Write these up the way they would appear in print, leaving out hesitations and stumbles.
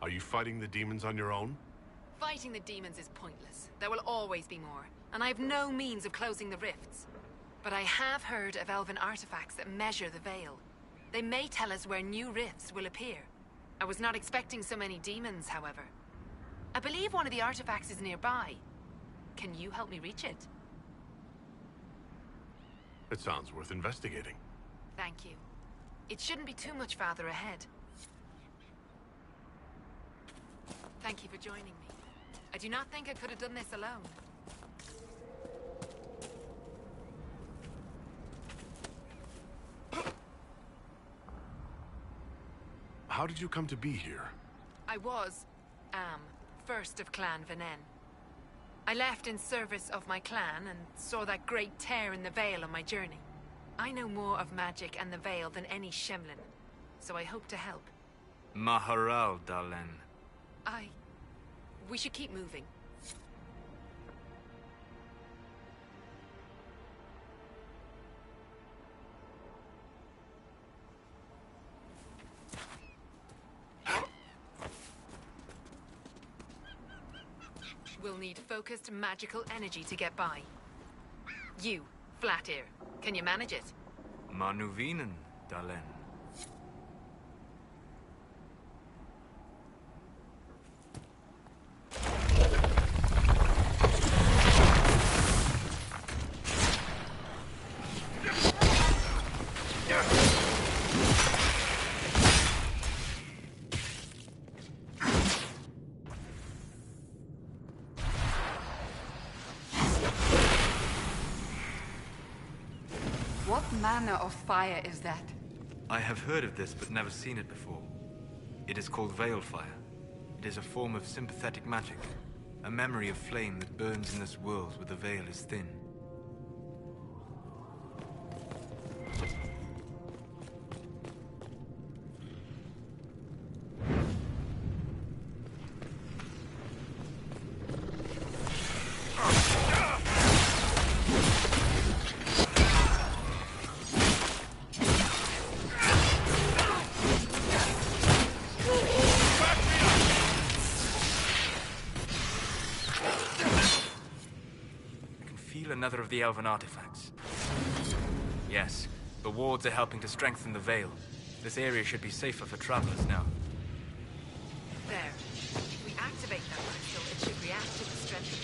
Are you fighting the demons on your own? Fighting the demons is pointless. There will always be more, and I have no means of closing the rifts. But I have heard of elven artifacts that measure the veil. They may tell us where new rifts will appear. I was not expecting so many demons, however. I believe one of the artifacts is nearby. Can you help me reach it? It sounds worth investigating. Thank you. It shouldn't be too much farther ahead. Thank you for joining me. I do not think I could have done this alone. How did you come to be here? I am, first of Clan Venen. I left in service of my clan and saw that great tear in the Veil on my journey. I know more of magic and the Veil than any Shemlin, so I hope to help. Maharal, Dalen. We should keep moving. We'll need focused magical energy to get by. You, Flatear, can you manage it? Manuvinen, Dalen. What manner of fire is that? I have heard of this, but never seen it before. It is called Veil Fire. It is a form of sympathetic magic. A memory of flame that burns in this world where the veil is thin. Another of the elven artifacts. Yes, the wards are helping to strengthen the veil. This area should be safer for travelers now. There. If we activate that crystal, it should react to the strength of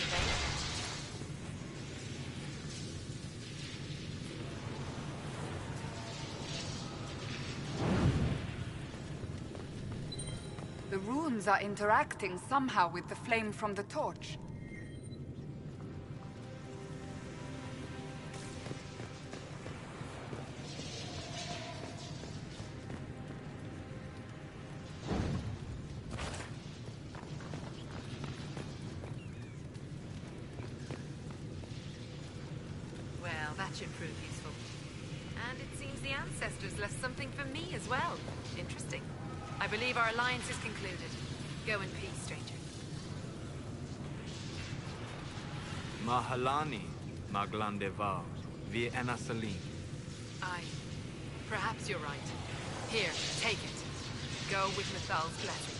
The runes are interacting somehow with the flame from the torch. That should prove useful. And it seems the ancestors left something for me as well. Interesting. I believe our alliance is concluded. Go in peace, stranger. Mahalani, Maglandeval, Vi Enasalim. Perhaps you're right. Here, take it. Go with Mithal's blessing.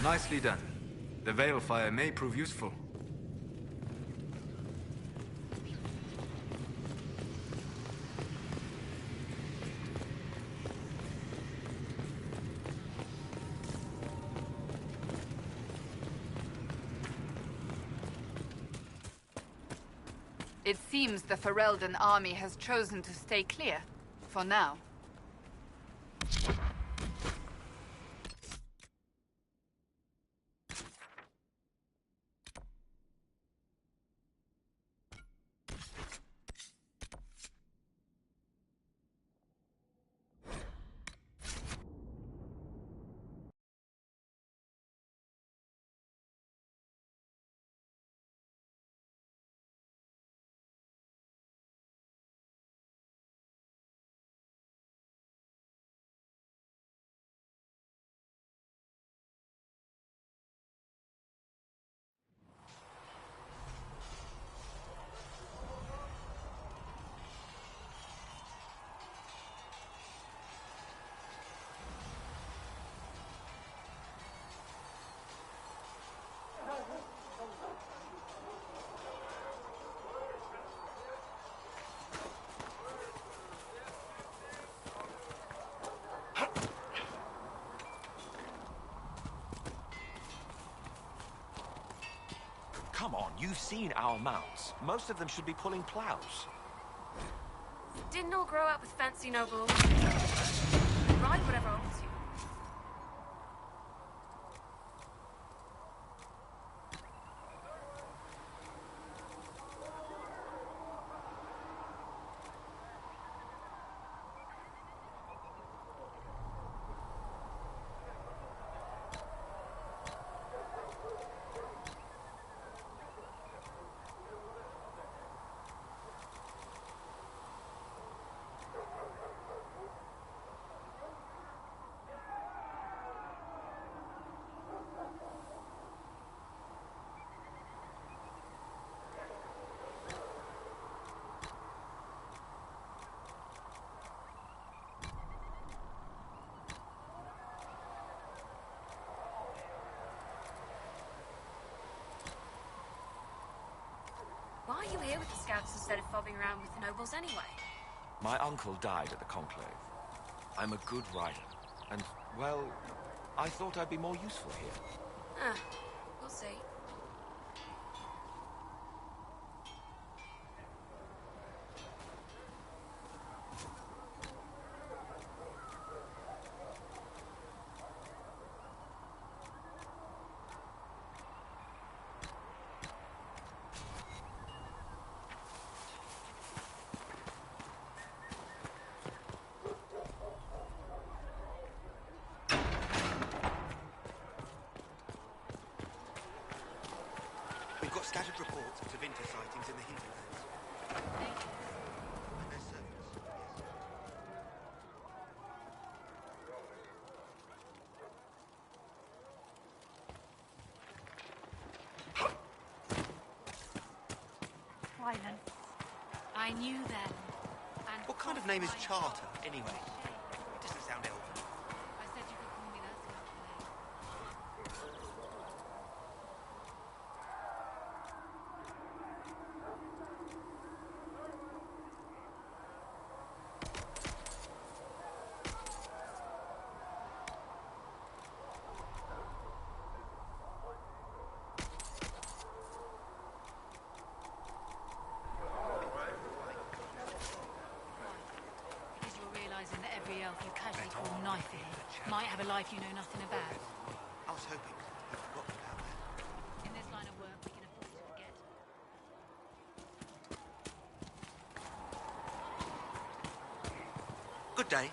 Nicely done. The Veil Fire may prove useful. It seems the Ferelden army has chosen to stay clear. For now. Come on, you've seen our mounts. Most of them should be pulling plows. Didn't all grow up with fancy nobles. Ride whatever owns you. Why are you here with the scouts instead of fobbing around with the nobles anyway? My uncle died at the conclave. I'm a good rider, and, well, I thought I'd be more useful here. Ah, we'll see. We've got scattered reports of winter sightings in the hinterlands. And their servants, yes. Wyland. I knew then. And What kind of name is Charter, anyway? It doesn't sound elven. I said you could call me that after name. Because you're realizing that every elf you casually call knifey might have a life you know nothing about. I was hoping you'd forgotten about that. In this line of work, we can afford to forget. Good day.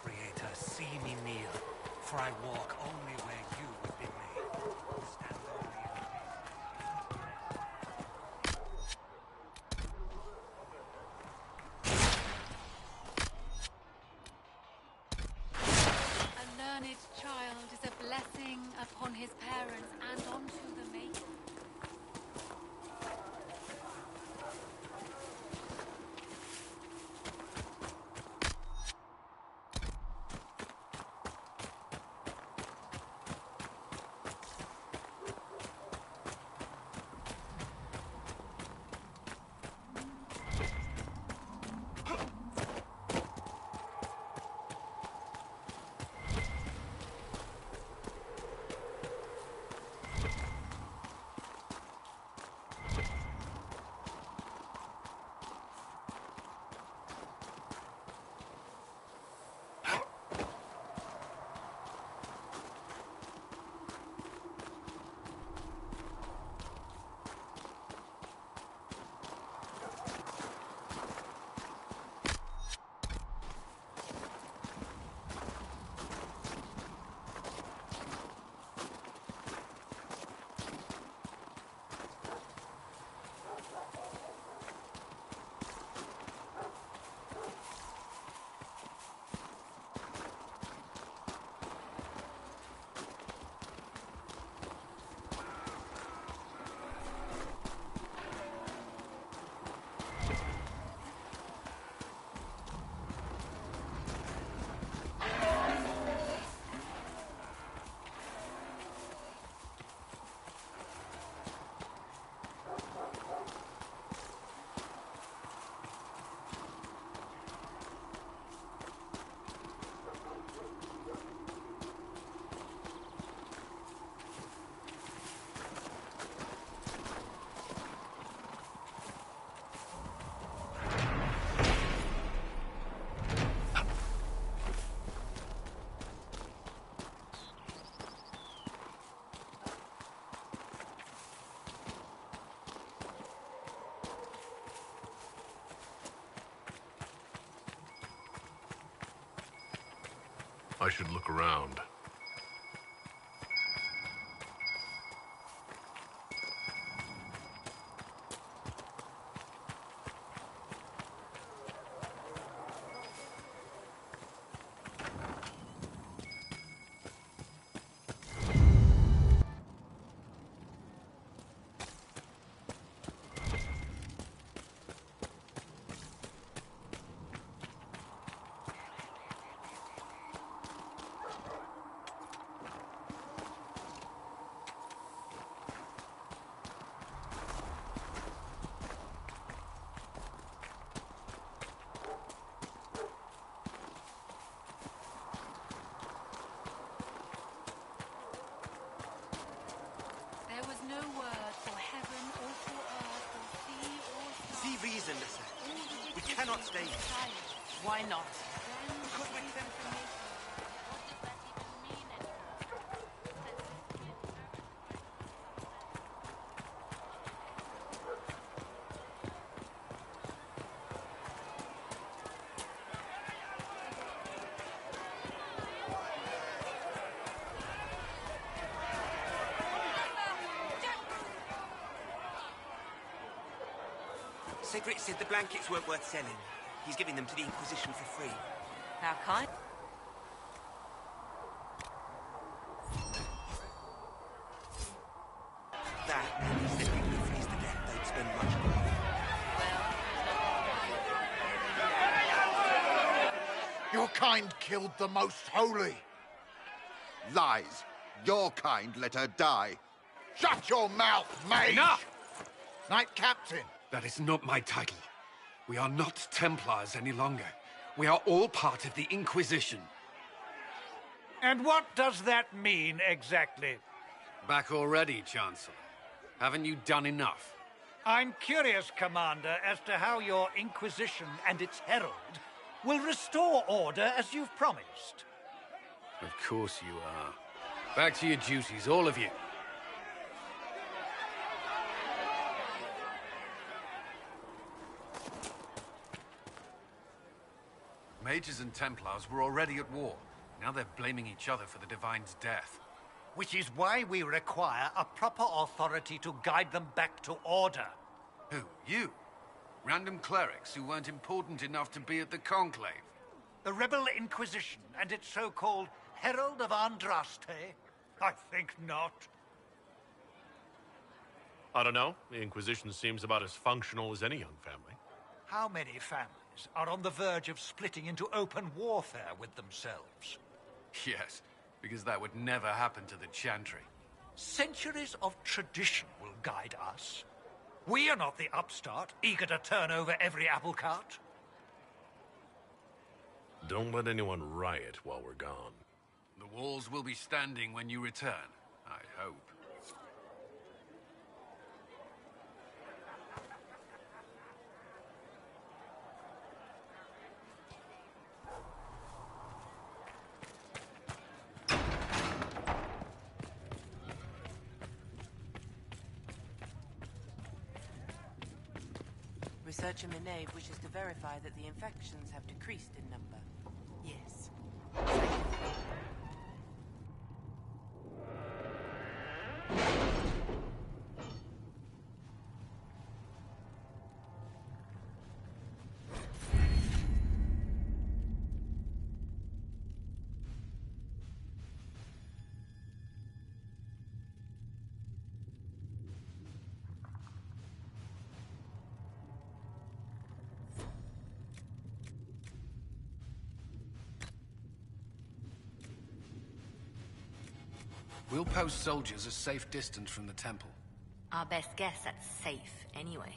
Creator, see me kneel, for I walk only where you would bid me. Stand only in A learned child is a blessing upon his parents and onto the maker. I should look around. There was no word for heaven or for earth or sea or sky. See reason, listen. We cannot stay here. Why not? Because we're templars. Cedric said the blankets weren't worth selling. He's giving them to the Inquisition for free. How kind. That, and he said people who freeze to death don't spend much gold. Your kind killed the most holy. Lies. Your kind let her die. Shut your mouth, mage! Enough! Knight Captain. That is not my title. We are not Templars any longer. We are all part of the Inquisition. And what does that mean exactly? Back already, Chancellor. Haven't you done enough? I'm curious, Commander, as to how your Inquisition and its herald will restore order as you've promised. Of course you are. Back to your duties, all of you. Mages and Templars were already at war. Now they're blaming each other for the Divine's death. Which is why we require a proper authority to guide them back to order. Who? You? Random clerics who weren't important enough to be at the Conclave? The Rebel Inquisition and its so-called Herald of Andraste? I think not. I don't know. The Inquisition seems about as functional as any young family. How many families are on the verge of splitting into open warfare with themselves? Yes, because that would never happen to the Chantry. Centuries of tradition will guide us. We are not the upstart, eager to turn over every apple cart. Don't let anyone riot while we're gone. The walls will be standing when you return, I hope. Researcher Minave wishes to verify that the infections have decreased in number. Yes. We'll post soldiers a safe distance from the temple. Our best guess at safe, anyway.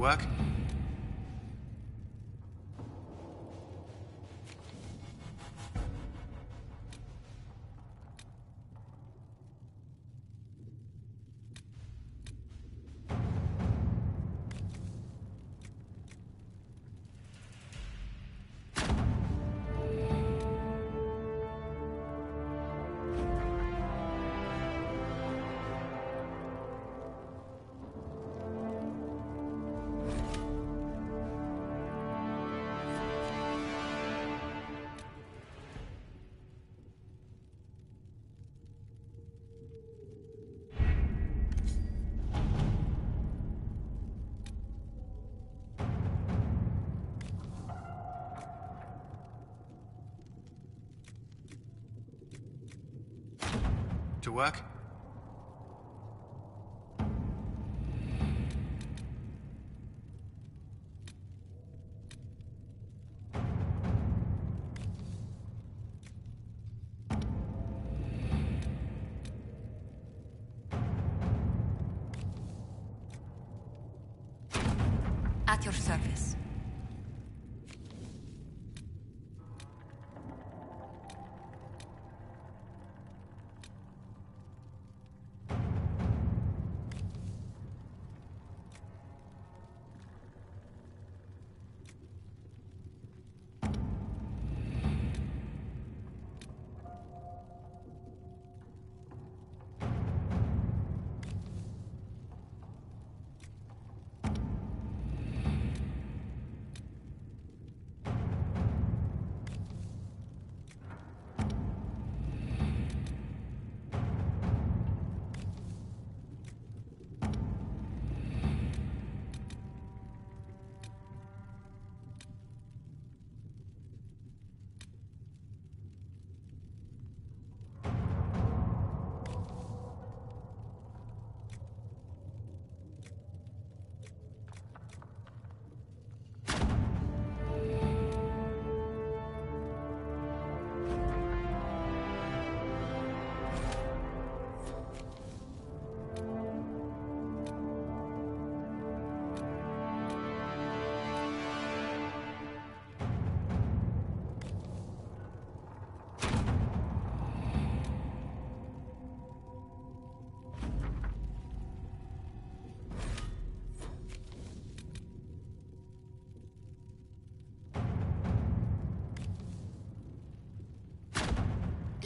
work? To work? At your service.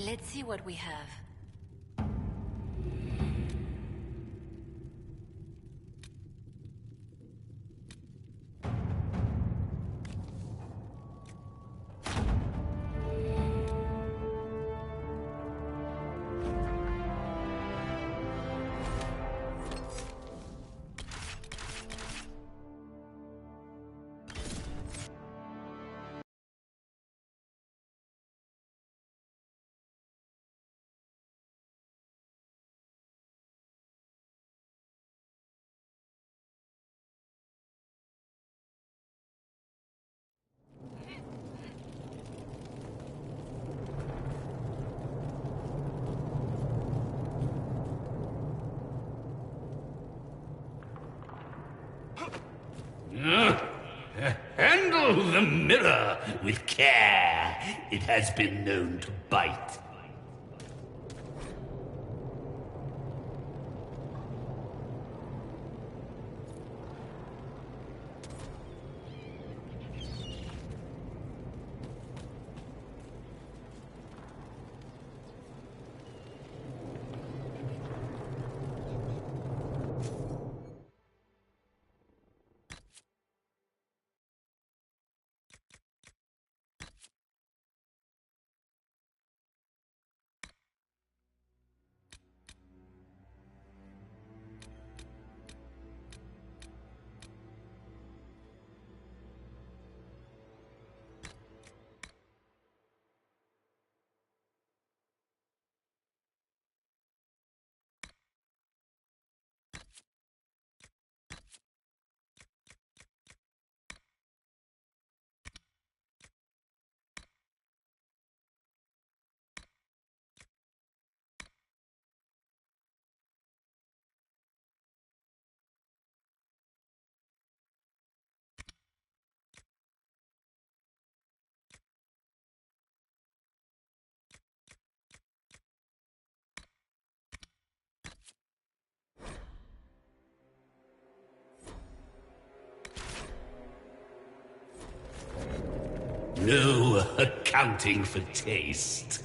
Let's see what we have. Handle the mirror with care. It has been known to bite. no accounting for taste.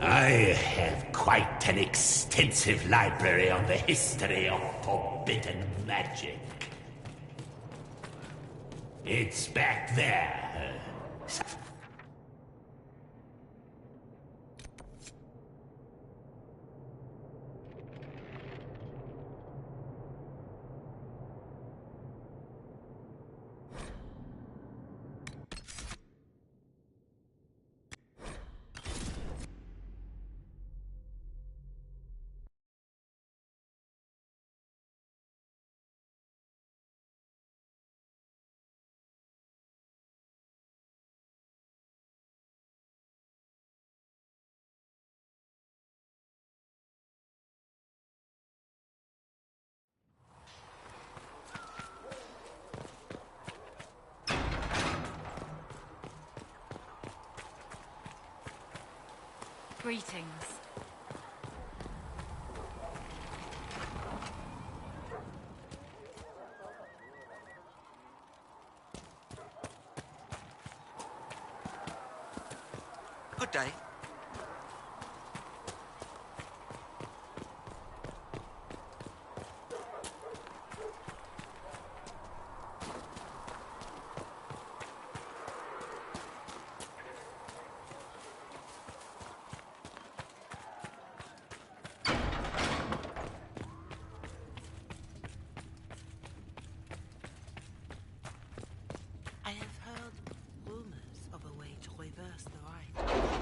I have quite an extensive library on the history of forbidden magic. It's back there. Greetings. Good day. I have heard rumors of a way to reverse the right.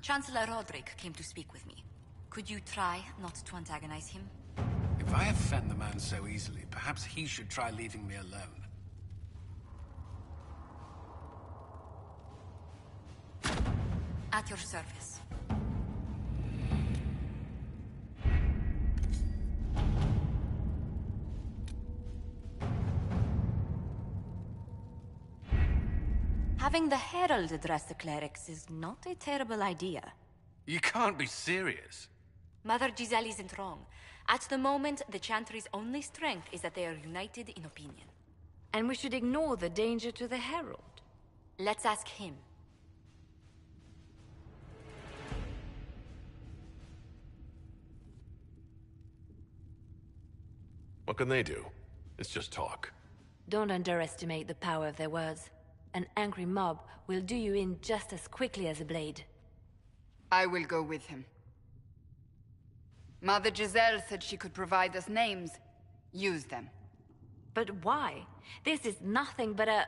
Chancellor Roderick came to speak with me. Could you try not to antagonize him? If I offend the man so easily, perhaps he should try leaving me alone. At your service. Having the Herald address the clerics is not a terrible idea. You can't be serious. Mother Giselle isn't wrong. At the moment, the Chantry's only strength is that they are united in opinion. And we should ignore the danger to the Herald. Let's ask him. What can they do? It's just talk. Don't underestimate the power of their words. An angry mob will do you in just as quickly as a blade. I will go with him. Mother Giselle said she could provide us names. Use them. But why? This is nothing but a...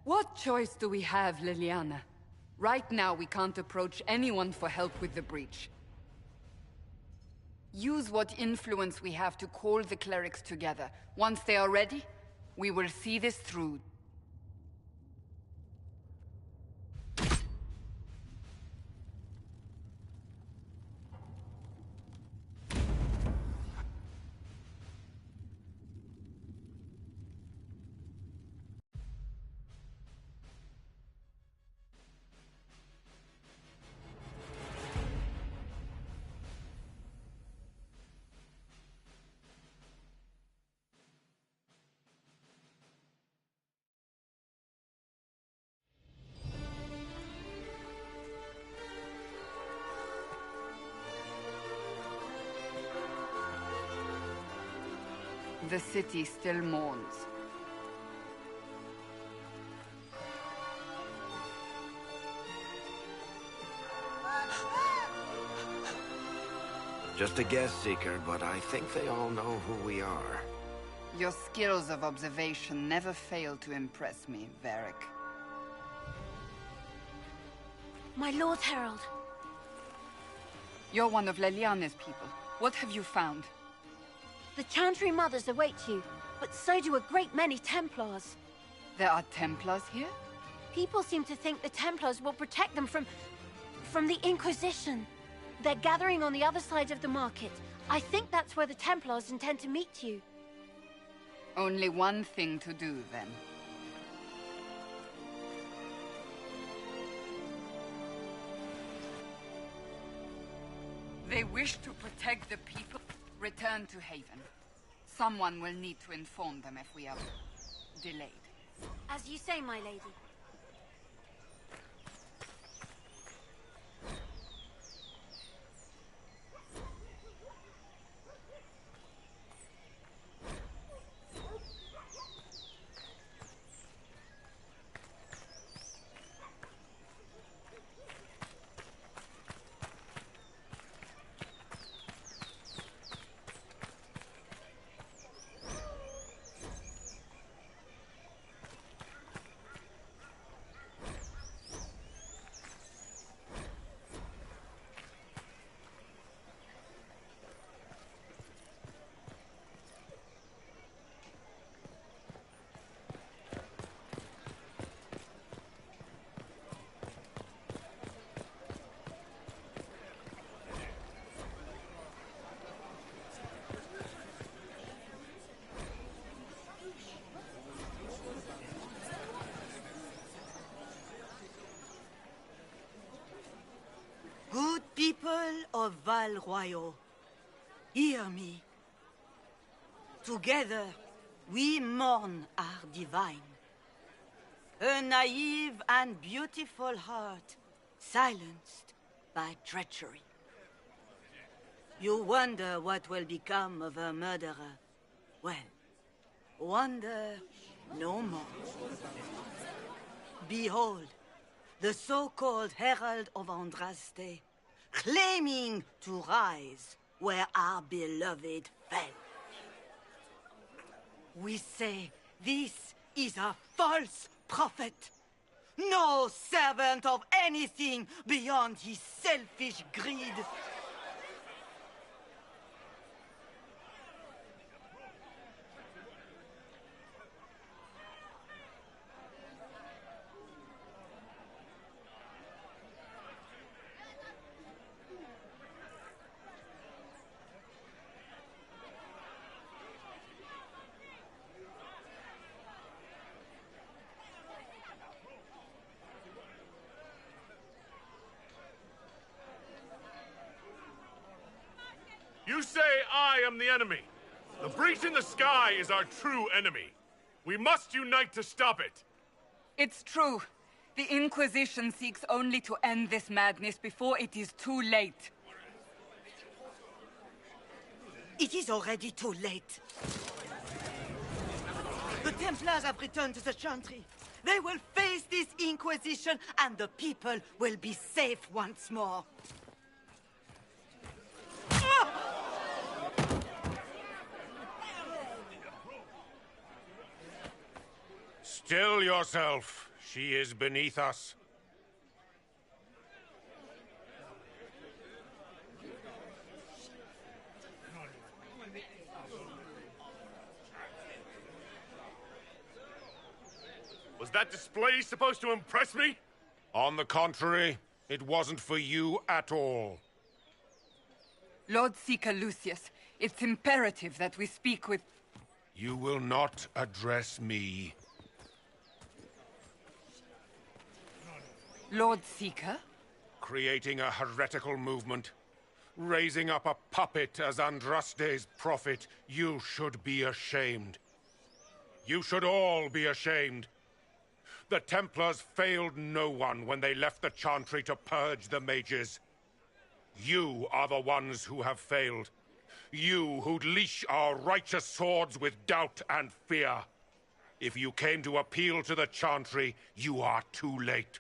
What choice do we have, Liliana? Right now, we can't approach anyone for help with the breach. Use what influence we have to call the clerics together. Once they are ready, We will see this through. The city still mourns. Just a guess, Seeker, but I think they all know who we are. Your skills of observation never fail to impress me, Varric. My Lord Herald. You're one of Leliana's people. What have you found? The Chantry Mothers await you, but so do a great many Templars. There are Templars here? People seem to think the Templars will protect them from the Inquisition. They're gathering on the other side of the market. I think that's where the Templars intend to meet you. Only one thing to do, then. They wish to protect the people. Return to Haven. Someone will need to inform them if we are delayed. As you say, my lady. Good people of Val Royal, hear me. Together, we mourn our divine. A naive and beautiful heart, silenced by treachery. You wonder what will become of a murderer. Well, wonder no more. Behold, the so-called Herald of Andraste, claiming to rise where our beloved fell. We say this is a false prophet. No servant of anything beyond his selfish greed. You say I am the enemy. The breach in the sky is our true enemy. We must unite to stop it. It's true. The Inquisition seeks only to end this madness before it is too late. It is already too late. The Templars have returned to the Chantry. They will face this Inquisition, and the people will be safe once more. Still yourself. She is beneath us. Was that display supposed to impress me? On the contrary, it wasn't for you at all. Lord Seeker Lucius, it's imperative that we speak with... You will not address me. Lord Seeker? Creating a heretical movement. Raising up a puppet as Andraste's prophet. You should be ashamed. You should all be ashamed. The Templars failed no one when they left the Chantry to purge the mages. You are the ones who have failed. You who'd leash our righteous swords with doubt and fear. If you came to appeal to the Chantry, you are too late.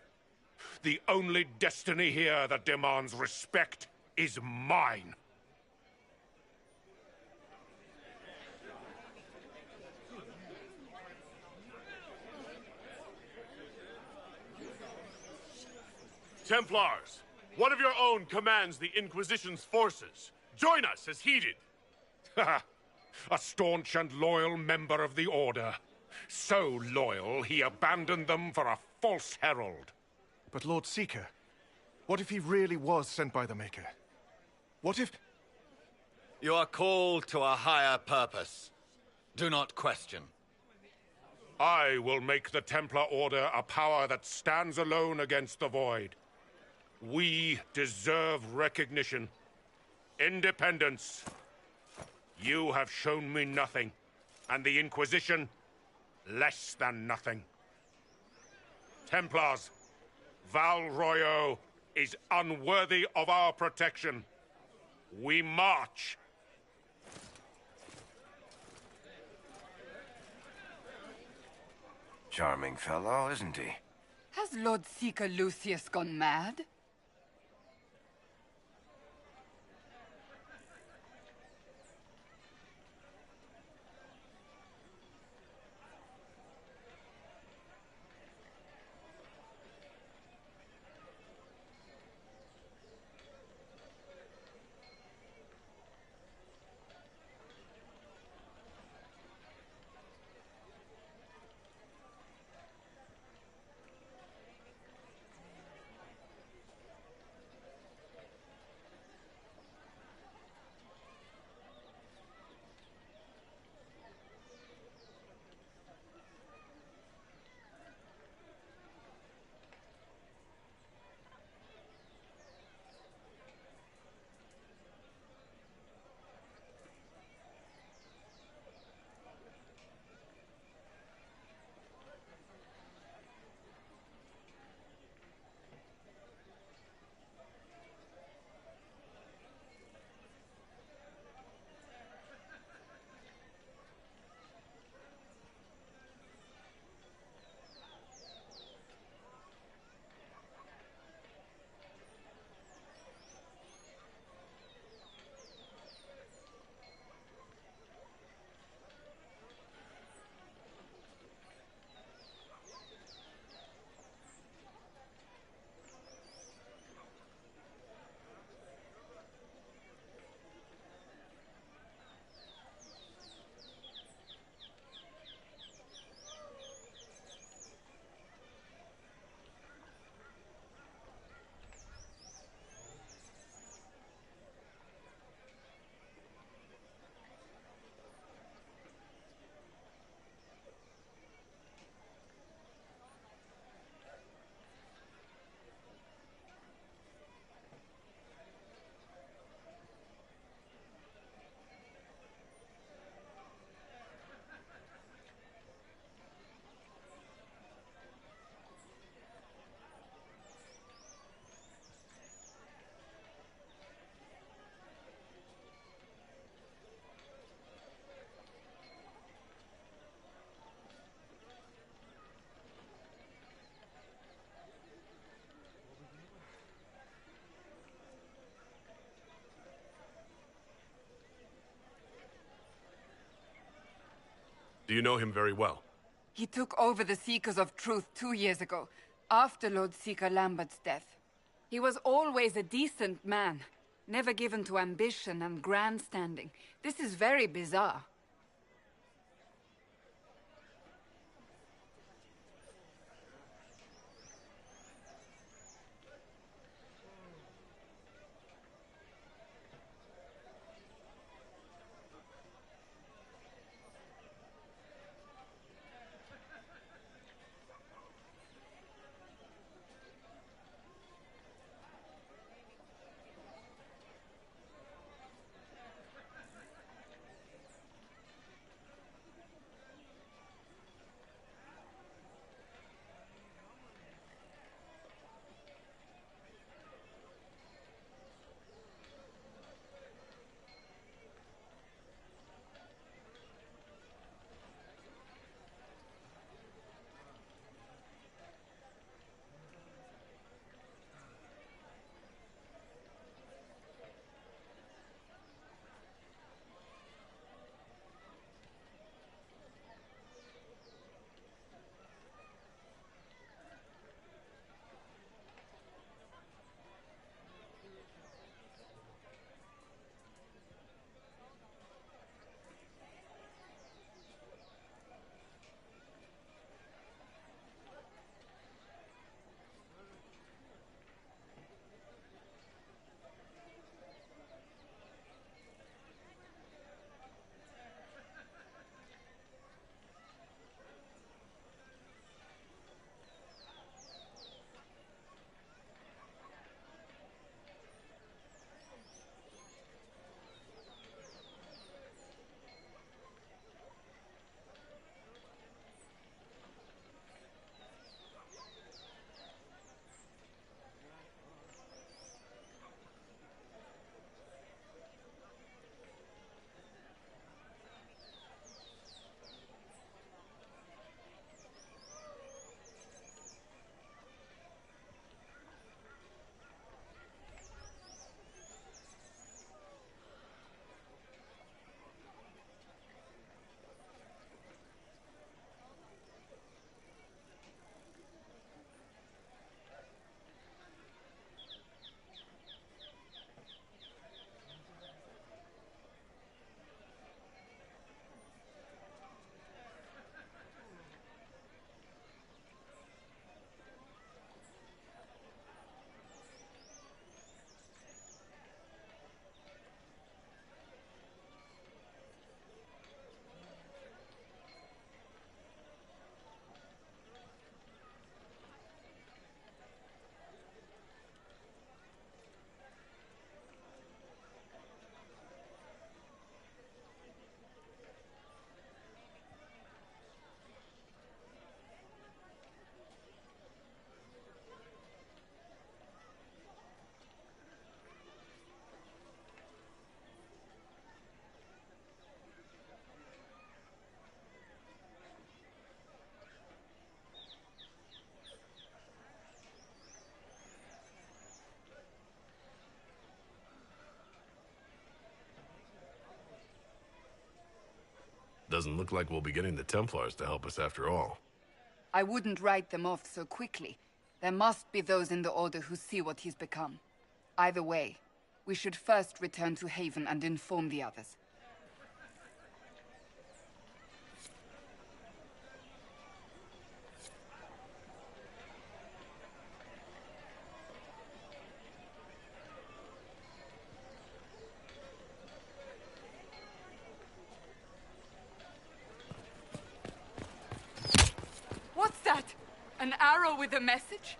The only destiny here that demands respect is mine. Templars, one of your own commands the Inquisition's forces. Join us as heeded. A staunch and loyal member of the Order. So loyal, he abandoned them for a false herald. But Lord Seeker, what if he really was sent by the Maker? What if... You are called to a higher purpose. Do not question. I will make the Templar Order a power that stands alone against the Void. We deserve recognition. Independence. You have shown me nothing, and the Inquisition, less than nothing. Templars, Val Royo is unworthy of our protection. We march. Charming fellow, isn't he? Has Lord Seeker Lucius gone mad? Do you know him very well? He took over the Seekers of Truth 2 years ago, after Lord Seeker Lambert's death. He was always a decent man, never given to ambition and grandstanding. This is very bizarre. Doesn't look like we'll be getting the Templars to help us after all. I wouldn't write them off so quickly. There must be those in the Order who see what he's become. Either way, we should first return to Haven and inform the others. What's that? An arrow with a message?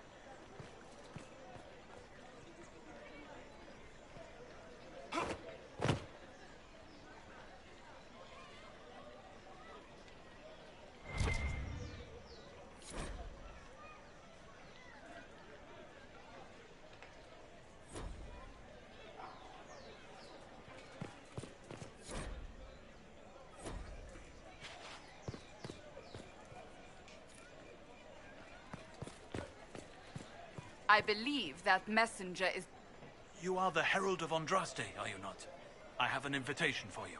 I believe that messenger is... You are the Herald of Andraste, are you not? I have an invitation for you.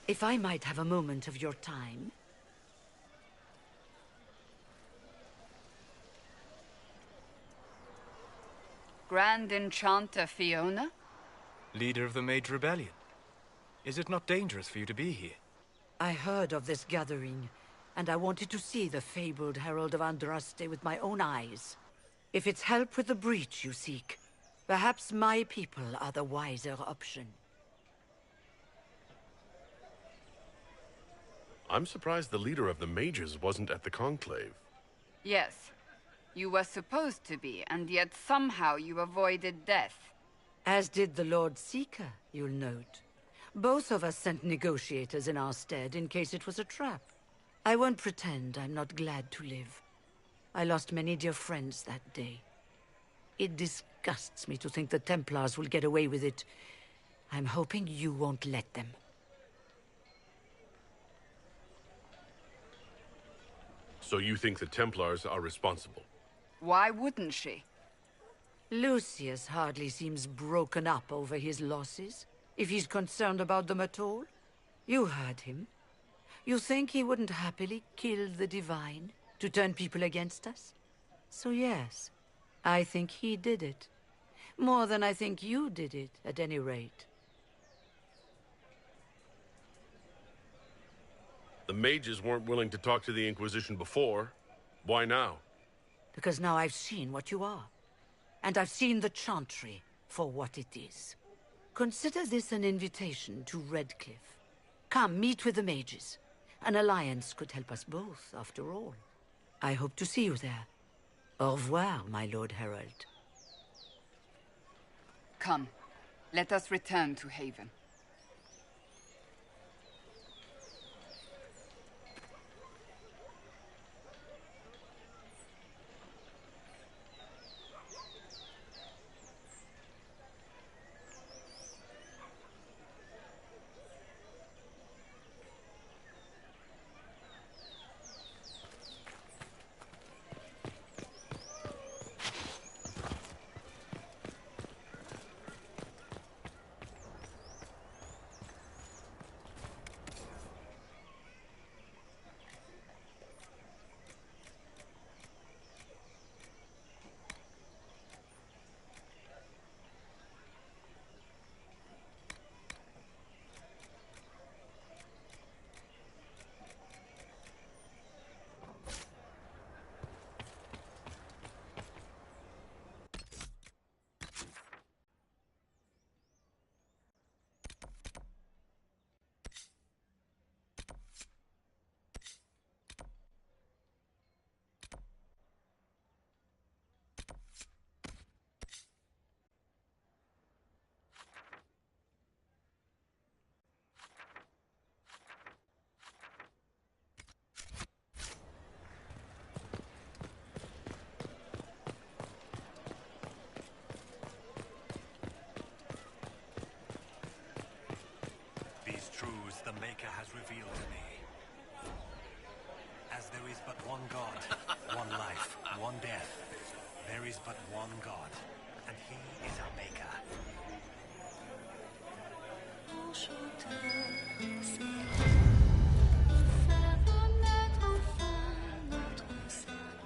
If I might have a moment of your time. Grand Enchanter Fiona? Leader of the Mage Rebellion. Is it not dangerous for you to be here? I heard of this gathering, and I wanted to see the fabled Herald of Andraste with my own eyes. If it's help with the breach you seek, perhaps my people are the wiser option. I'm surprised the leader of the mages wasn't at the conclave. Yes. You were supposed to be, and yet somehow you avoided death. As did the Lord Seeker, you'll note. Both of us sent negotiators in our stead in case it was a trap. I won't pretend I'm not glad to live. I lost many dear friends that day. It disgusts me to think the Templars will get away with it. I'm hoping you won't let them. So you think the Templars are responsible? Why wouldn't she? Lucius hardly seems broken up over his losses, if he's concerned about them at all. You heard him. You think he wouldn't happily kill the Divine to turn people against us? So yes, I think he did it. More than I think you did it, at any rate. The mages weren't willing to talk to the Inquisition before. Why now? Because now I've seen what you are. And I've seen the Chantry for what it is. Consider this an invitation to Redcliffe. Come, meet with the mages. An alliance could help us both, after all. I hope to see you there. Au revoir, my Lord Herald. Come, let us return to Haven. but one God, one life, one death. There is but one God, and he is our maker.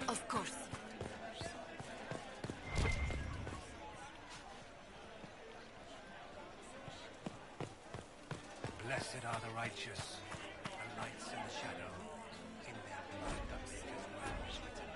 Of course. Blessed are the righteous, the lights in the shadow. In their blood the Maker's word is written.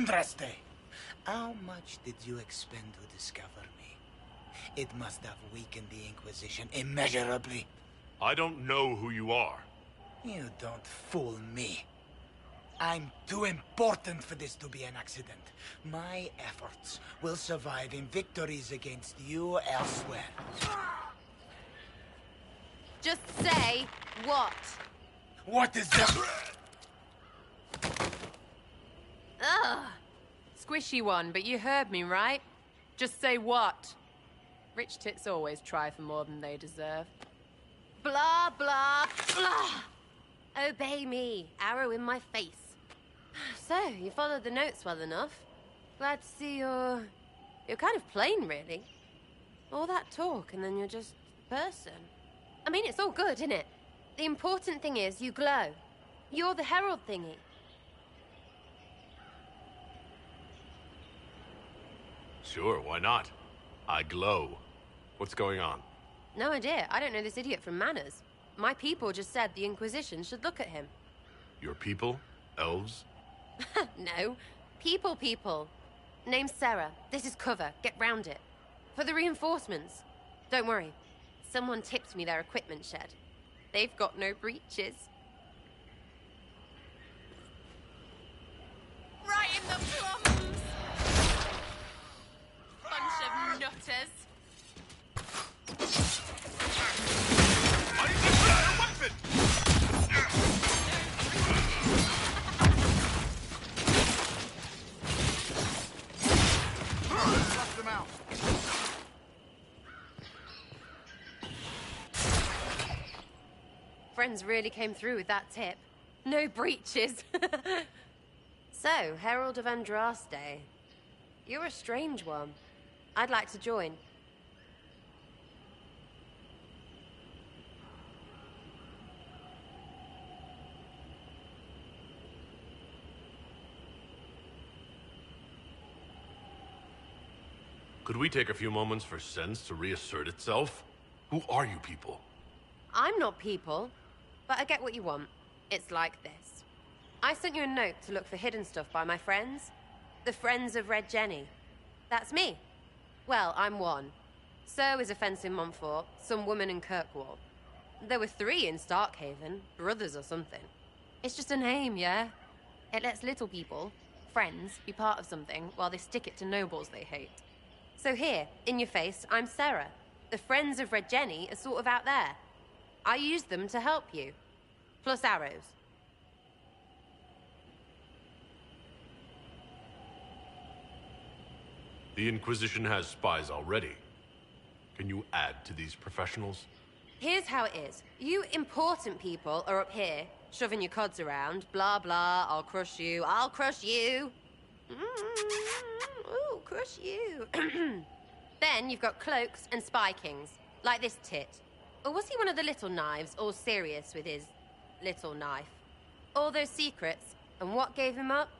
Andraste, how much did you expend to discover me? It must have weakened the Inquisition immeasurably. I don't know who you are. You don't fool me. I'm too important for this to be an accident. My efforts will survive in victories against you elsewhere. Just say what? What is that? Ugh. Squishy one, but you heard me, right? Just say what? Rich tits always try for more than they deserve. Blah, blah, blah. Obey me. Arrow in my face. So, you followed the notes well enough. Glad to see you're kind of plain, really. All that talk, and then you're just a person. I mean, it's all good, isn't it? The important thing is you glow. You're the herald thingy. Sure, why not? I glow. What's going on? No idea. I don't know this idiot from Manners. My people just said the Inquisition should look at him. Your people? Elves? No. People. Name's Sarah. This is cover. Get round it. For the reinforcements. Don't worry. Someone tipped me their equipment shed. They've got no breaches. Right in the plums! Bunch of nutters. Friends really came through with that tip. No breaches. So, Herald of Andraste. You're a strange one. I'd like to join. Could we take a few moments for sense to reassert itself? Who are you people? I'm not people, but I get what you want. It's like this. I sent you a note to look for hidden stuff by my friends. The Friends of Red Jenny. That's me. Well, I'm one. So is a fence in Montfort, some woman in Kirkwall. There were 3 in Starkhaven, brothers or something. It's just a name, yeah? It lets little people, friends, be part of something while they stick it to nobles they hate. So here, in your face, I'm Sarah. The Friends of Red Jenny are sort of out there. I used them to help you. Plus arrows. The Inquisition has spies already. Can you add to these professionals? Here's how it is. You important people are up here, shoving your cods around. Blah, blah, I'll crush you. Ooh, crush you. Then you've got cloaks and spy kings, like this tit. Or was he one of the little knives, all serious with his little knife? All those secrets, and what gave him up?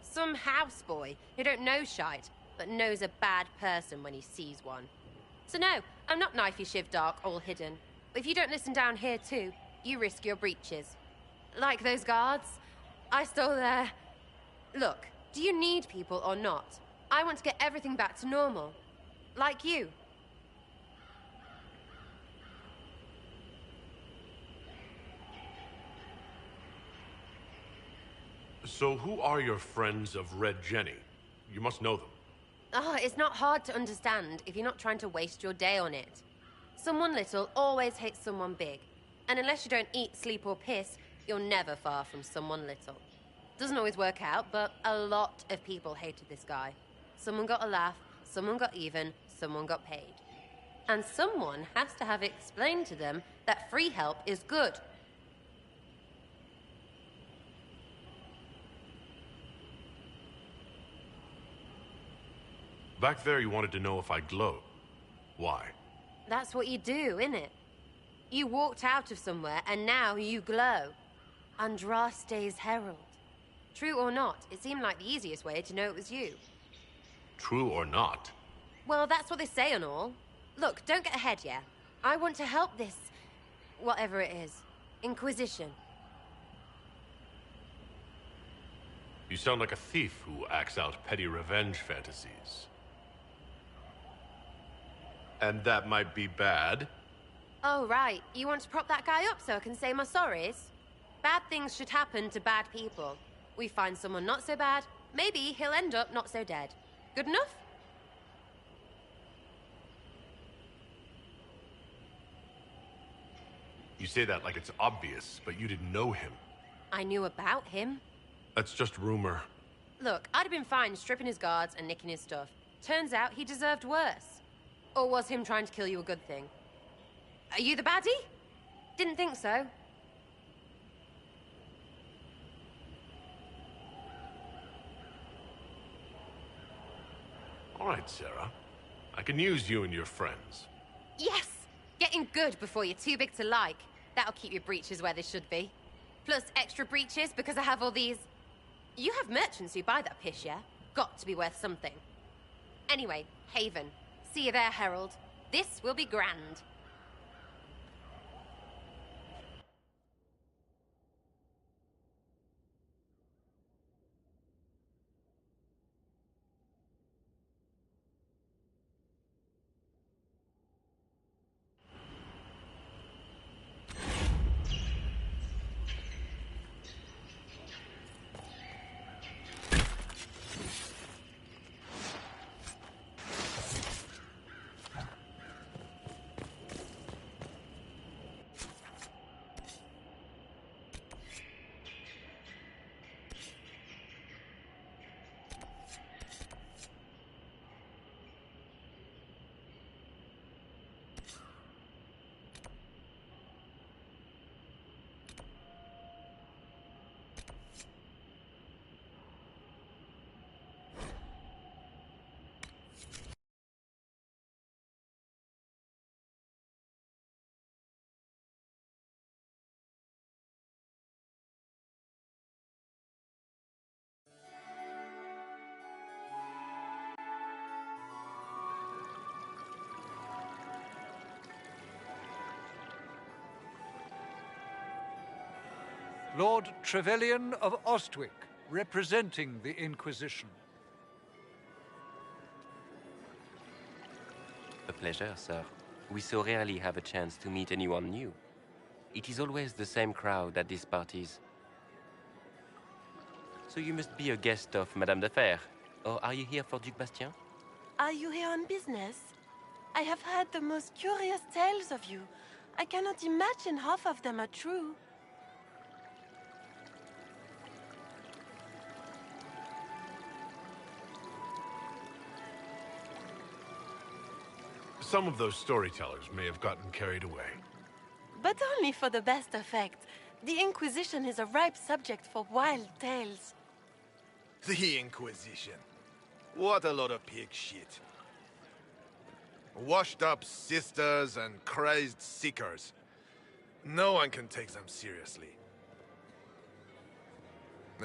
Some houseboy who don't know shite, but knows a bad person when he sees one. So no, I'm not knifey shiv dark, all hidden. But if you don't listen down here too, you risk your breeches. Like those guards, I stole their... Look, do you need people or not? I want to get everything back to normal. Like you. So who are your Friends of Red Jenny? You must know them. It's not hard to understand if you're not trying to waste your day on it. Someone little always hates someone big. And unless you don't eat, sleep, or piss, you're never far from someone little. Doesn't always work out, but a lot of people hated this guy. Someone got a laugh, someone got even, someone got paid. And someone has to have explained to them that free help is good. Back there you wanted to know if I glow. Why? That's what you do, innit? You walked out of somewhere and now you glow. Andraste's herald. True or not, it seemed like the easiest way to know it was you. True or not? Well, that's what they say and all. Look, don't get ahead, yeah? I want to help this... whatever it is. Inquisition. You sound like a thief who acts out petty revenge fantasies. And that might be bad? Oh, right. You want to prop that guy up so I can say my sorries? Bad things should happen to bad people. We find someone not so bad, maybe he'll end up not so dead. Good enough? You say that like it's obvious, but you didn't know him. I knew about him. That's just rumor. Look, I'd have been fine stripping his guards and nicking his stuff. Turns out he deserved worse. Or was him trying to kill you a good thing? Are you the baddie? Didn't think so. All right, Sarah. I can use you and your friends. Yes! Getting good before you're too big to like. That'll keep your breeches where they should be. Plus extra breeches because I have all these... You have merchants who buy that piss, yeah? Got to be worth something. Anyway, Haven. See you there, Herald. This will be grand. Lord Trevelyan of Ostwick, representing the Inquisition. A pleasure, sir. We so rarely have a chance to meet anyone new. It is always the same crowd at these parties. So you must be a guest of Madame de Fer, or are you here for Duc Bastien? Are you here on business? I have heard the most curious tales of you. I cannot imagine half of them are true. Some of those storytellers may have gotten carried away. But only for the best effect. The Inquisition is a ripe subject for wild tales. The Inquisition. What a lot of pig shit. Washed up sisters and crazed seekers. No one can take them seriously.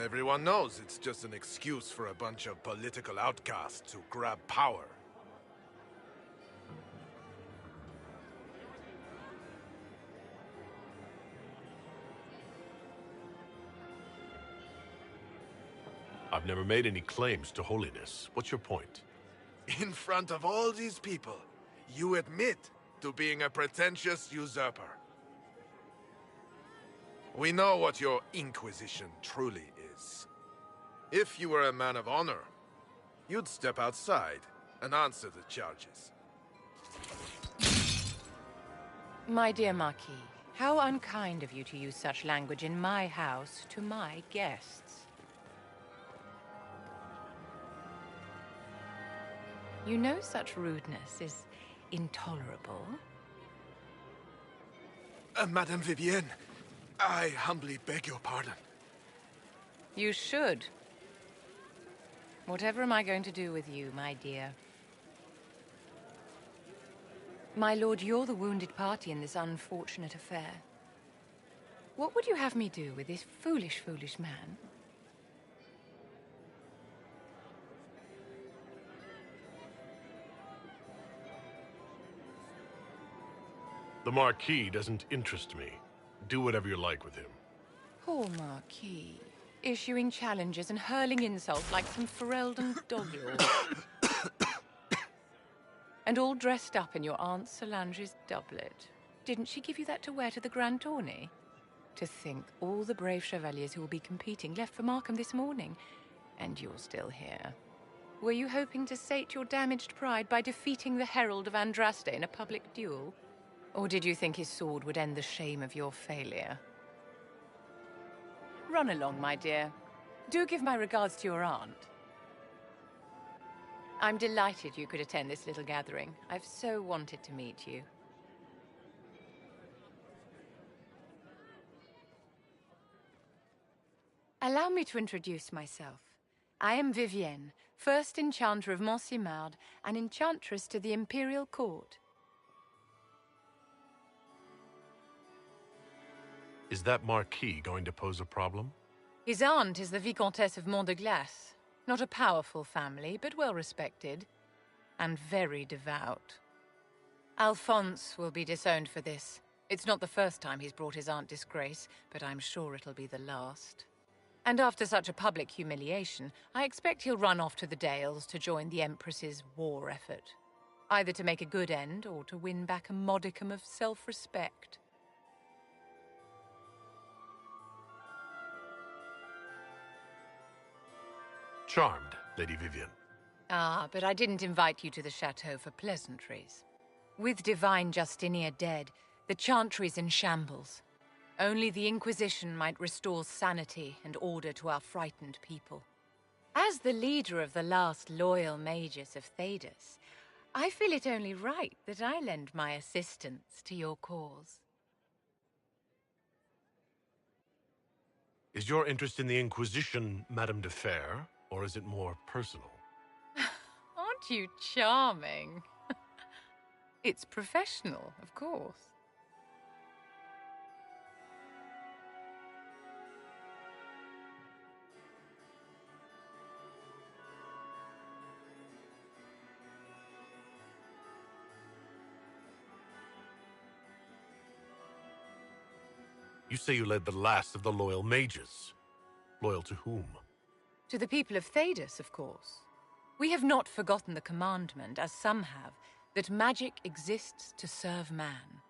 Everyone knows it's just an excuse for a bunch of political outcasts to grab power. I've never made any claims to holiness. What's your point? In front of all these people, you admit to being a pretentious usurper. We know what your Inquisition truly is. If you were a man of honor, you'd step outside and answer the charges. My dear Marquis, how unkind of you to use such language in my house to my guests. You know such rudeness is intolerable. Madame Vivienne, I humbly beg your pardon. You should. Whatever am I going to do with you, my dear? My lord, you're the wounded party in this unfortunate affair. What would you have me do with this foolish, foolish man? The Marquis doesn't interest me. Do whatever you like with him. Poor Marquis. issuing challenges and hurling insults like some Ferelden doglord. And all dressed up in your Aunt Solange's doublet. Didn't she give you that to wear to the Grand Tourney? To think all the brave chevaliers who will be competing left for Markham this morning, and you're still here. Were you hoping to sate your damaged pride by defeating the Herald of Andraste in a public duel? Or did you think his sword would end the shame of your failure? Run along, my dear. Do give my regards to your aunt. I'm delighted you could attend this little gathering. I've so wanted to meet you. Allow me to introduce myself. I am Vivienne, first enchanter of Montsimard and enchantress to the Imperial Court. Is that Marquis going to pose a problem? His aunt is the Vicomtesse of Mont de Glace. Not a powerful family, but well respected. And very devout. Alphonse will be disowned for this. It's not the first time he's brought his aunt disgrace, but I'm sure it'll be the last. And after such a public humiliation, I expect he'll run off to the Dales to join the Empress's war effort. Either to make a good end, or to win back a modicum of self-respect. Charmed, Lady Vivienne. Ah, but I didn't invite you to the chateau for pleasantries. With Divine Justinia dead, the Chantry's in shambles. Only the Inquisition might restore sanity and order to our frightened people. As the leader of the last loyal mages of Thedas, I feel it only right that I lend my assistance to your cause. Is your interest in the Inquisition, Madame de Fer, or is it more personal? Aren't you charming? It's professional, of course. You say you led the last of the loyal mages. Loyal to whom? To the people of Thedas, of course. We have not forgotten the commandment, as some have, that magic exists to serve man.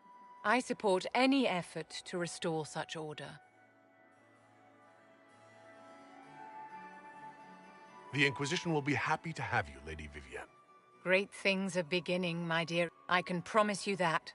I support any effort to restore such order. The Inquisition will be happy to have you, Lady Vivienne. Great things are beginning, my dear. I can promise you that.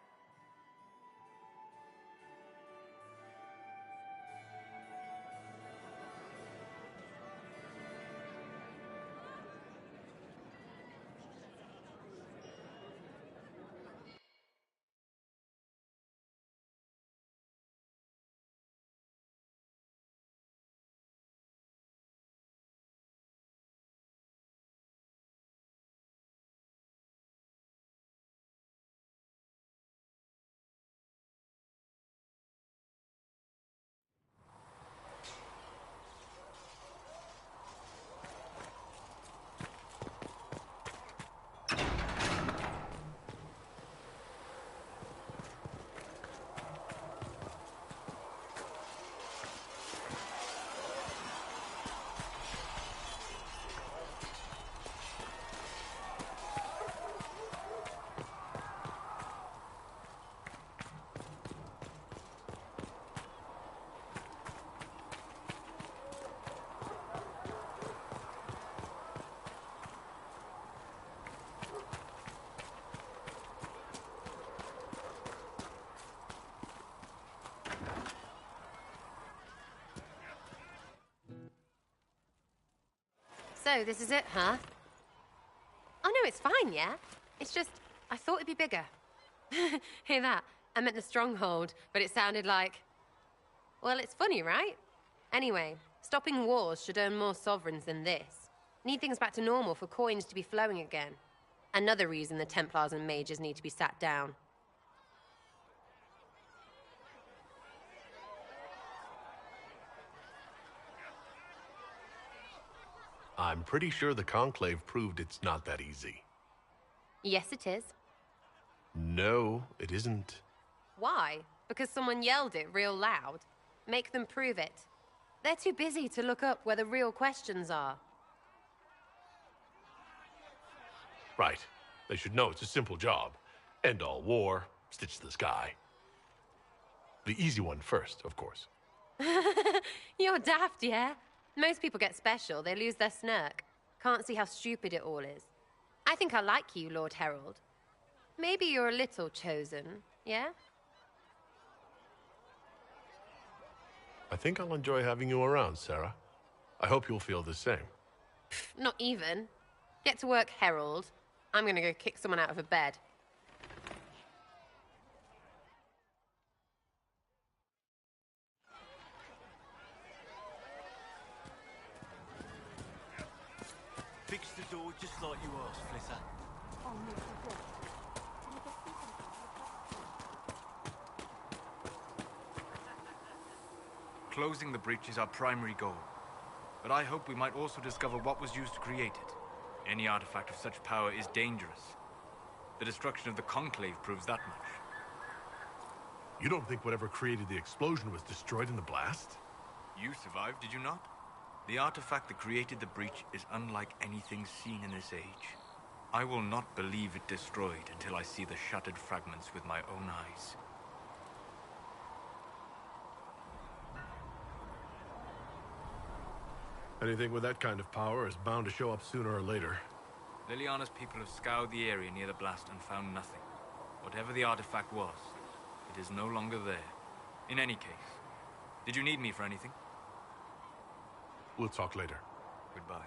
So, this is it, huh? Oh, no, it's fine, yeah? It's just, I thought it'd be bigger. Hear that? I meant the stronghold, but it sounded like... Well, it's funny, right? Anyway, stopping wars should earn more sovereigns than this. Need things back to normal for coins to be flowing again. Another reason the Templars and mages need to be sat down. I'm pretty sure the Conclave proved it's not that easy. Yes, it is. No, it isn't. Why? Because someone yelled it real loud? Make them prove it. They're too busy to look up where the real questions are. Right. They should know it's a simple job. End all war, stitch the sky. The easy one first, of course. You're daft, yeah? Most people get special, they lose their smirk. Can't see how stupid it all is. I think I like you, Lord Herald. Maybe you're a little chosen, yeah? I think I'll enjoy having you around, Sarah. I hope you'll feel the same. Not even. Get to work, Herald. I'm gonna go kick someone out of a bed. Fix the door just like you asked, Flitter. Closing the breach is our primary goal. But I hope we might also discover what was used to create it. Any artifact of such power is dangerous. The destruction of the Conclave proves that much. You don't think whatever created the explosion was destroyed in the blast? You survived, did you not? The artifact that created the breach is unlike anything seen in this age. I will not believe it destroyed until I see the shattered fragments with my own eyes. Anything with that kind of power is bound to show up sooner or later. Liliana's people have scoured the area near the blast and found nothing. Whatever the artifact was, it is no longer there. In any case, did you need me for anything? We'll talk later. Goodbye.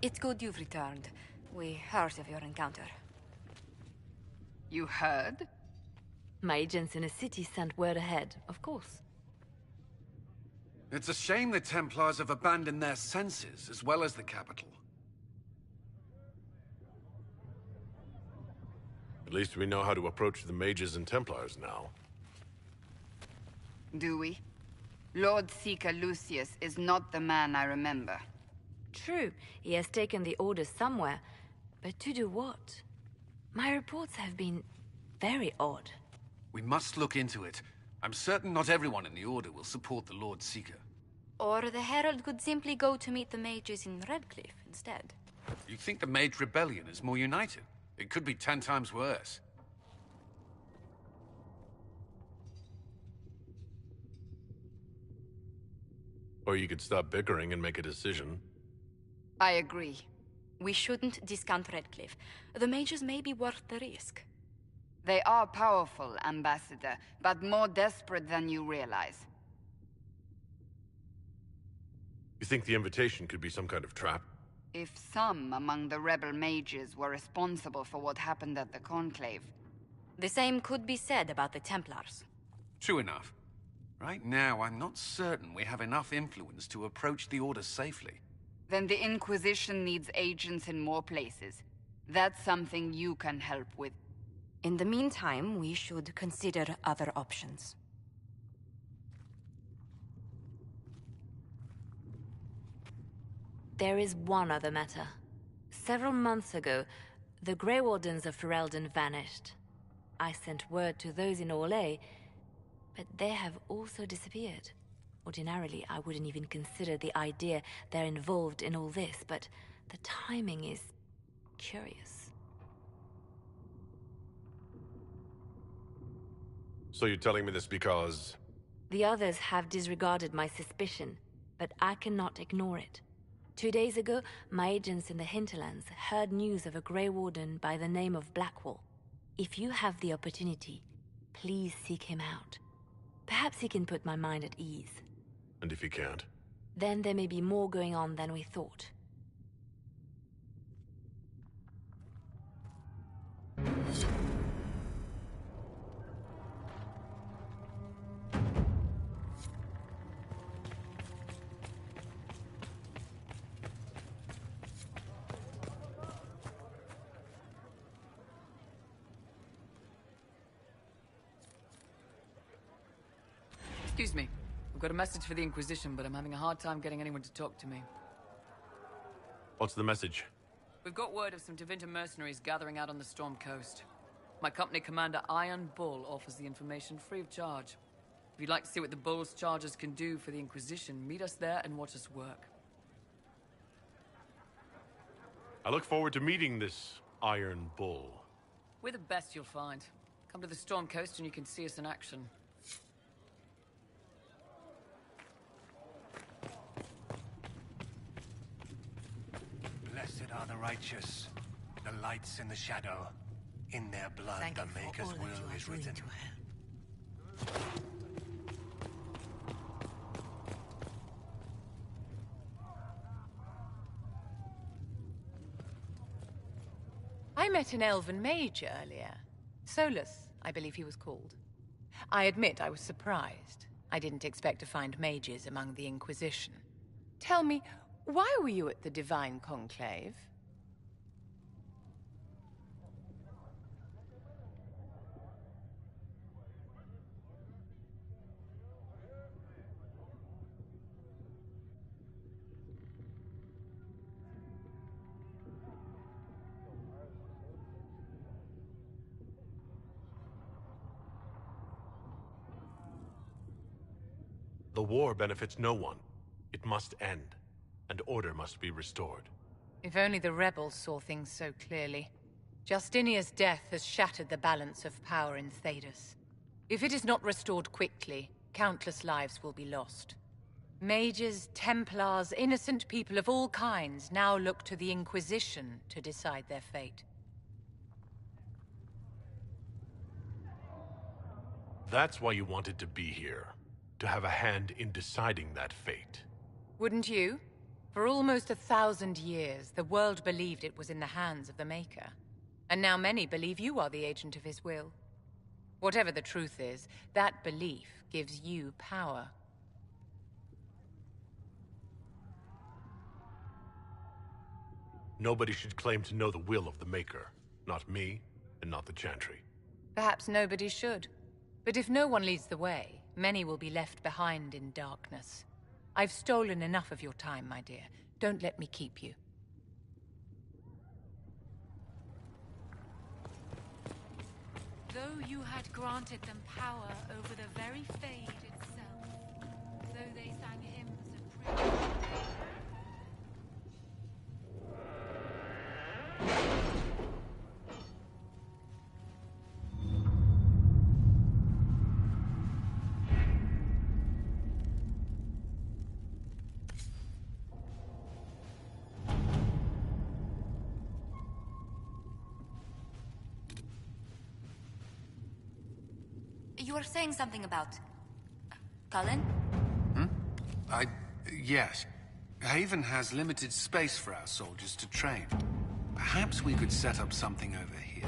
It's good you've returned. We heard of your encounter. You heard? My agents in the city sent word ahead, of course. It's a shame the Templars have abandoned their senses, as well as the capital. At least we know how to approach the mages and Templars now. Do we? Lord Seeker Lucius is not the man I remember. True, he has taken the Order somewhere, but to do what? My reports have been very odd. We must look into it. I'm certain not everyone in the Order will support the Lord Seeker. Or the Herald could simply go to meet the mages in Redcliffe instead. You think the Mage Rebellion is more united? It could be 10 times worse. Or you could stop bickering and make a decision. I agree. We shouldn't discount Redcliffe. The mages may be worth the risk. They are powerful, Ambassador, but more desperate than you realize. You think the invitation could be some kind of trap? If some among the rebel mages were responsible for what happened at the Conclave. The same could be said about the Templars. True enough. Right now, I'm not certain we have enough influence to approach the Order safely. Then the Inquisition needs agents in more places. That's something you can help with. In the meantime, we should consider other options. There is one other matter. Several months ago, the Grey Wardens of Ferelden vanished. I sent word to those in Orlais, but they have also disappeared. Ordinarily, I wouldn't even consider the idea they're involved in all this, but the timing is curious. So you're telling me this because... The others have disregarded my suspicion, but I cannot ignore it. 2 days ago, my agents in the hinterlands heard news of a Grey Warden by the name of Blackwall. If you have the opportunity, please seek him out. Perhaps he can put my mind at ease. And if he can't? Then there may be more going on than we thought. Excuse me. I've got a message for the Inquisition, but I'm having a hard time getting anyone to talk to me. What's the message? We've got word of some Tevinter mercenaries gathering out on the Storm Coast. My company commander, Iron Bull, offers the information free of charge. If you'd like to see what the Bull's charges can do for the Inquisition, meet us there and watch us work. I look forward to meeting this Iron Bull. We're the best you'll find. Come to the Storm Coast and you can see us in action. Blessed are the righteous, the lights in the shadow. In their blood, Thank the you for Maker's all that will you are is doing written. to help. I met an elven mage earlier. Solus, I believe he was called. I admit I was surprised. I didn't expect to find mages among the Inquisition. Tell me, why were you at the Divine Conclave? The war benefits no one. It must end, and order must be restored. If only the rebels saw things so clearly. Justinia's death has shattered the balance of power in Thedas. If it is not restored quickly, countless lives will be lost. Mages, Templars, innocent people of all kinds now look to the Inquisition to decide their fate. That's why you wanted to be here. To have a hand in deciding that fate. Wouldn't you? For almost 1,000 years, the world believed it was in the hands of the Maker. And now many believe you are the agent of his will. Whatever the truth is, that belief gives you power. Nobody should claim to know the will of the Maker. Not me, and not the Chantry. Perhaps nobody should. But if no one leads the way, many will be left behind in darkness. I've stolen enough of your time, my dear. Don't let me keep you. Though you had granted them power over the very Fade itself, though they sang hymns of praise. You were saying something about... Cullen? Yes. Haven has limited space for our soldiers to train. Perhaps we could set up something over here.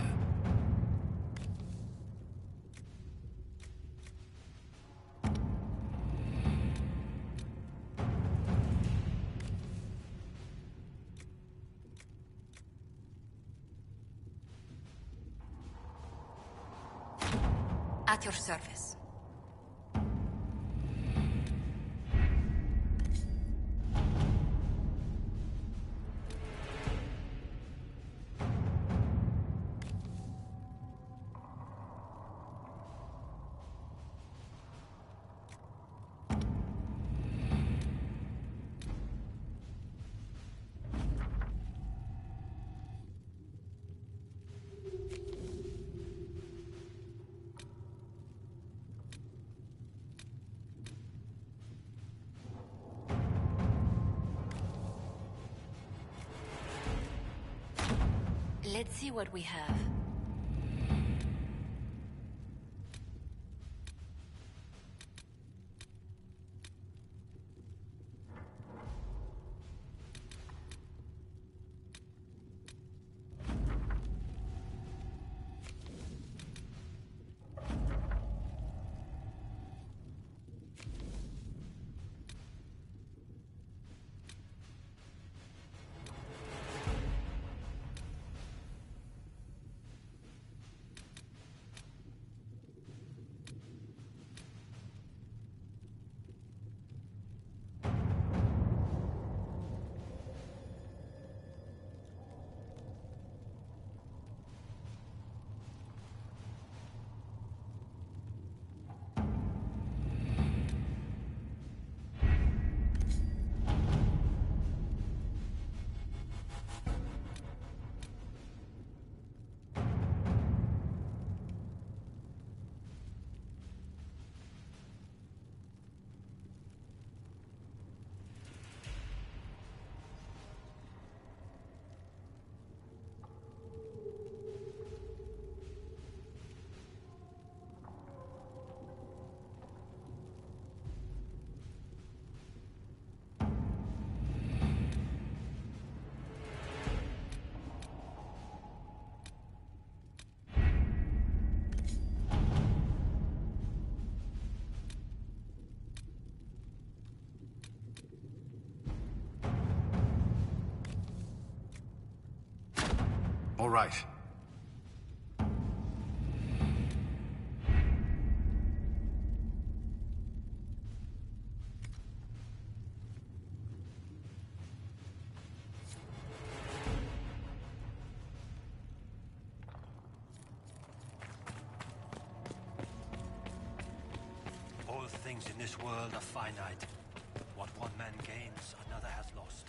At your service. Let's see what we have. All right. All things in this world are finite. What one man gains, another has lost.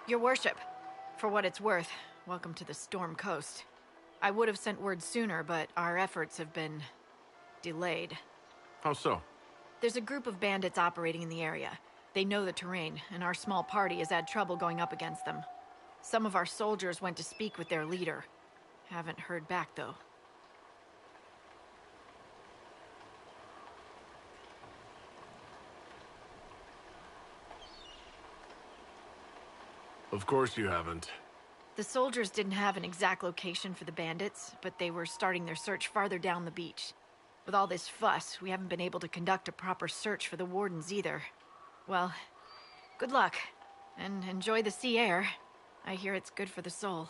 Your worship, for what it's worth, welcome to the Storm Coast. I would have sent word sooner, but our efforts have been delayed. How so? There's a group of bandits operating in the area. They know the terrain, and our small party has had trouble going up against them. Some of our soldiers went to speak with their leader. Haven't heard back, though. Of course you haven't. The soldiers didn't have an exact location for the bandits, but they were starting their search farther down the beach. With all this fuss, we haven't been able to conduct a proper search for the wardens either. Well, good luck, and enjoy the sea air. I hear it's good for the soul.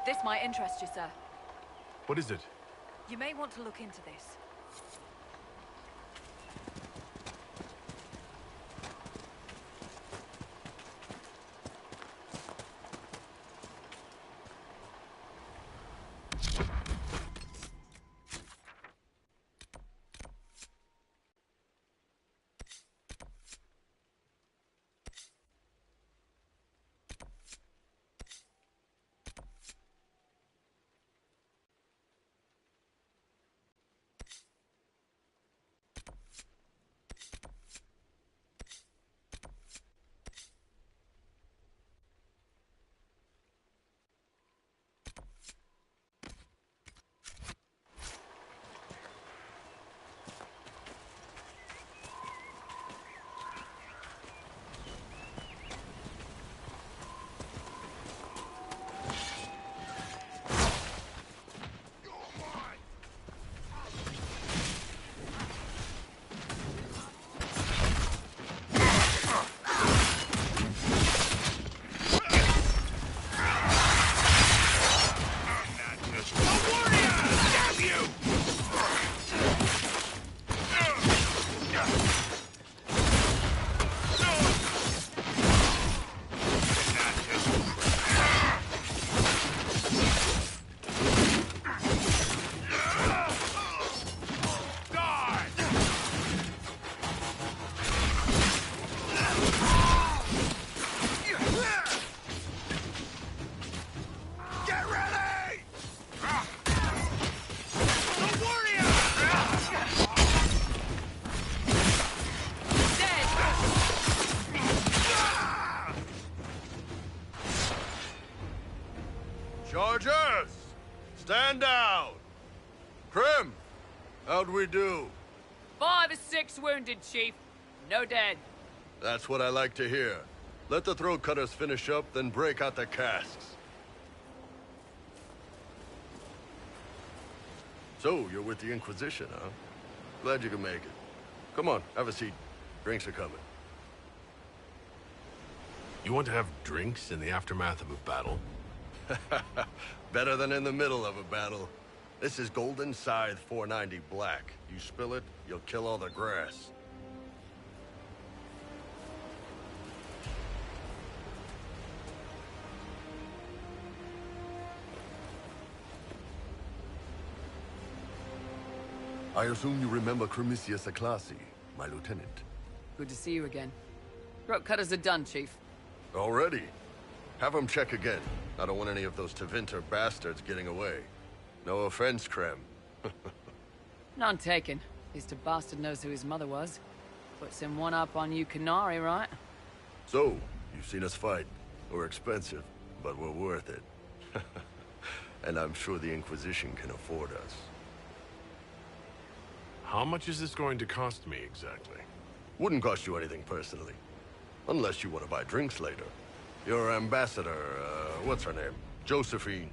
This might interest you, sir. What is it? You may want to look into this. down! Krim, how'd we do? 5 or 6 wounded, Chief. No dead. That's what I like to hear. Let the throat cutters finish up, then break out the casks. So, you're with the Inquisition, huh? Glad you can make it. Come on, have a seat. Drinks are coming. You want to have drinks in the aftermath of a battle? Better than in the middle of a battle. This is Golden Scythe 490 Black. You spill it, you'll kill all the grass. I assume you remember Cremisius Aclassi, my lieutenant. Good to see you again. Throat cutters are done, Chief. Already? Have them check again. I don't want any of those Tevinter bastards getting away. No offense, Krem. None taken. At least a bastard knows who his mother was. Puts him one up on you Canary, right? So, you've seen us fight. We're expensive, but we're worth it. And I'm sure the Inquisition can afford us. How much is this going to cost me, exactly? Wouldn't cost you anything personally. Unless you want to buy drinks later. Your ambassador, what's her name? Josephine.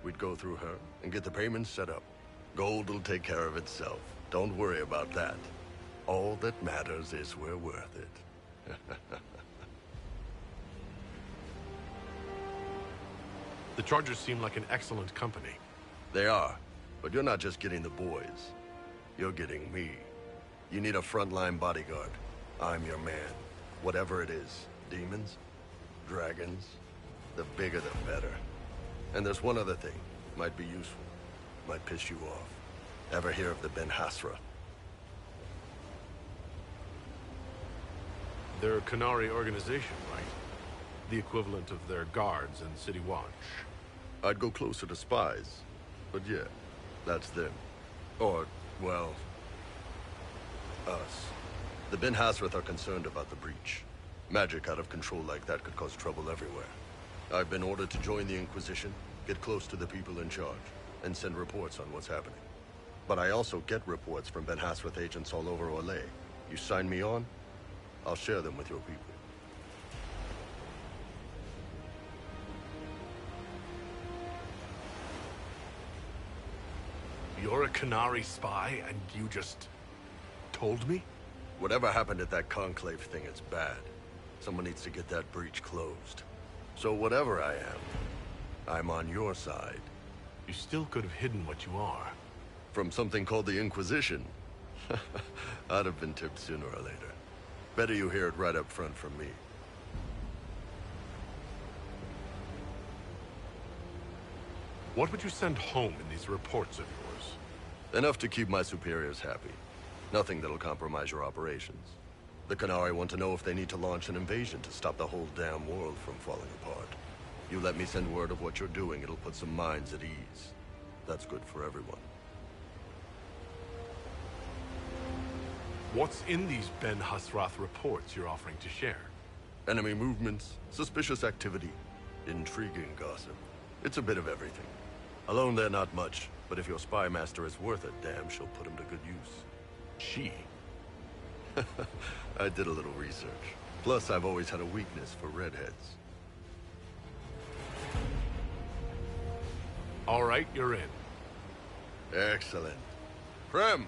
We'd go through her and get the payments set up. Gold will take care of itself. Don't worry about that. All that matters is we're worth it. The Chargers seem like an excellent company. They are, but you're not just getting the boys. You're getting me. You need a frontline bodyguard. I'm your man. Whatever it is. Demons? Dragons? The bigger the better. And there's one other thing. Might be useful. Might piss you off. Ever hear of the Ben Hasra? They're a Canary organization, right? The equivalent of their guards and City Watch. I'd go closer to spies. But yeah, that's them. Or, well, us. The Ben Hasrath are concerned about the breach. Magic out of control like that could cause trouble everywhere. I've been ordered to join the Inquisition, get close to the people in charge, and send reports on what's happening. But I also get reports from Ben Hasrath agents all over Orlais. You sign me on, I'll share them with your people. You're a Canary spy, and you just told me? Whatever happened at that conclave thing is bad. Someone needs to get that breach closed. So whatever I am, I'm on your side. You still could have hidden what you are. From something called the Inquisition? I'd have been tipped sooner or later. Better you hear it right up front from me. What would you send home in these reports of yours? Enough to keep my superiors happy. Nothing that'll compromise your operations. The Canary want to know if they need to launch an invasion to stop the whole damn world from falling apart. You let me send word of what you're doing, it'll put some minds at ease. That's good for everyone. What's in these Ben Hasrath reports you're offering to share? Enemy movements, suspicious activity, intriguing gossip. It's a bit of everything. Alone they're not much, but if your spy master is worth it, damn, she'll put him to good use. She? I did a little research. Plus, I've always had a weakness for redheads. All right, you're in. Excellent. Krem,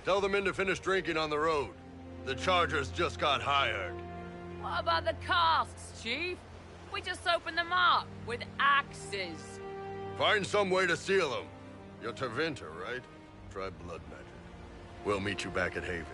tell the men to finish drinking on the road. The Chargers just got hired. What about the casks, Chief? We just opened them up with axes. Find some way to seal them. You're Tevinter, right? Try blood magic. We'll meet you back at Haven.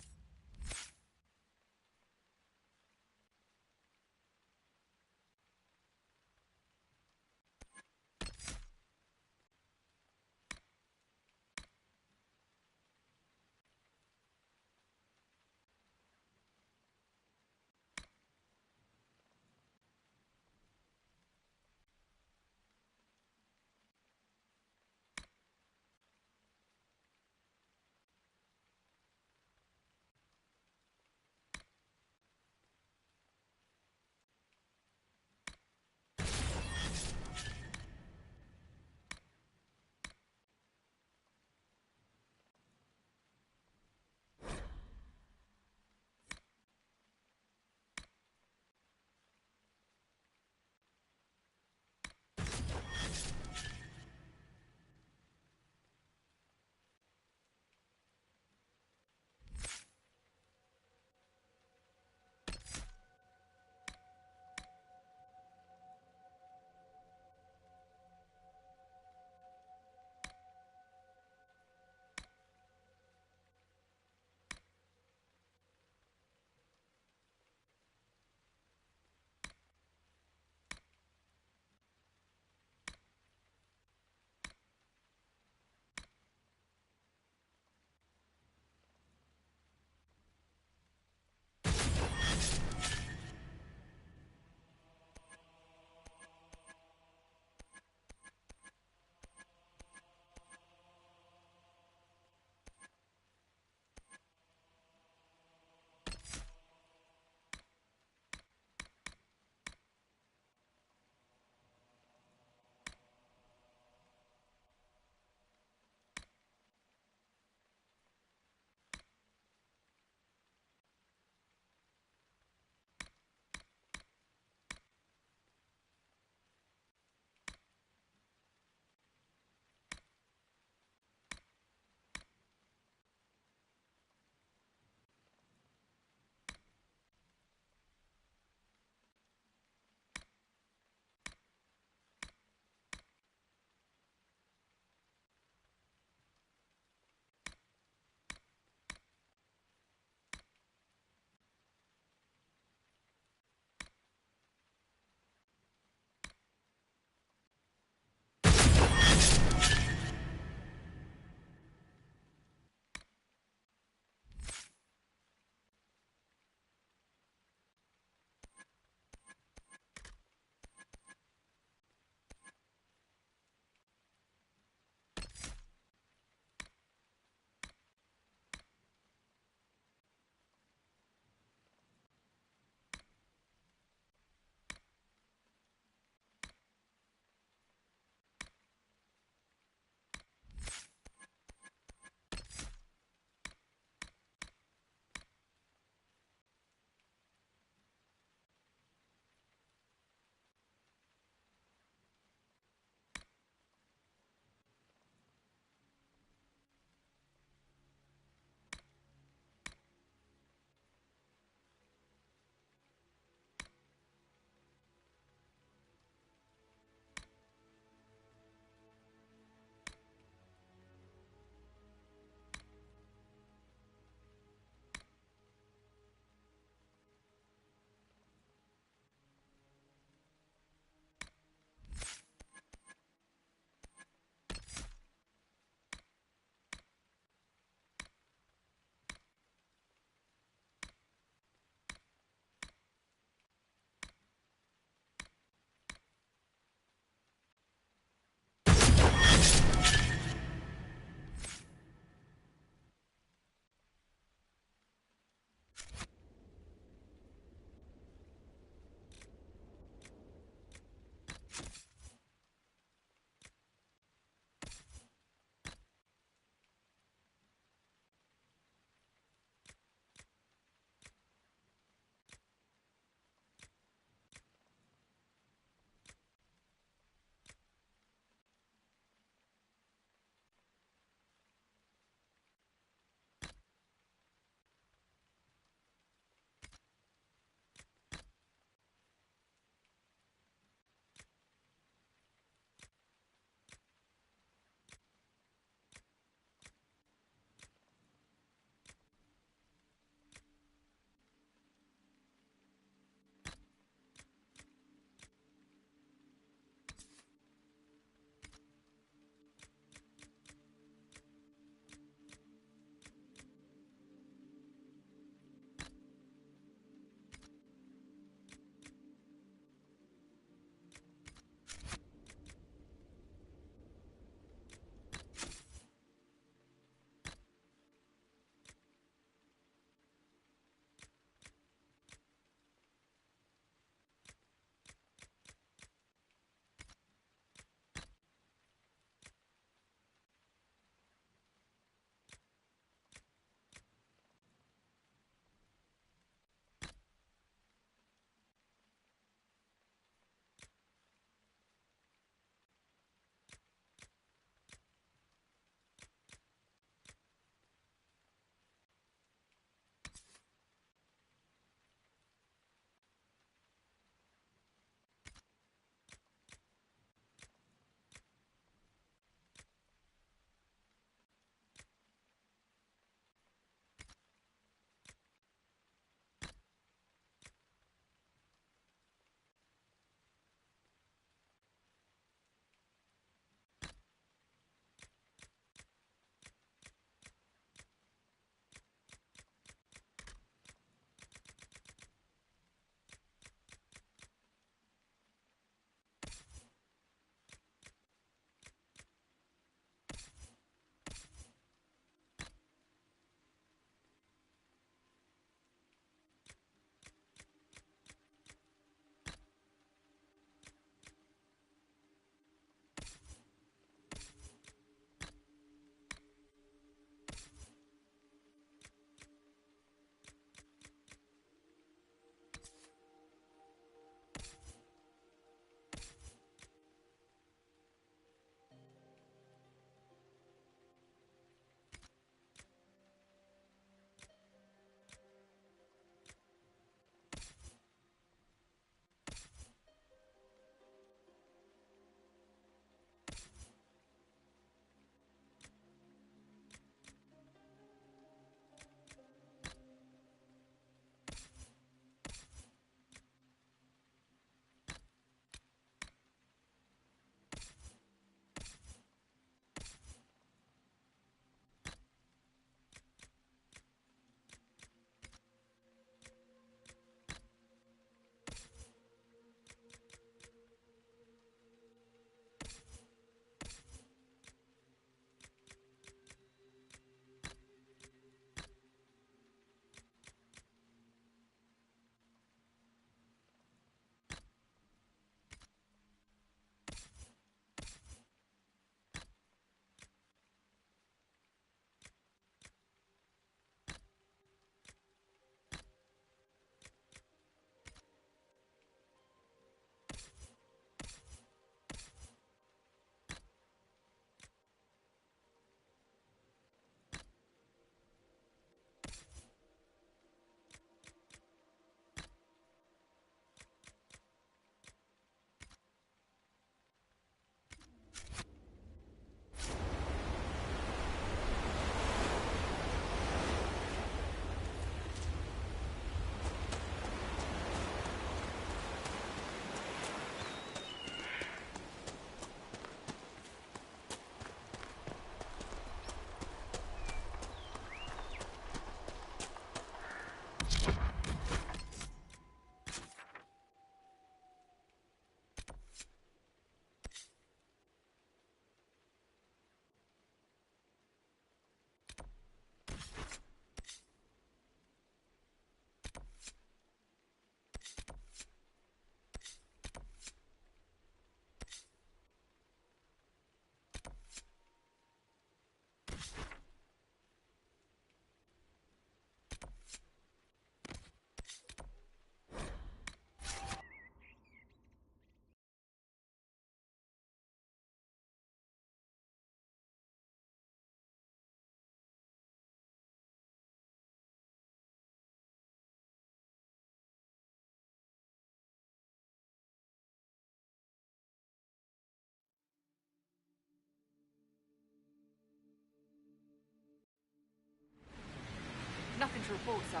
to report, sir.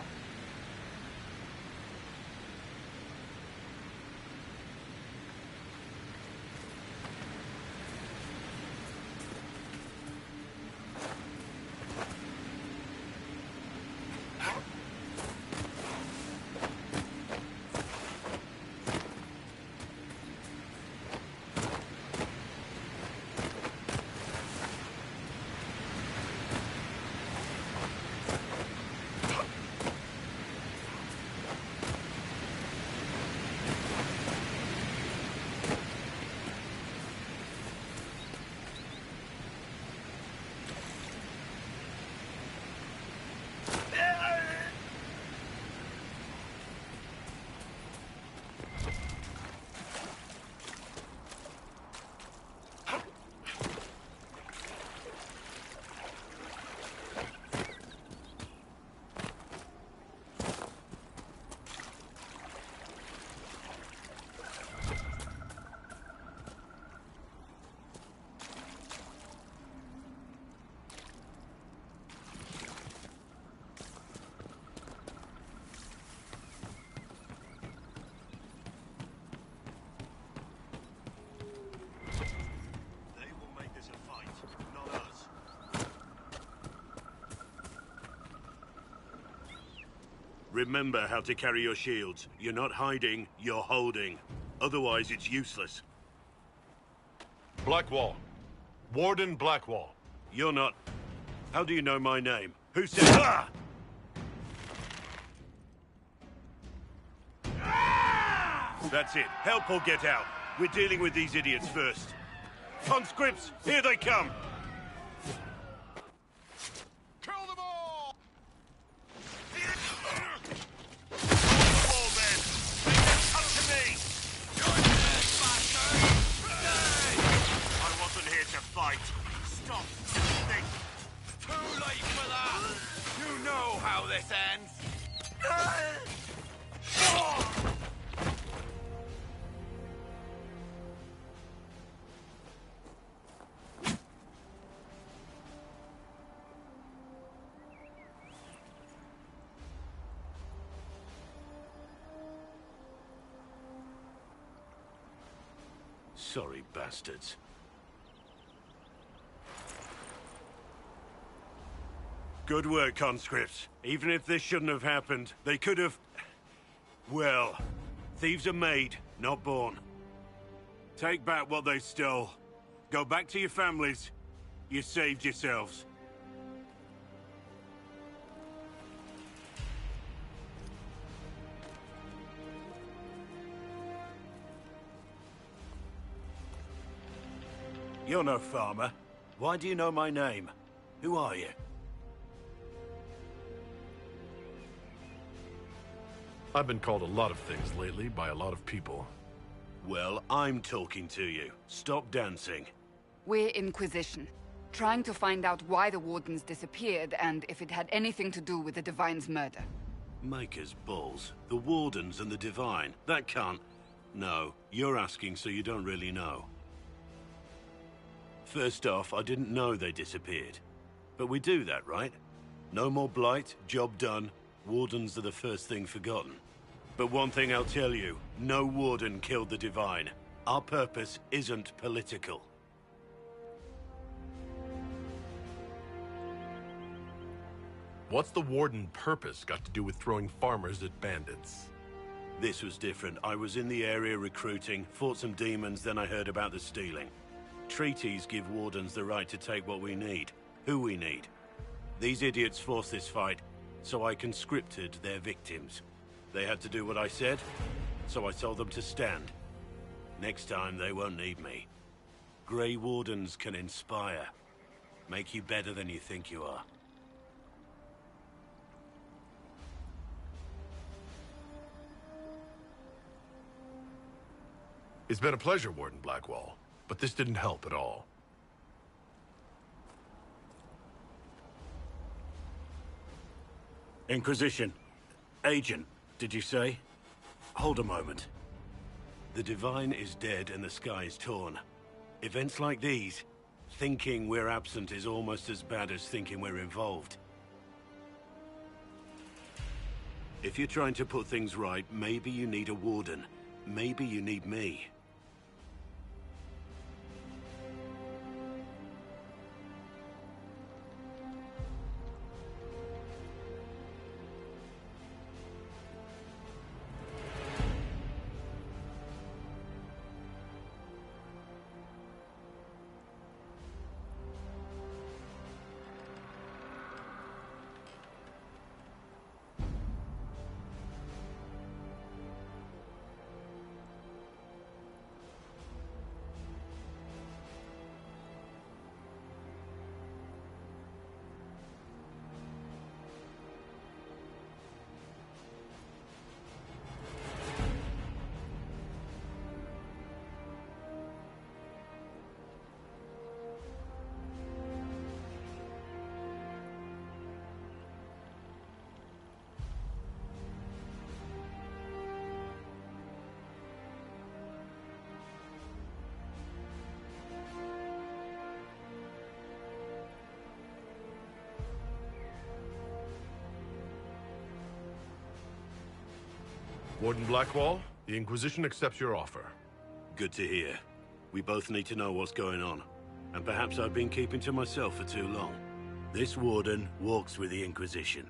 Remember how to carry your shields. You're not hiding, you're holding. Otherwise, it's useless. Blackwall. Warden Blackwall. You're not... How do you know my name? Who said... Ah! That's it. Help or get out. We're dealing with these idiots first. Conscripts, here they come! Sorry, bastards. Good work, conscripts. Even if this shouldn't have happened, they could have... Well, thieves are made, not born. Take back what they stole. Go back to your families. You saved yourselves. You're no farmer. Why do you know my name? Who are you? I've been called a lot of things lately by a lot of people. Well, I'm talking to you. Stop dancing. We're Inquisition, trying to find out why the Wardens disappeared and if it had anything to do with the Divine's murder. Maker's balls. The Wardens and the Divine. That can't... No, you're asking so you don't really know. First off, I didn't know they disappeared. But we do that, right? No more blight, job done. Wardens are the first thing forgotten. But one thing I'll tell you, no Warden killed the Divine. Our purpose isn't political. What's the Warden purpose got to do with throwing farmers at bandits? This was different. I was in the area recruiting, fought some demons, then I heard about the stealing. Treaties give Wardens the right to take what we need, who we need. These idiots forced this fight, so I conscripted their victims. They had to do what I said, so I told them to stand. Next time, they won't need me. Grey Wardens can inspire, make you better than you think you are. It's been a pleasure, Warden Blackwall, but this didn't help at all. Inquisition. Agent, did you say? Hold a moment. The Divine is dead and the sky is torn. Events like these, thinking we're absent is almost as bad as thinking we're involved. If you're trying to put things right, maybe you need a warden. Maybe you need me. Warden Blackwall, the Inquisition accepts your offer. Good to hear. We both need to know what's going on. And perhaps I've been keeping to myself for too long. This warden walks with the Inquisition.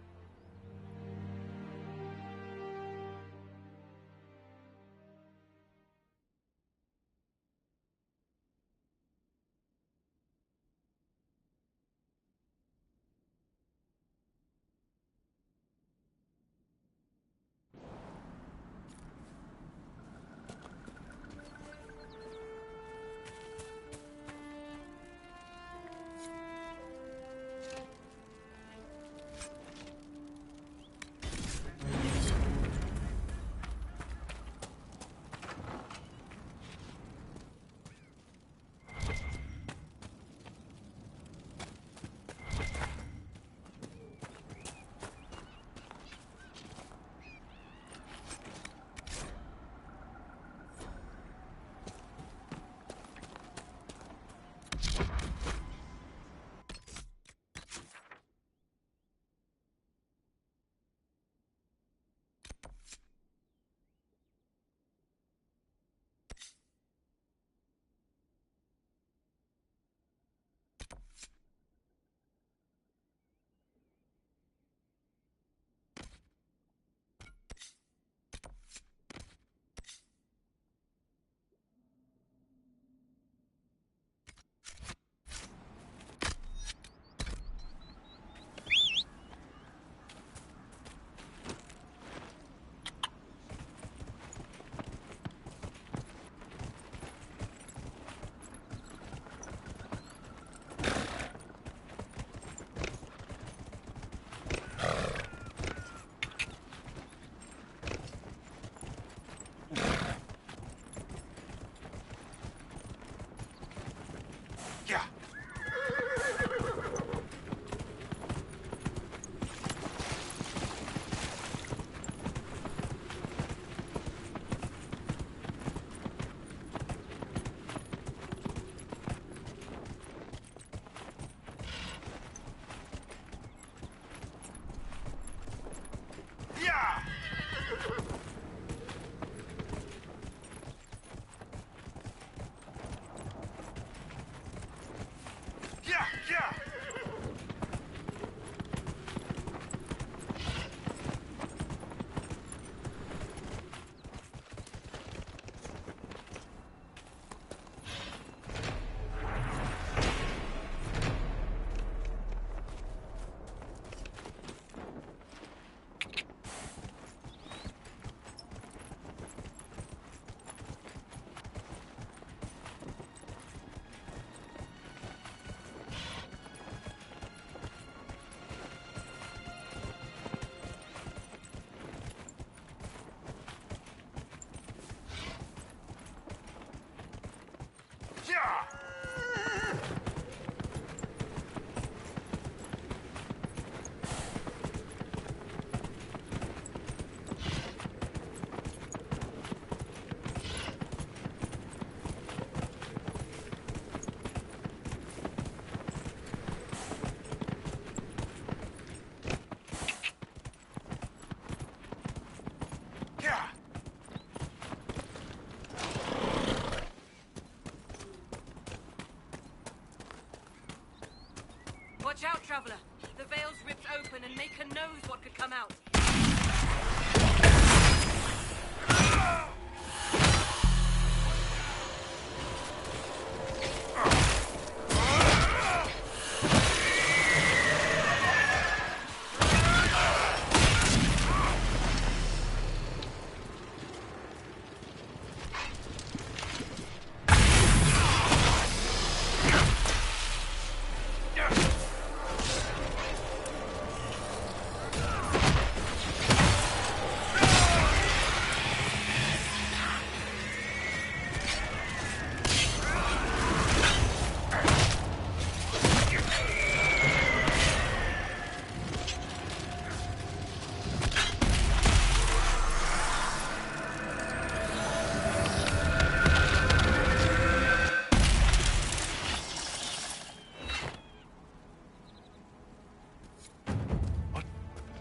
Watch out, traveler. The veil's ripped open and Maker knows what could come out.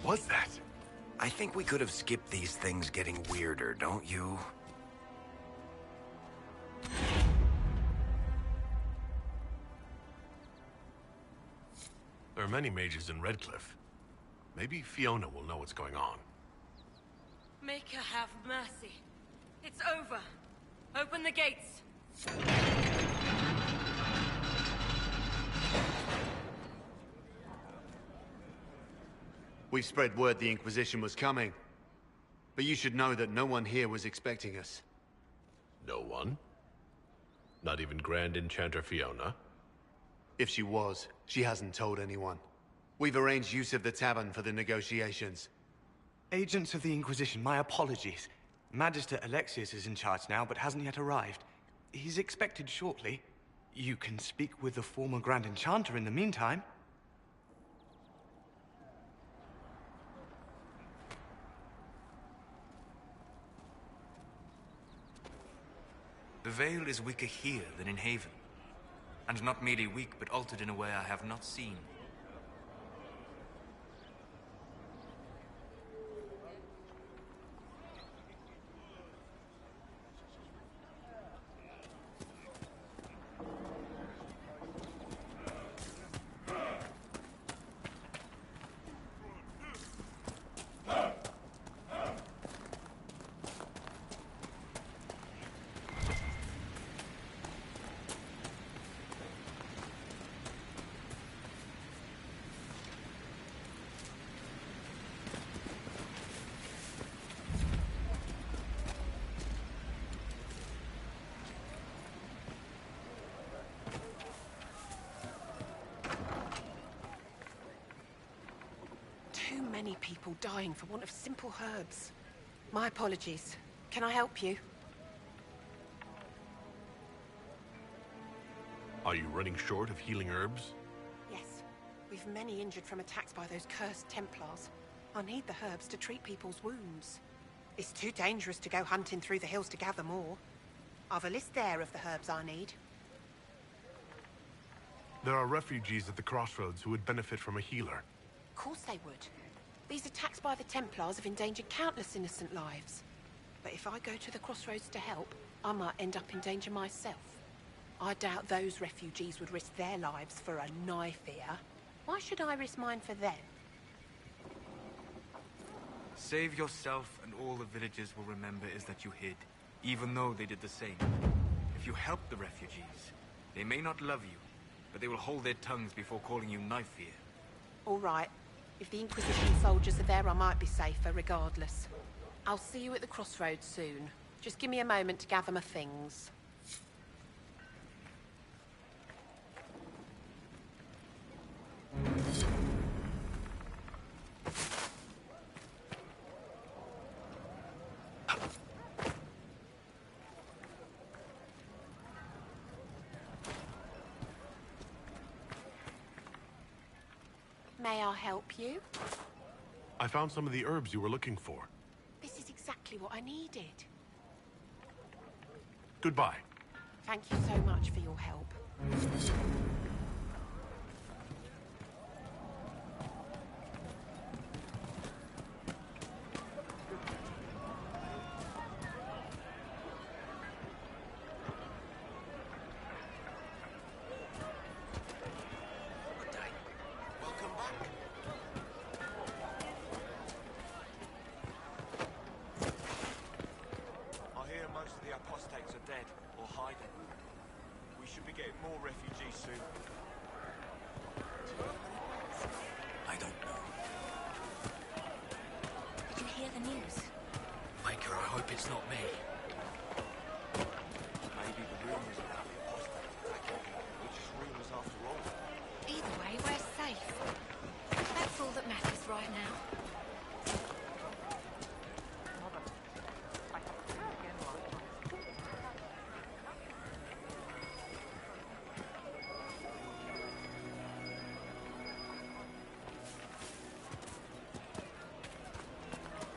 Was that? I think we could have skipped these things getting weirder, don't you? There are many mages in Redcliffe. Maybe Fiona will know what's going on. Maker have mercy. It's over. Open the gates. We've spread word the Inquisition was coming. But you should know that no one here was expecting us. No one? Not even Grand Enchanter Fiona? If she was, she hasn't told anyone. We've arranged use of the tavern for the negotiations. Agents of the Inquisition, my apologies. Magister Alexius is in charge now, but hasn't yet arrived. He's expected shortly. You can speak with the former Grand Enchanter in the meantime. The veil is weaker here than in Haven. And not merely weak, but altered in a way I have not seen. Too many people dying for want of simple herbs. My apologies. Can I help you? Are you running short of healing herbs? Yes. We've many injured from attacks by those cursed Templars. I need the herbs to treat people's wounds. It's too dangerous to go hunting through the hills to gather more. I've a list there of the herbs I need. There are refugees at the crossroads who would benefit from a healer. Of course they would. These attacks by the Templars have endangered countless innocent lives. But if I go to the crossroads to help, I might end up in danger myself. I doubt those refugees would risk their lives for a knife here. Why should I risk mine for them? Save yourself, and all the villagers will remember is that you hid, even though they did the same. If you help the refugees, they may not love you, but they will hold their tongues before calling you knife here. All right. If the Inquisition soldiers are there, I might be safer regardless. I'll see you at the crossroads soon. Just give me a moment to gather my things. May I help you? I found some of the herbs you were looking for. This is exactly what I needed. Goodbye. Thank you so much for your help. be getting more refugees soon. I don't know. Did you hear the news? Baker, I hope it's not me. Maybe the rumors about the apostate attacking were just rumors after all. Either way, we're safe. That's all that matters right now.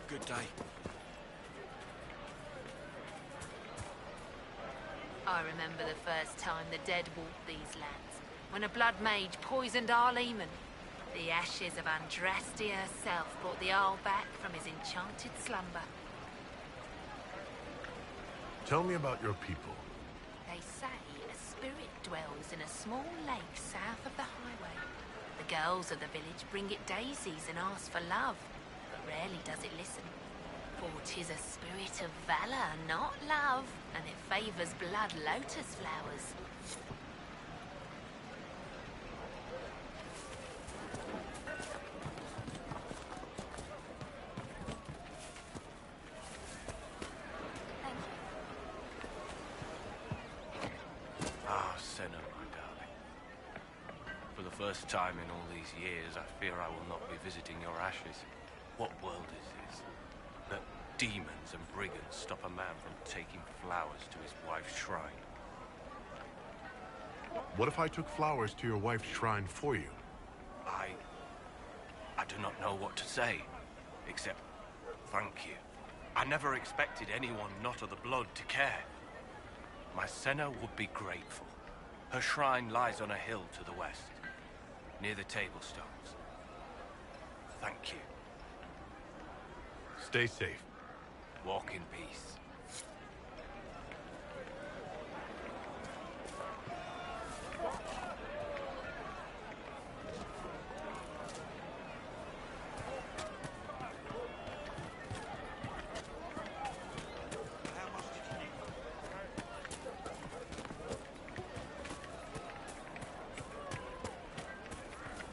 Good day. I remember the first time the dead walked these lands, when a blood mage poisoned our leman. The ashes of Andraste herself brought the Arl back from his enchanted slumber. Tell me about your people. They say a spirit dwells in a small lake south of the highway. The girls of the village bring it daisies and ask for love, but rarely does it listen. For 'tis a spirit of valor, not love, and it favors blood lotus flowers. Ah, Senna, my darling. For the first time in all these years, I fear I will not be visiting your ashes. What world is this? That demons and brigands stop a man from taking flowers to his wife's shrine. What if I took flowers to your wife's shrine for you? I do not know what to say, except thank you. I never expected anyone not of the blood to care. My Senna would be grateful. Her shrine lies on a hill to the west, near the tablstones. Thank you. Stay safe. Walk in peace.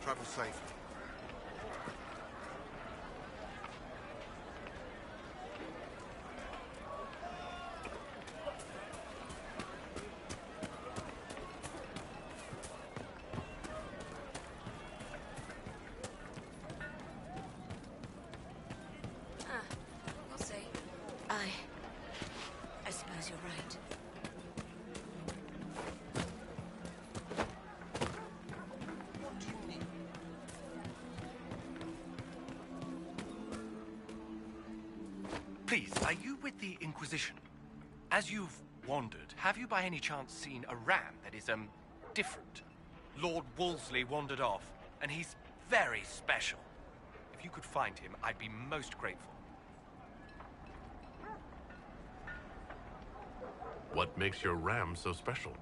Travel safe. We'll see. I suppose you're right. Please, are you with the Inquisition? As you've wandered, have you by any chance seen a ram that is, different? Lord Wolseley wandered off, and he's very special. If you could find him, I'd be most grateful. What makes your ram so special?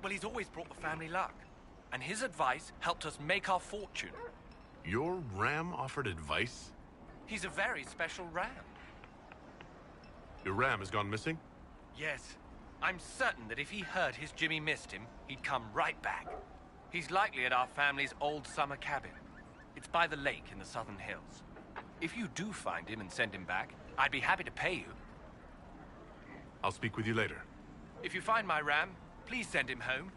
Well, he's always brought the family luck, and his advice helped us make our fortune. Your ram offered advice? He's a very special ram. Your ram has gone missing? Yes. I'm certain that if he heard his Jimmy missed him, he'd come right back. He's likely at our family's old summer cabin. It's by the lake in the southern hills. If you do find him and send him back, I'd be happy to pay you. I'll speak with you later. If you find my ram, please send him home.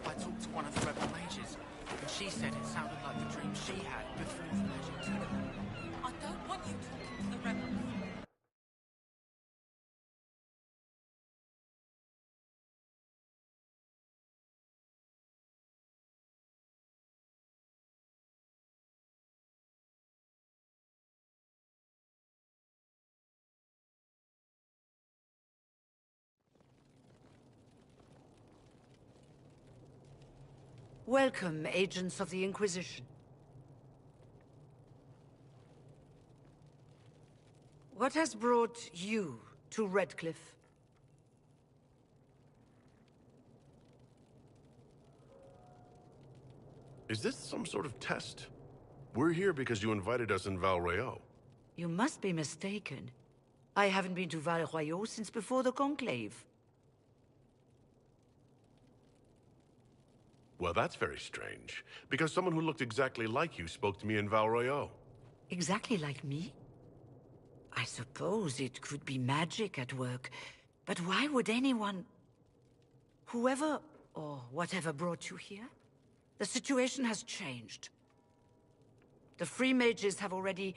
I talked to one of the rebel mages, and she said it sounded like the dream she had before the magic took her. I don't want you talking to the rebels. Welcome, agents of the Inquisition. What has brought you to Redcliffe? Is this some sort of test? We're here because you invited us in Val Royeaux. You must be mistaken. I haven't been to Val Royeaux since before the Conclave. Well, that's very strange, because someone who looked exactly like you spoke to me in Val Royeaux. Exactly like me? I suppose it could be magic at work, but why would anyone... Whoever or whatever brought you here? The situation has changed. The Free Mages have already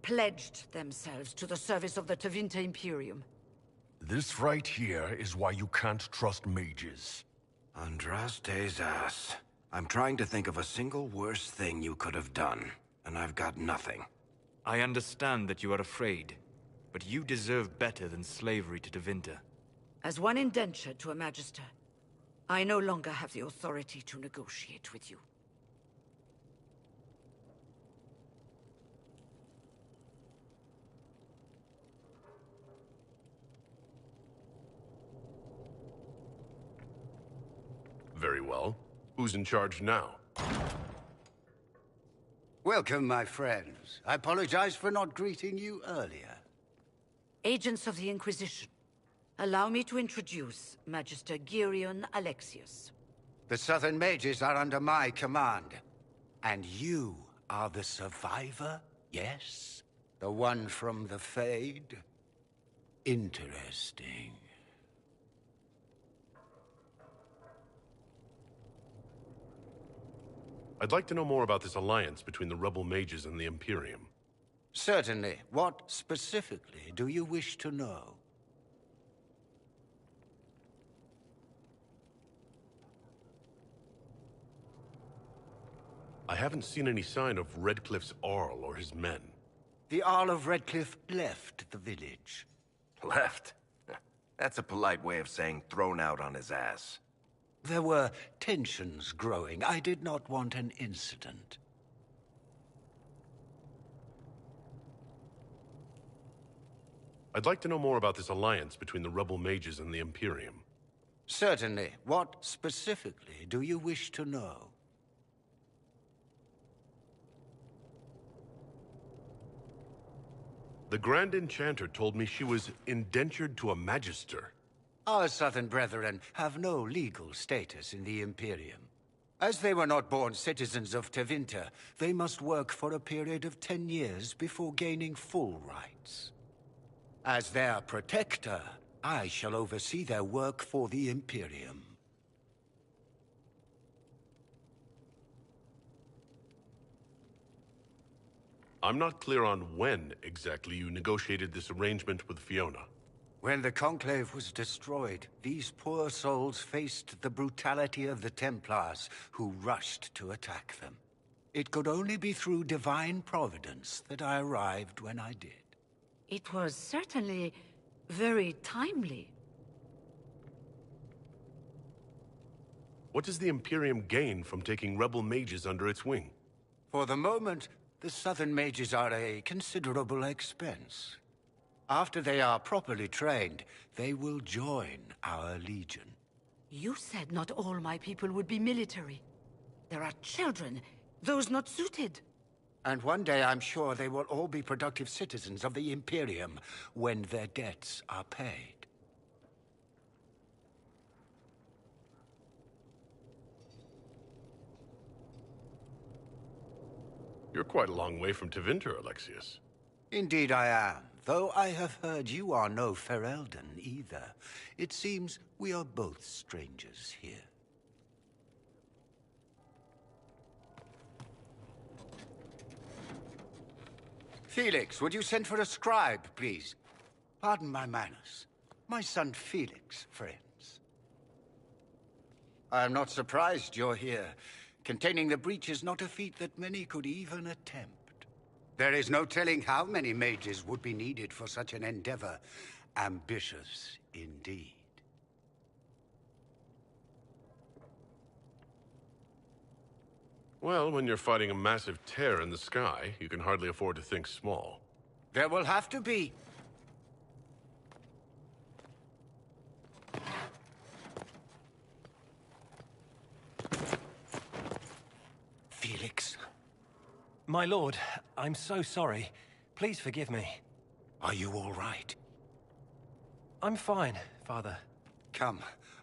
pledged themselves to the service of the Tevinter Imperium. This right here is why you can't trust mages. Andraste's ass. I'm trying to think of a single worse thing you could have done, and I've got nothing. I understand that you are afraid, but you deserve better than slavery to Tevinter. As one indentured to a Magister, I no longer have the authority to negotiate with you. Very well. Who's in charge now? Welcome, my friends. I apologize for not greeting you earlier. Agents of the Inquisition, allow me to introduce Magister Girion Alexius. The Southern Mages are under my command. And you are the survivor, yes? The one from the Fade? Interesting. I'd like to know more about this alliance between the rebel mages and the Imperium. Certainly. What specifically do you wish to know? I haven't seen any sign of Redcliffe's Arl or his men. The Arl of Redcliffe left the village. Left? That's a polite way of saying thrown out on his ass. There were tensions growing. I did not want an incident. I'd like to know more about this alliance between the rebel mages and the Imperium. Certainly. What specifically do you wish to know? The Grand Enchanter told me she was indentured to a Magister. Our Southern brethren have no legal status in the Imperium. As they were not born citizens of Tevinter, they must work for a period of 10 years before gaining full rights. As their protector, I shall oversee their work for the Imperium. I'm not clear on when exactly you negotiated this arrangement with Fiona. When the Conclave was destroyed, these poor souls faced the brutality of the Templars, who rushed to attack them. It could only be through divine providence that I arrived when I did. It was certainly very timely. What does the Imperium gain from taking rebel mages under its wing? For the moment, the Southern Mages are a considerable expense. After they are properly trained, they will join our legion. You said not all my people would be military. There are children, those not suited. And one day I'm sure they will all be productive citizens of the Imperium when their debts are paid. You're quite a long way from Tevinter, Alexius. Indeed I am, though I have heard you are no Ferelden either. It seems we are both strangers here. Felix, would you send for a scribe, please? Pardon my manners. My son Felix, friends. I am not surprised you're here. Containing the breach is not a feat that many could even attempt. There is no telling how many mages would be needed for such an endeavor. Ambitious indeed. Well, when you're fighting a massive tear in the sky, you can hardly afford to think small. There will have to be. My lord, I'm so sorry. Please forgive me. Are you all right? I'm fine, Father. Come,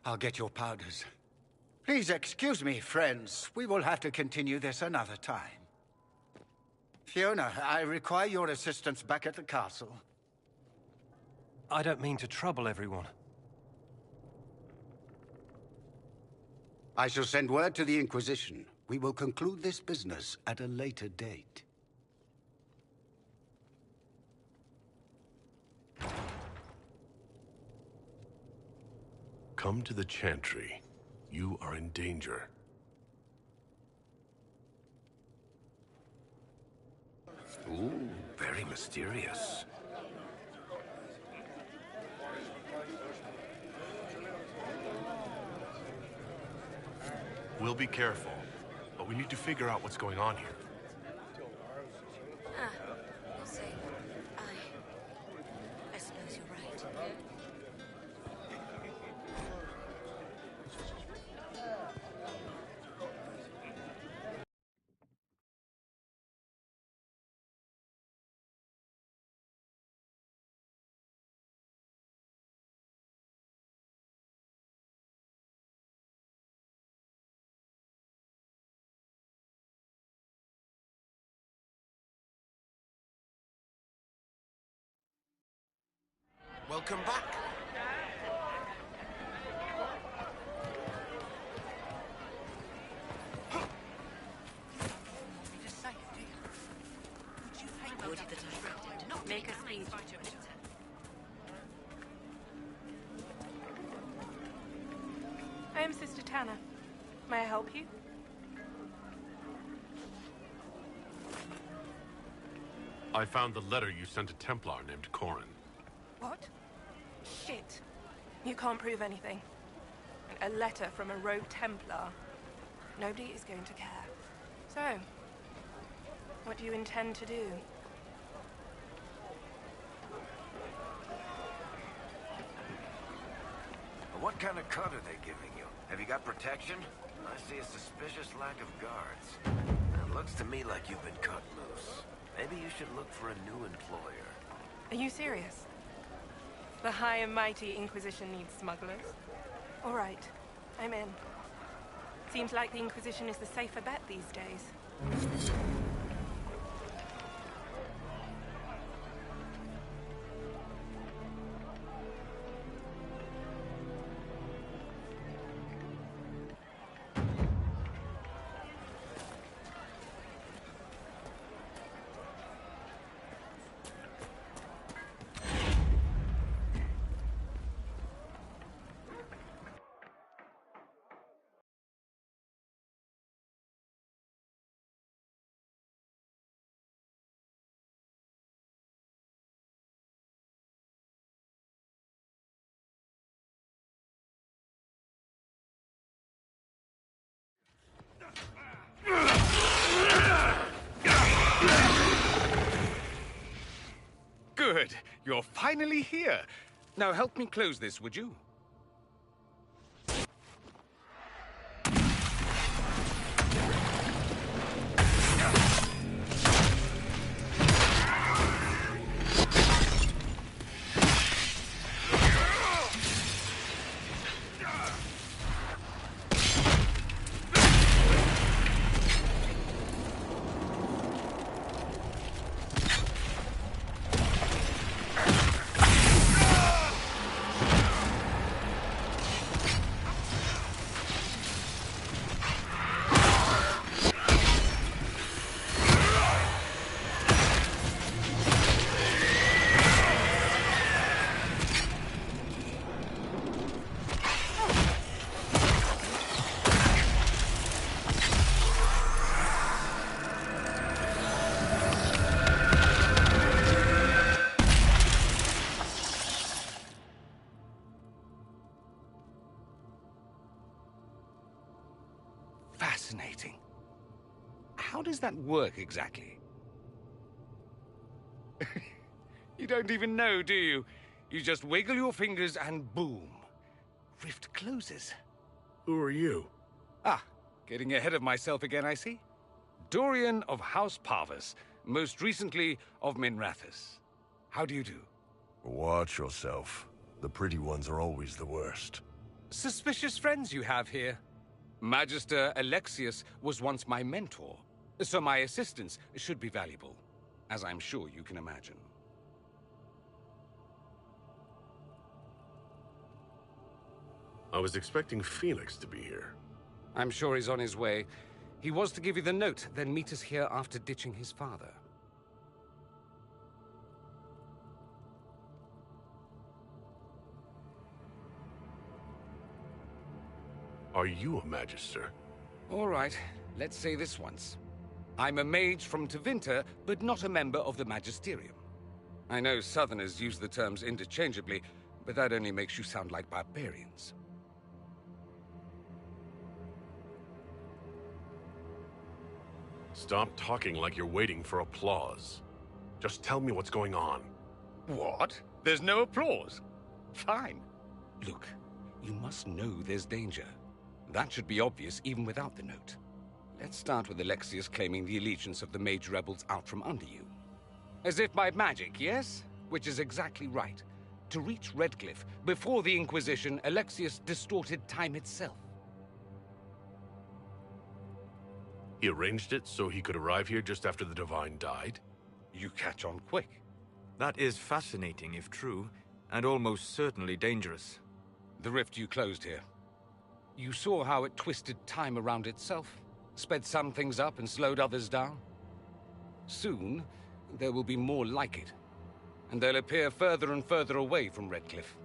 I'll get your powders. Please excuse me, friends. We will have to continue this another time. Fiona, I require your assistance back at the castle. I don't mean to trouble everyone. I shall send word to the Inquisition. We will conclude this business at a later date. Come to the Chantry. You are in danger. Ooh, very mysterious. We'll be careful, but we need to figure out what's going on here. We'll see. I suppose you're right. Welcome back. Would that I did not make us speak. I am Sister Tanner. May I help you? I found the letter you sent a Templar named Corin. What? Shit. You can't prove anything. A letter from a rogue Templar. Nobody is going to care. So, what do you intend to do? What kind of cut are they giving you? Have you got protection? I see a suspicious lack of guards. It looks to me like you've been cut loose. Maybe you should look for a new employer. Are you serious? The high and mighty Inquisition needs smugglers? All right, I'm in. Seems like the Inquisition is the safer bet these days. Good. You're finally here. Now help me close this, would you? Fascinating. How does that work exactly? You don't even know, do you? You just wiggle your fingers and boom. Rift closes. Who are you? Ah, getting ahead of myself again, I see. Dorian of House Parvis, most recently of Minrathous. How do you do? Watch yourself. The pretty ones are always the worst. Suspicious friends you have here. Magister Alexius was once my mentor, so my assistance should be valuable, as I'm sure you can imagine. I was expecting Felix to be here. I'm sure he's on his way. He was to give you the note, then meet us here after ditching his father. Are you a Magister? All right, let's say this once. I'm a mage from Tevinter, but not a member of the Magisterium. I know Southerners use the terms interchangeably, but that only makes you sound like barbarians. Stop talking like you're waiting for applause. Just tell me what's going on. What? There's no applause? Fine. Look, you must know there's danger. That should be obvious even without the note. Let's start with Alexius claiming the allegiance of the mage rebels out from under you. As if by magic, yes? Which is exactly right. To reach Redcliffe, before the Inquisition, Alexius distorted time itself. He arranged it so he could arrive here just after the Divine died? You catch on quick. That is fascinating, if true, and almost certainly dangerous. The rift you closed here. You saw how it twisted time around itself, sped some things up and slowed others down. Soon, there will be more like it, and they'll appear further and further away from Redcliffe.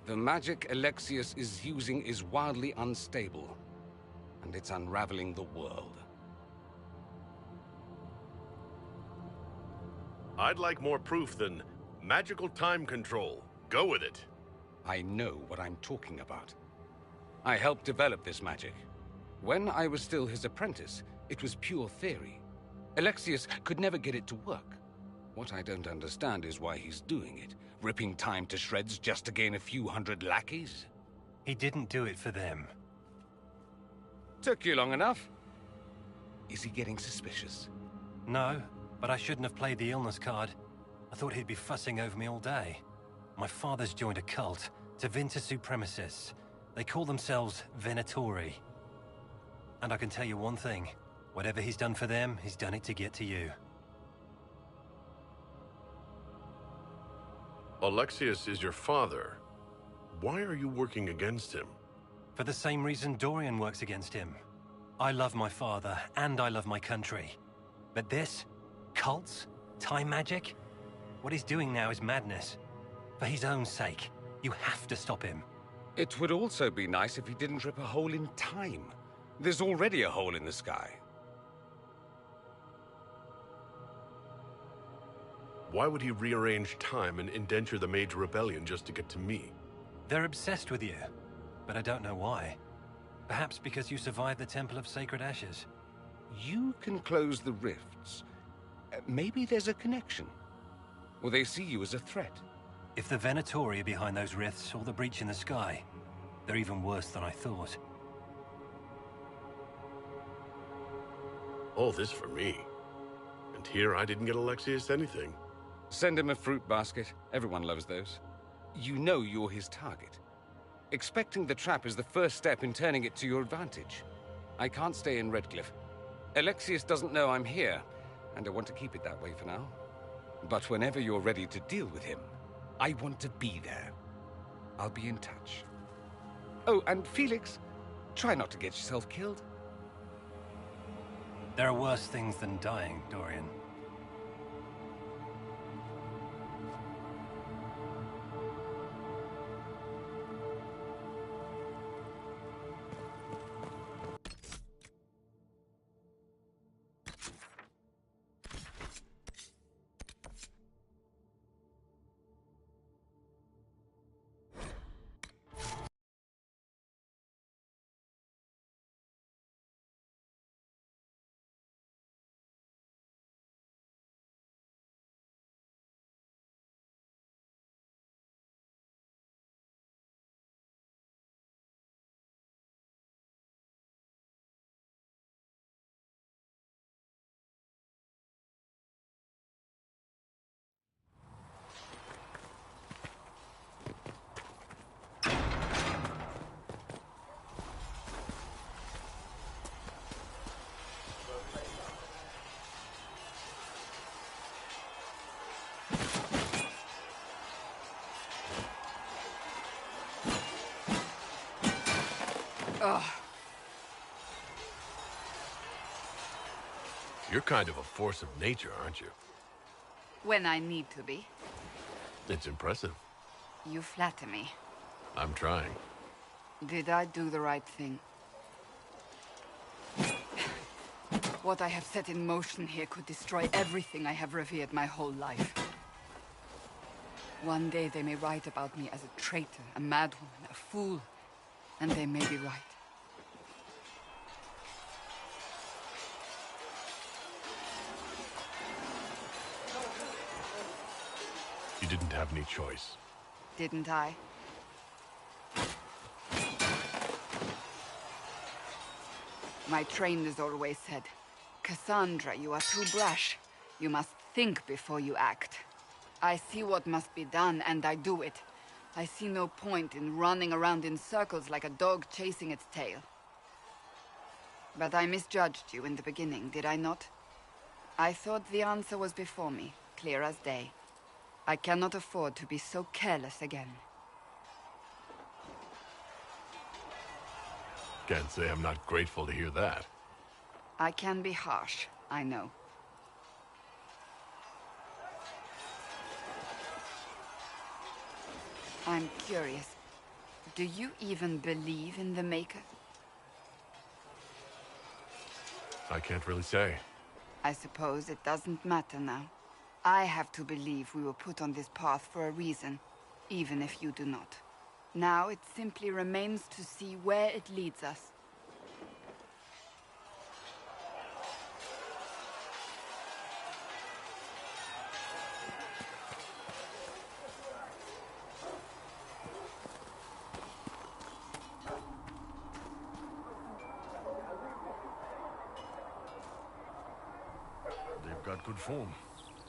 The magic Alexius is using is wildly unstable, and it's unraveling the world. I'd like more proof than magical time control. Go with it. I know what I'm talking about. I helped develop this magic. When I was still his apprentice, it was pure theory. Alexius could never get it to work. What I don't understand is why he's doing it, ripping time to shreds just to gain a few hundred lackeys. He didn't do it for them. Took you long enough. Is he getting suspicious? No, but I shouldn't have played the illness card. I thought he'd be fussing over me all day. My father's joined a cult, Tevinter Supremacists. They call themselves Venatori. And I can tell you one thing. Whatever he's done for them, he's done it to get to you. Alexius is your father. Why are you working against him? For the same reason Dorian works against him. I love my father, and I love my country. But this? Cults? Time magic? What he's doing now is madness. For his own sake, you have to stop him. It would also be nice if he didn't rip a hole in time. There's already a hole in the sky. Why would he rearrange time and indenture the Mage Rebellion just to get to me? They're obsessed with you, but I don't know why. Perhaps because you survived the Temple of Sacred Ashes. You can close the rifts. Maybe there's a connection. Or they see you as a threat. If the Venatori are behind those rifts or the breach in the sky, they're even worse than I thought. All this for me. And here I didn't get Alexius anything. Send him a fruit basket. Everyone loves those. You know you're his target. Expecting the trap is the first step in turning it to your advantage. I can't stay in Redcliffe. Alexius doesn't know I'm here, and I want to keep it that way for now. But whenever you're ready to deal with him, I want to be there. I'll be in touch. Oh, and Felix, try not to get yourself killed. There are worse things than dying, Dorian. Ugh. You're kind of a force of nature, aren't you? When I need to be. It's impressive. You flatter me. I'm trying. Did I do the right thing? What I have set in motion here could destroy everything I have revered my whole life. One day they may write about me as a traitor, a madwoman, a fool, and they may be right. You didn't have any choice. Didn't I? My trainers always said, Cassandra, you are too brash. You must think before you act. I see what must be done, and I do it. I see no point in running around in circles like a dog chasing its tail. But I misjudged you in the beginning, did I not? I thought the answer was before me, clear as day. I cannot afford to be so careless again. Can't say I'm not grateful to hear that. I can be harsh, I know. I'm curious. Do you even believe in the Maker? I can't really say. I suppose it doesn't matter now. I have to believe we were put on this path for a reason, even if you do not. Now it simply remains to see where it leads us. They've got good form.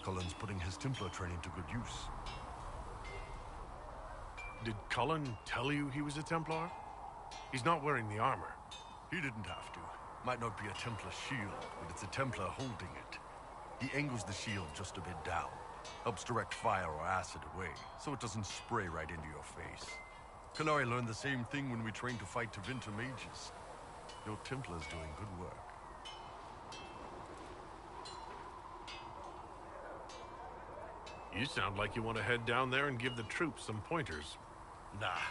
Cullen's putting his Templar training to good use. Did Cullen tell you he was a Templar? He's not wearing the armor. He didn't have to. Might not be a Templar shield, but it's a Templar holding it. He angles the shield just a bit down. Helps direct fire or acid away, so it doesn't spray right into your face. Kalari learned the same thing when we trained to fight Tevinter mages. Your Templar's doing good work. You sound like you want to head down there and give the troops some pointers. Nah,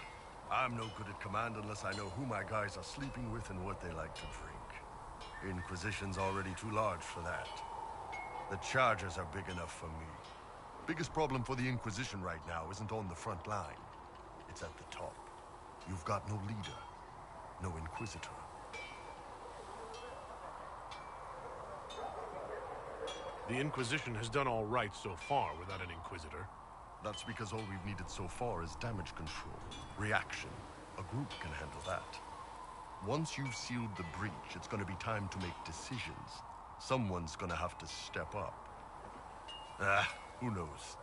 I'm no good at command unless I know who my guys are sleeping with and what they like to drink. Inquisition's already too large for that. The charges are big enough for me. Biggest problem for the Inquisition right now isn't on the front line. It's at the top. You've got no leader, no Inquisitor. The Inquisition has done all right so far without an Inquisitor. That's because all we've needed so far is damage control, reaction. A group can handle that. Once you've sealed the breach, it's gonna be time to make decisions. Someone's gonna have to step up. Who knows?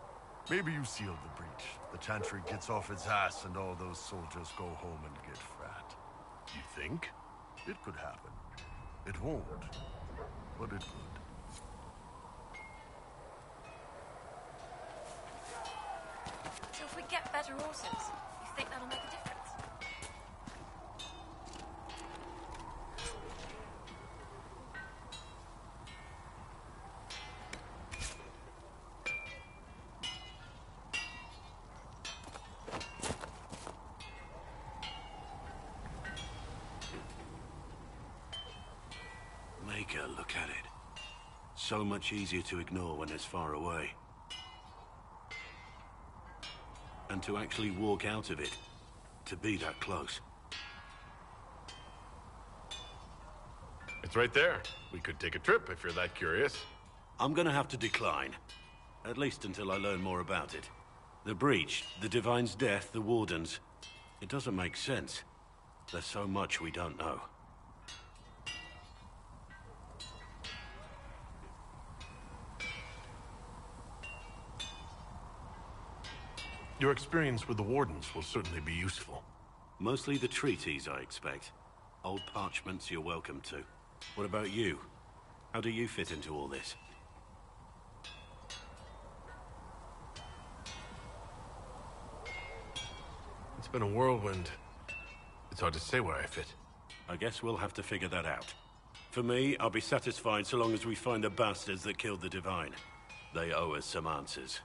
Maybe you sealed the breach. The Chantry gets off its ass and all those soldiers go home and get fat. You think? It could happen. It won't, but it could. So if we get better horses, you think that'll make a difference? Maker, look at it. So much easier to ignore when it's far away. And to actually walk out of it, to be that close. It's right there. We could take a trip if you're that curious. I'm gonna have to decline. At least until I learn more about it. The breach, the Divine's death, the Wardens. It doesn't make sense. There's so much we don't know. Your experience with the Wardens will certainly be useful. Mostly the treaties, I expect. Old parchments you're welcome to. What about you? How do you fit into all this? It's been a whirlwind. It's hard to say where I fit. I guess we'll have to figure that out. For me, I'll be satisfied so long as we find the bastards that killed the Divine. They owe us some answers.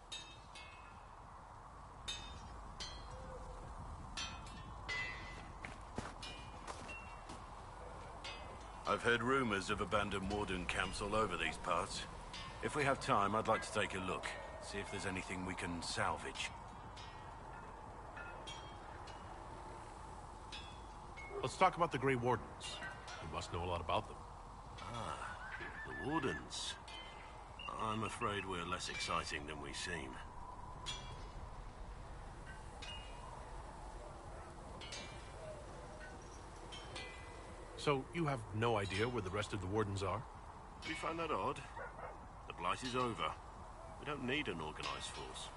I've heard rumors of abandoned warden camps all over these parts. If we have time, I'd like to take a look, see if there's anything we can salvage. Let's talk about the Grey Wardens. You must know a lot about them. Ah, the Wardens. I'm afraid we're less exciting than we seem. So, you have no idea where the rest of the Wardens are? Do you find that odd? The Blight is over. We don't need an organized force.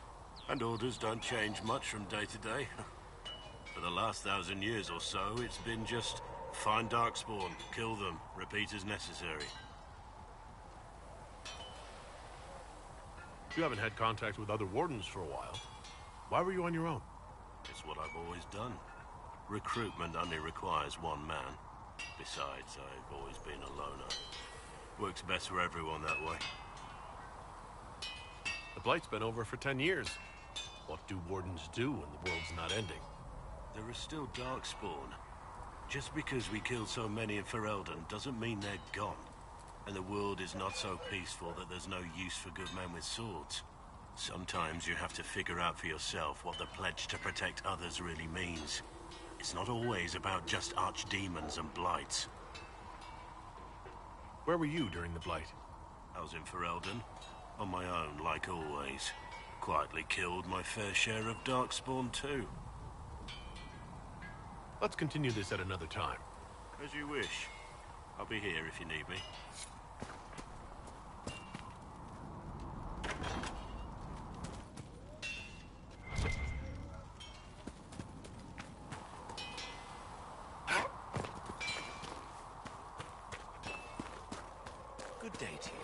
And orders don't change much from day to day. For the last 1,000 years or so, it's been just find Darkspawn, kill them, repeat as necessary. You haven't had contact with other Wardens for a while. Why were you on your own? It's what I've always done. Recruitment only requires one man. Besides, I've always been a loner. Works best for everyone that way. The Blight's been over for 10 years. What do Wardens do when the world's not ending? There is still Darkspawn. Just because we killed so many in Ferelden doesn't mean they're gone. And the world is not so peaceful that there's no use for good men with swords. Sometimes you have to figure out for yourself what the pledge to protect others really means. It's not always about just archdemons and blights. Where were you during the Blight? I was in Ferelden, on my own, like always. Quietly killed my fair share of Darkspawn too. Let's continue this at another time. As you wish. I'll be here if you need me. Good day to you.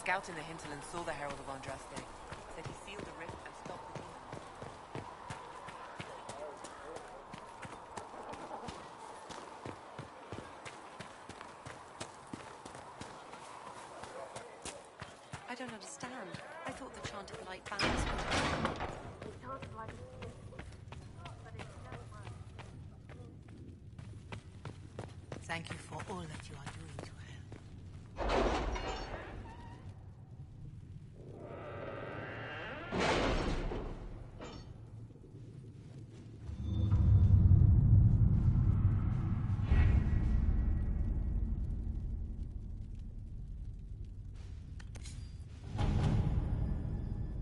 scout in the hinterland saw the Herald of Andraste. Said he sealed the rift and stopped the demons. I don't understand. I thought the chanted light banners were... It chanted like... Thank you for all that you are doing to help.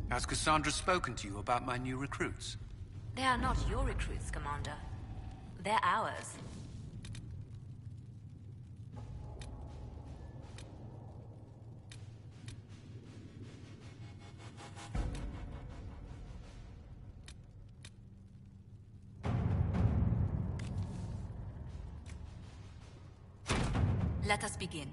Has Cassandra spoken to you about my new recruits? They are not your recruits, Commander. They're ours. Let us begin.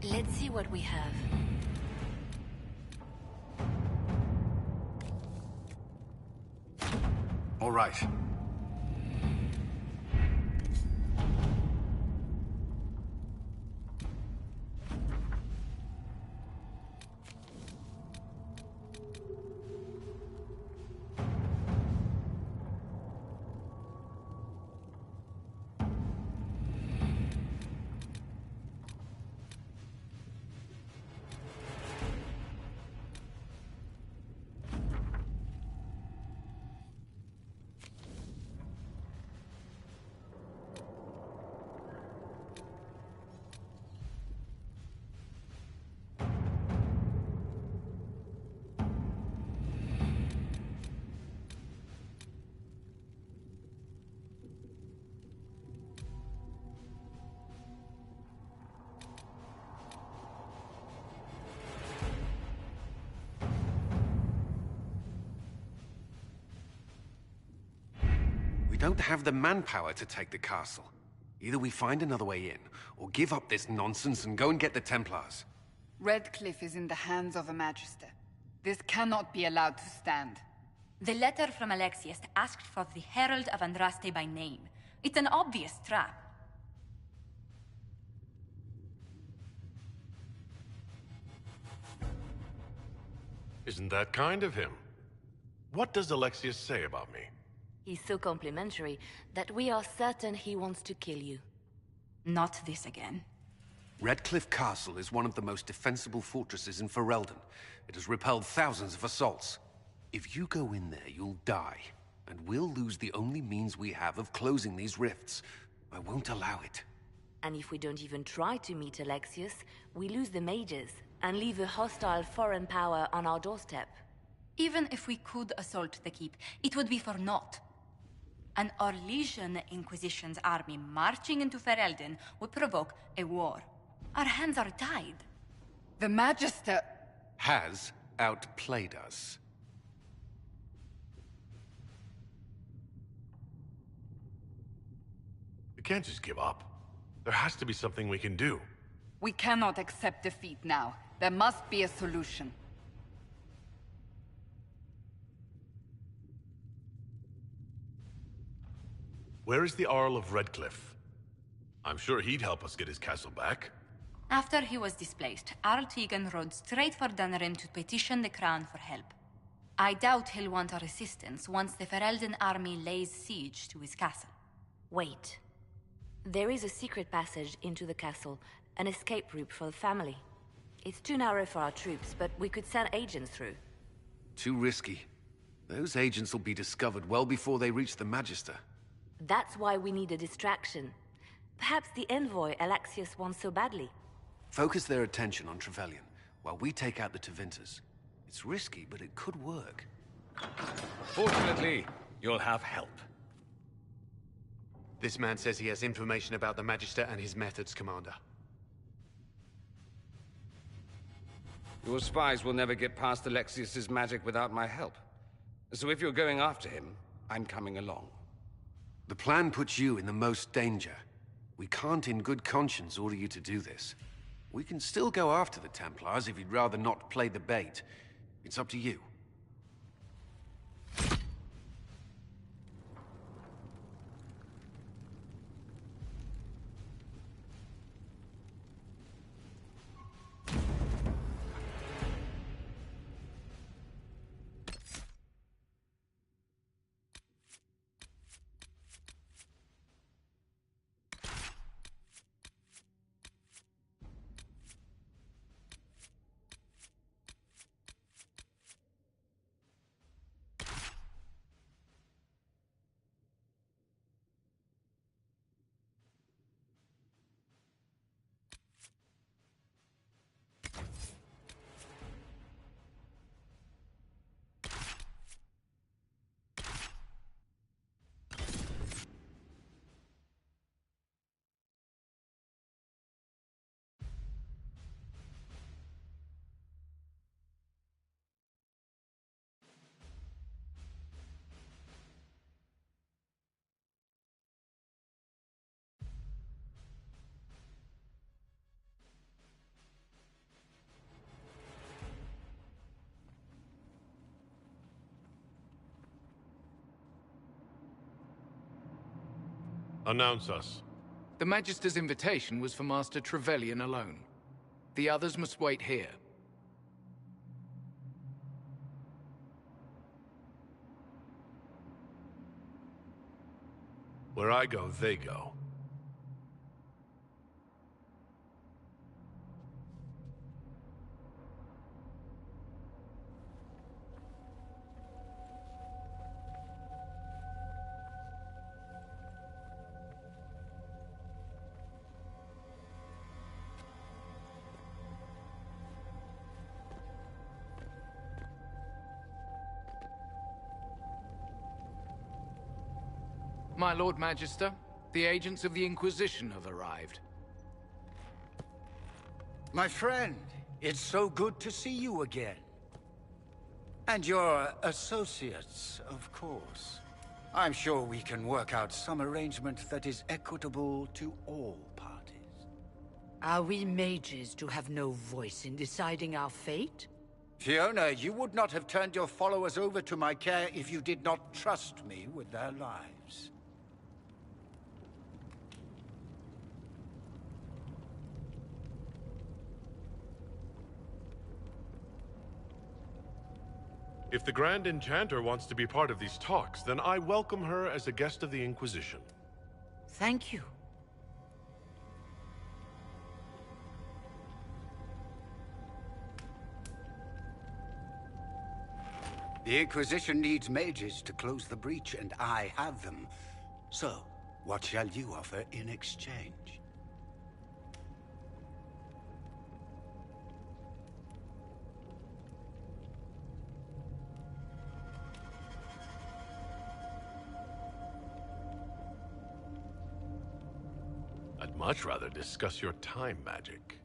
Let's see what we have. All right. We don't have the manpower to take the castle. Either we find another way in, or give up this nonsense and go and get the Templars. Redcliffe is in the hands of a Magister. This cannot be allowed to stand. The letter from Alexius asked for the Herald of Andraste by name. It's an obvious trap. Isn't that kind of him? What does Alexius say about me? He's so complimentary that we are certain he wants to kill you. Not this again. Redcliffe Castle is one of the most defensible fortresses in Ferelden. It has repelled thousands of assaults. If you go in there, you'll die. And we'll lose the only means we have of closing these rifts. I won't allow it. And if we don't even try to meet Alexius, we lose the mages and leave a hostile foreign power on our doorstep. Even if we could assault the keep, it would be for naught. An Orlesian Inquisition's army marching into Ferelden would provoke a war. Our hands are tied. The Magister... has outplayed us. We can't just give up. There has to be something we can do. We cannot accept defeat now. There must be a solution. Where is the Arl of Redcliffe? I'm sure he'd help us get his castle back. After he was displaced, Arl Tegan rode straight for Dunrin to petition the Crown for help. I doubt he'll want our assistance once the Ferelden army lays siege to his castle. Wait. There is a secret passage into the castle, an escape route for the family. It's too narrow for our troops, but we could send agents through. Too risky. Those agents will be discovered well before they reach the Magister. That's why we need a distraction. Perhaps the envoy Alexius wants so badly. Focus their attention on Trevelyan, while we take out the Tevinters. It's risky, but it could work. Fortunately, you'll have help. This man says he has information about the Magister and his methods, Commander. Your spies will never get past Alexius's magic without my help. So if you're going after him, I'm coming along. The plan puts you in the most danger. We can't in good conscience order you to do this. We can still go after the Templars if you'd rather not play the bait. It's up to you. Announce us. The Magister's invitation was for Master Trevelyan alone. The others must wait here. Where I go, they go. My Lord Magister, the agents of the Inquisition have arrived. My friend, it's so good to see you again. And your associates, of course. I'm sure we can work out some arrangement that is equitable to all parties. Are we mages to have no voice in deciding our fate? Fiona, you would not have turned your followers over to my care if you did not trust me with their lives. If the Grand Enchanter wants to be part of these talks, then I welcome her as a guest of the Inquisition. Thank you. The Inquisition needs mages to close the breach, and I have them. So, what shall you offer in exchange? I'd much rather discuss your time magic.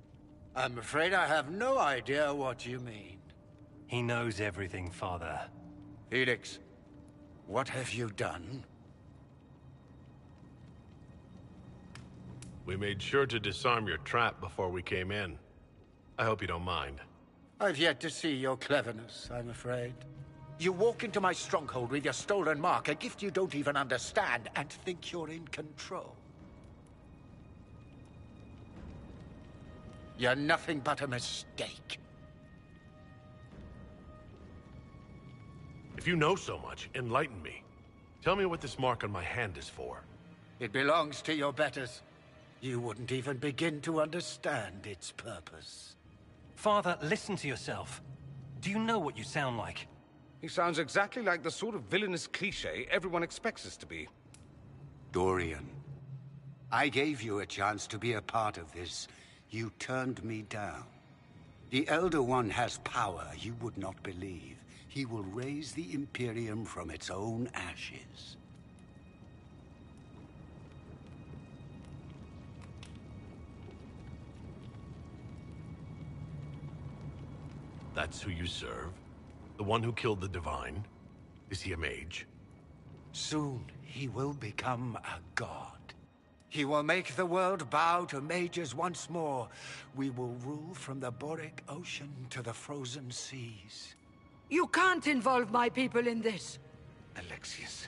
I'm afraid I have no idea what you mean. He knows everything, Father. Felix, what have you done? We made sure to disarm your trap before we came in. I hope you don't mind. I've yet to see your cleverness, I'm afraid. You walk into my stronghold with your stolen mark, a gift you don't even understand, and think you're in control. You're nothing but a mistake. If you know so much, enlighten me. Tell me what this mark on my hand is for. It belongs to your betters. You wouldn't even begin to understand its purpose. Father, listen to yourself. Do you know what you sound like? He sounds exactly like the sort of villainous cliché everyone expects us to be. Dorian, I gave you a chance to be a part of this. You turned me down. The Elder One has power you would not believe. He will raise the Imperium from its own ashes. That's who you serve? The one who killed the Divine? Is he a mage? Soon he will become a god. He will make the world bow to mages once more. We will rule from the Boric Ocean to the frozen seas. You can't involve my people in this. Alexius,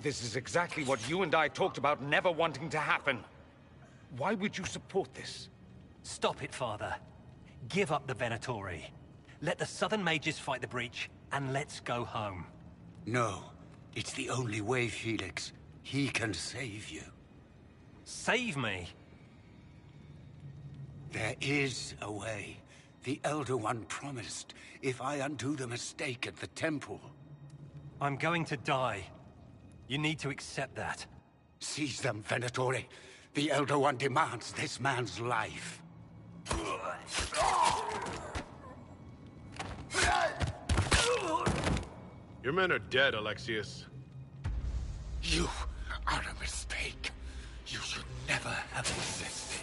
this is exactly what you and I talked about never wanting to happen. Why would you support this? Stop it, Father. Give up the Venatori. Let the Southern Mages fight the breach, and let's go home. No, it's the only way, Felix. He can save you. Save me? There is a way. The Elder One promised, if I undo the mistake at the temple. I'm going to die. You need to accept that. Seize them, Venatori. The Elder One demands this man's life. Your men are dead, Alexius. You are a mistake. You should never have existed.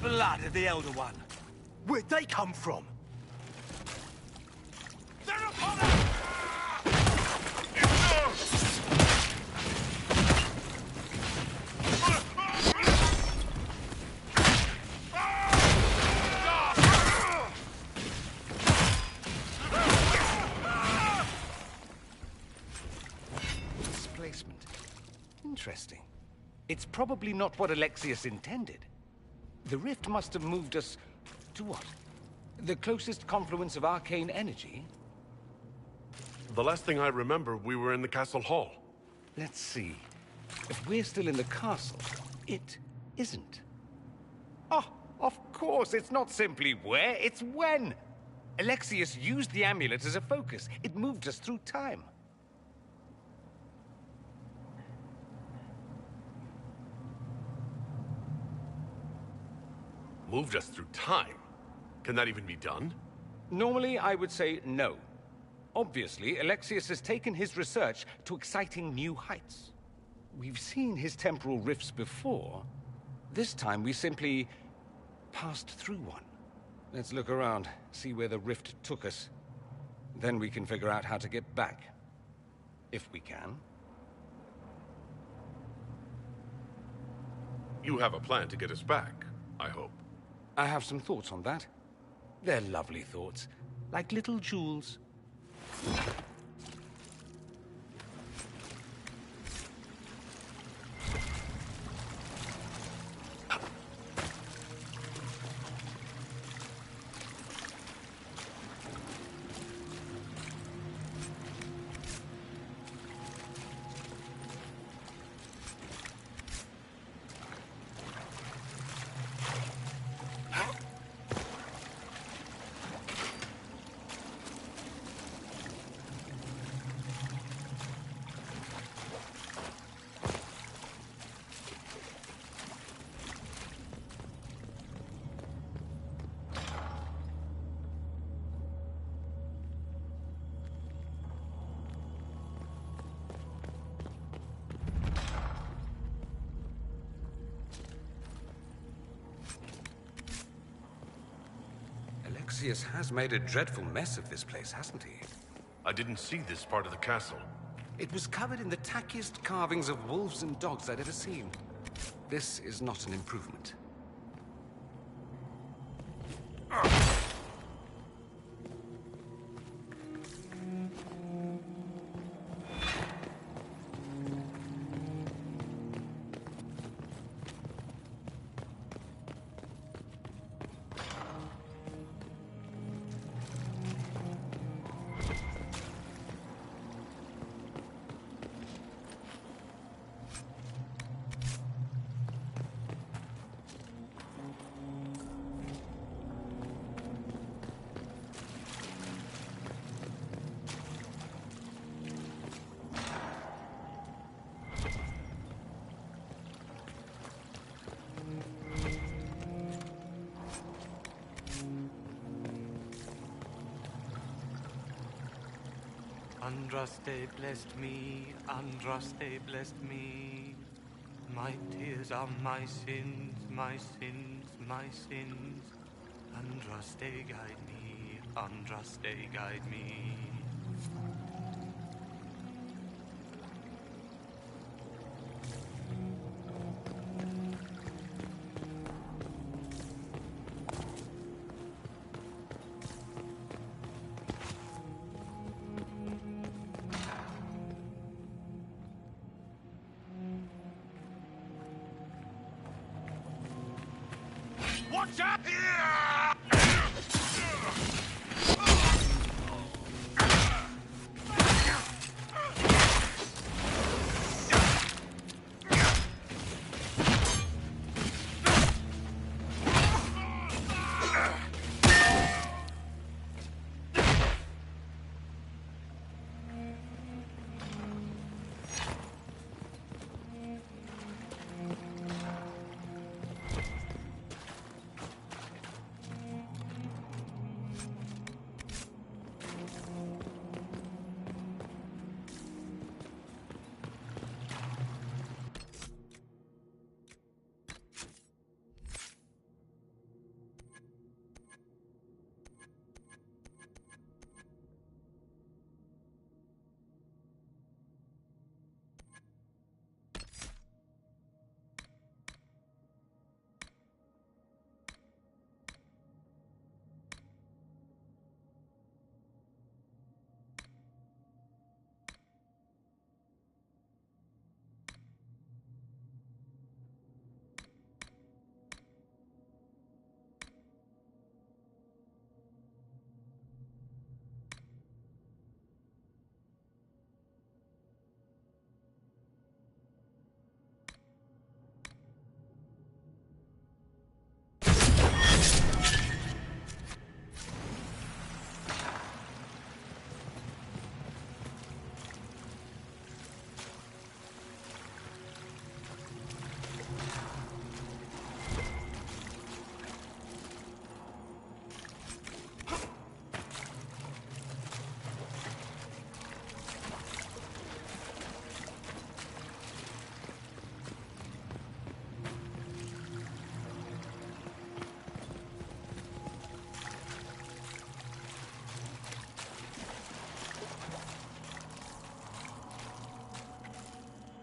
Blood of the Elder One. Where'd they come from? They're upon us! Displacement. Interesting. It's probably not what Alexius intended. The rift must have moved us to what? The closest confluence of arcane energy? The last thing I remember, we were in the castle hall. Let's see. If we're still in the castle, it isn't. Oh, of course, it's not simply where, it's when. Alexius used the amulet as a focus. It moved us through time. Moved us through time? Can that even be done? Normally, I would say no. Obviously, Alexius has taken his research to exciting new heights. We've seen his temporal rifts before. This time, we simply passed through one. Let's look around, see where the rift took us. Then we can figure out how to get back. If we can. You have a plan to get us back, I hope. I have some thoughts on that. They're lovely thoughts, like little jewels. Alexius has made a dreadful mess of this place, hasn't he? I didn't see this part of the castle. It was covered in the tackiest carvings of wolves and dogs I'd ever seen. This is not an improvement. Andraste blessed me, Andraste blessed me. My tears are my sins, my sins, my sins. Andraste guide me, Andraste guide me. Watch out!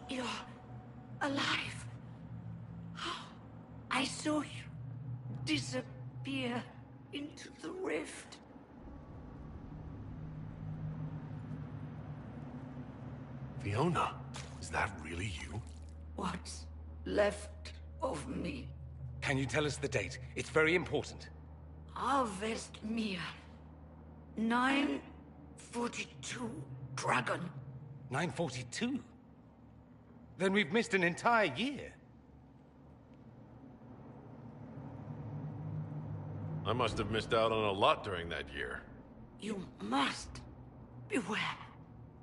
You're alive. I saw you disappear into the rift. Fiona, is that really you? What's left of me? Can you tell us the date? It's very important. Harvest Mia. 942 Dragon. 942? Then we've missed an entire year. I must have missed out on a lot during that year. You must beware.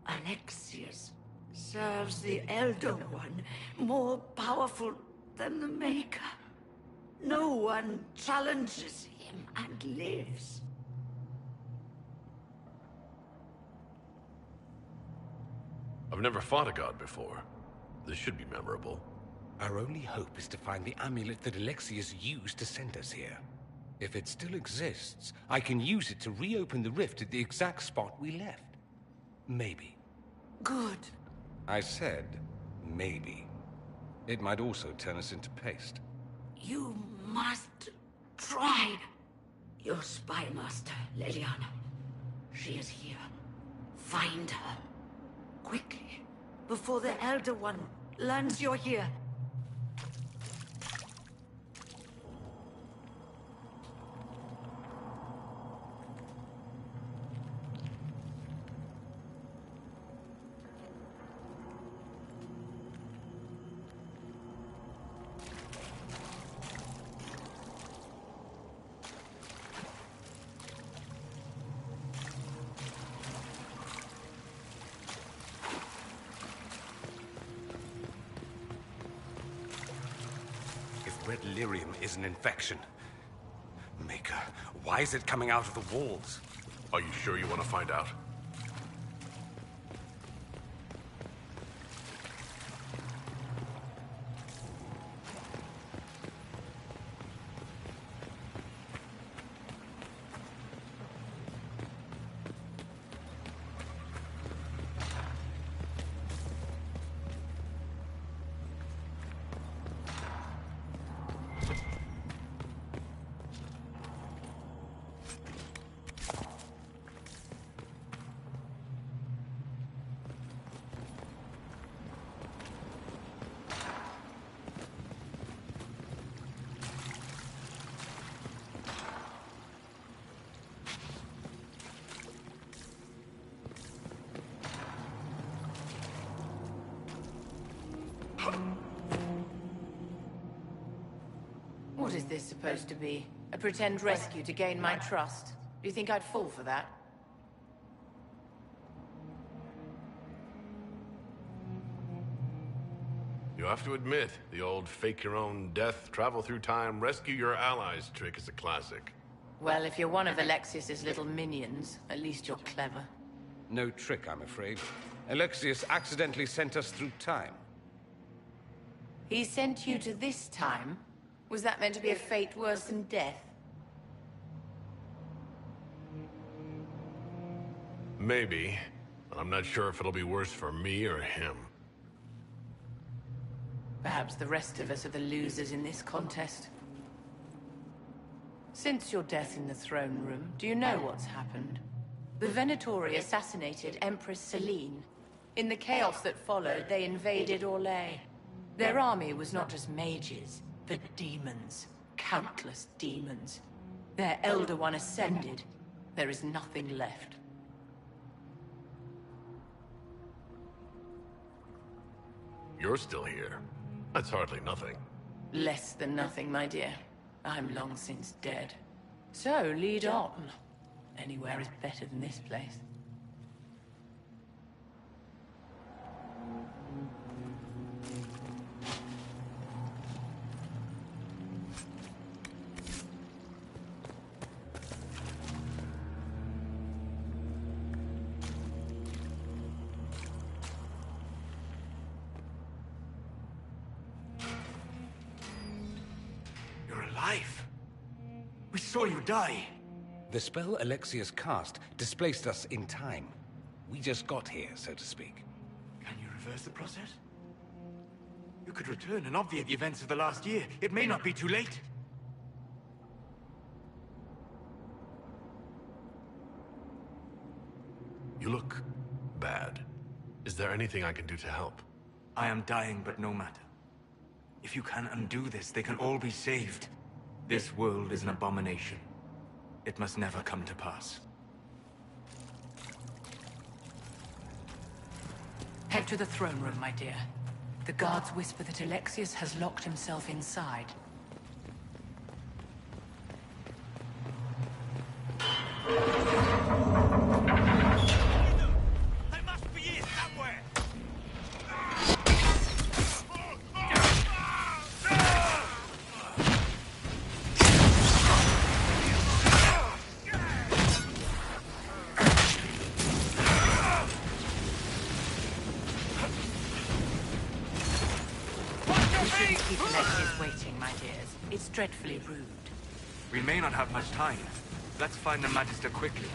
Alexius serves the Elder One, more powerful than the Maker. No one challenges him and lives. I've never fought a god before. This should be memorable. Our only hope is to find the amulet that Alexius used to send us here. If it still exists, I can use it to reopen the rift at the exact spot we left. Maybe. Good. I said, maybe. It might also turn us into paste. You must try. Your spy master, Leliana. She is here. Find her. Quickly. Before the Elder One learns you're here. Red lyrium is an infection. Maker, why is it coming out of the walls? Are you sure you want to find out? this supposed to be? A pretend rescue to gain my trust? Do you think I'd fall for that? You have to admit, the old fake-your-own-death, travel-through-time, rescue-your-allies trick is a classic. Well, if you're one of Alexius's little minions, at least you're clever. No trick, I'm afraid. Alexius accidentally sent us through time. He sent you to this time? Was that meant to be a fate worse than death? Maybe, but I'm not sure if it'll be worse for me or him. Perhaps the rest of us are the losers in this contest. Since your death in the throne room, do you know what's happened? The Venatori assassinated Empress Selene. In the chaos that followed, they invaded Orlais. Their army was not just mages, but demons. Countless demons. Their Elder One ascended. There is nothing left. You're still here. That's hardly nothing. Less than nothing, my dear. I'm long since dead. So, lead on. Anywhere is better than this place. You're alive. We saw you die. The spell Alexius cast displaced us in time. We just got here, so to speak. Can you reverse the process? You could return and obviate the events of the last year. It may not be too late. You look bad. Is there anything I can do to help? I am dying, but no matter. If you can undo this, they can all be saved. This world is an abomination. It must never come to pass. Head to the throne room, my dear. The guards whisper that Alexius has locked himself inside. They must be here somewhere! Keep Alexius waiting, my dears. It's dreadfully rude. We may not have much time. Let's find the Magister quickly.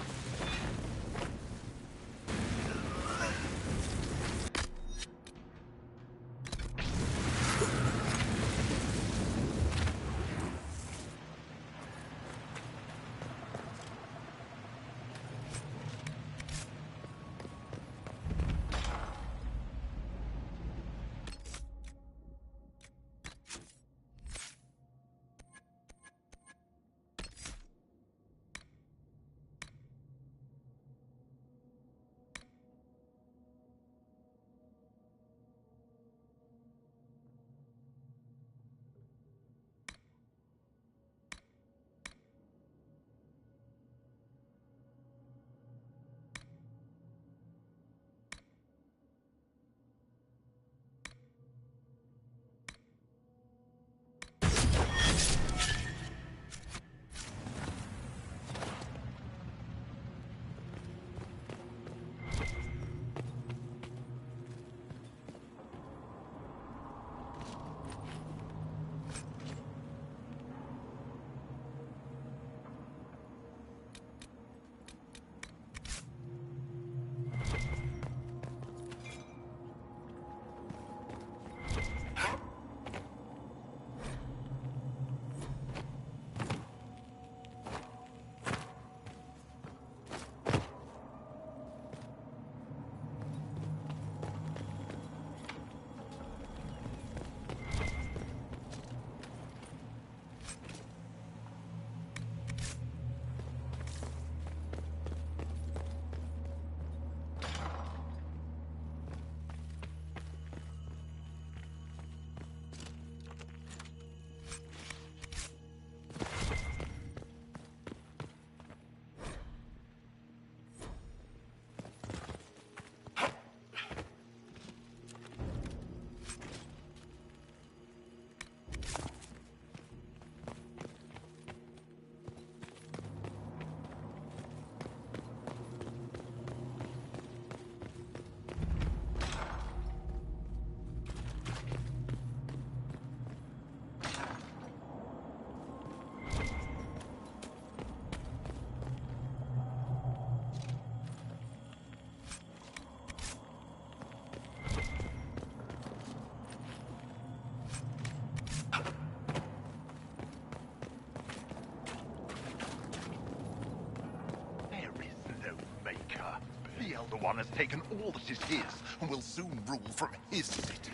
The Elder One has taken all that is his, and will soon rule from his city.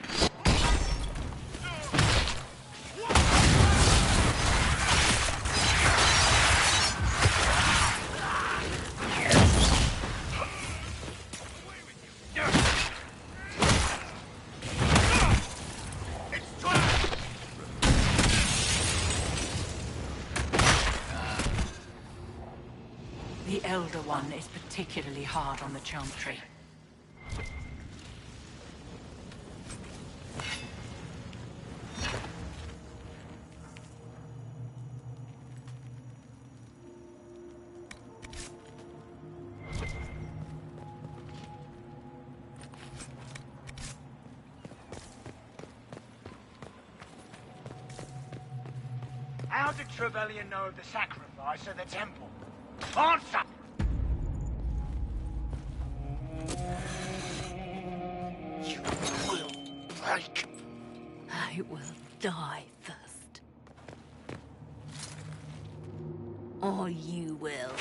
The Elder One is particularly hard on the Chantry. How did Trevelyan know of the sacrifice at the temple? Answer! You will break. I will die first. Or you will.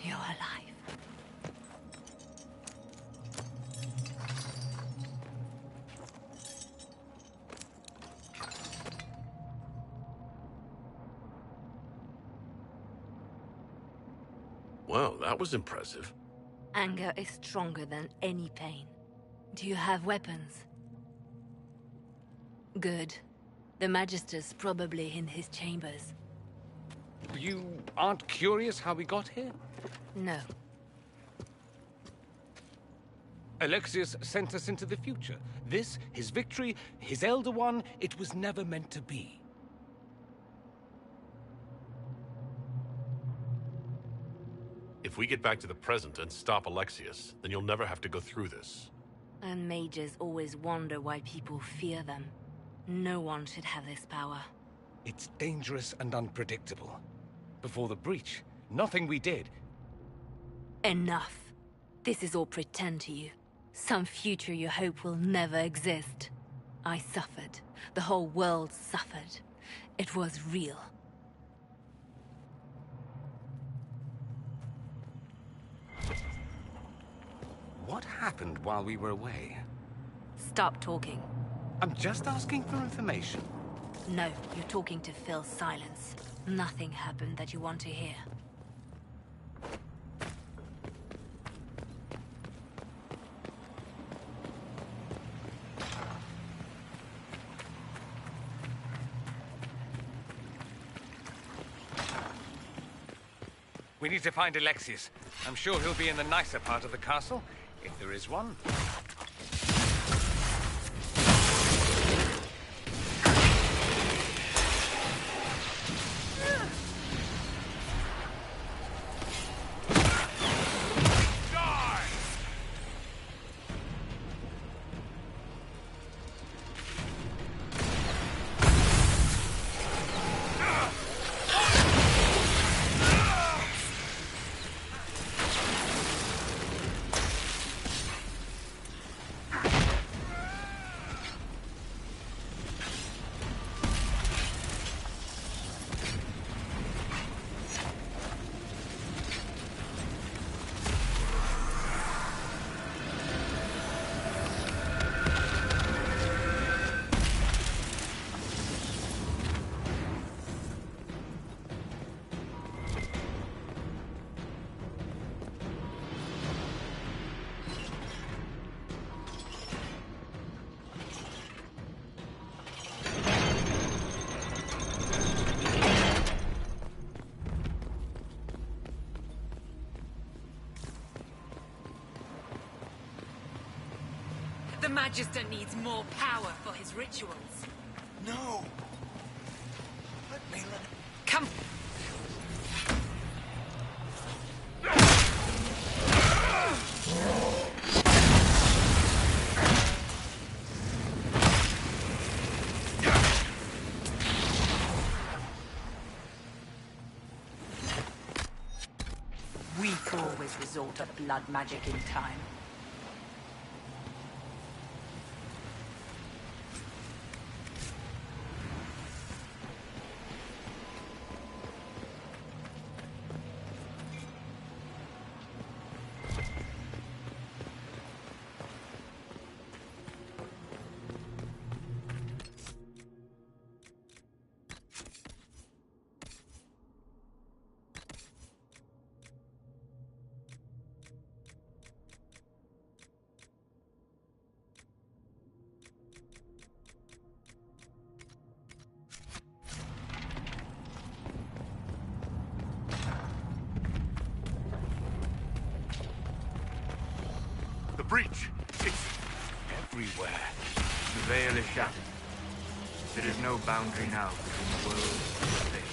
You're alive. Well, that was impressive. Anger is stronger than any pain. Do you have weapons? Good. The Magister's probably in his chambers. You aren't curious how we got here? No. Alexius sent us into the future. This, his victory, his Elder One, it was never meant to be. If we get back to the present and stop Alexius, then you'll never have to go through this. And mages always wonder why people fear them. No one should have this power. It's dangerous and unpredictable. Before the breach, nothing we did. Enough. This is all pretend to you. Some future you hope will never exist. I suffered. The whole world suffered. It was real. What happened while we were away? Stop talking. I'm just asking for information. No, you're talking to fill silence. Nothing happened that you want to hear. We need to find Alexius. I'm sure he'll be in the nicer part of the castle, if there is one. The Magister needs more power for his rituals. No! Let me Come! We always resort to blood magic in time. breach. It's everywhere. The veil is shattered. There is no boundary now between the world and the blade.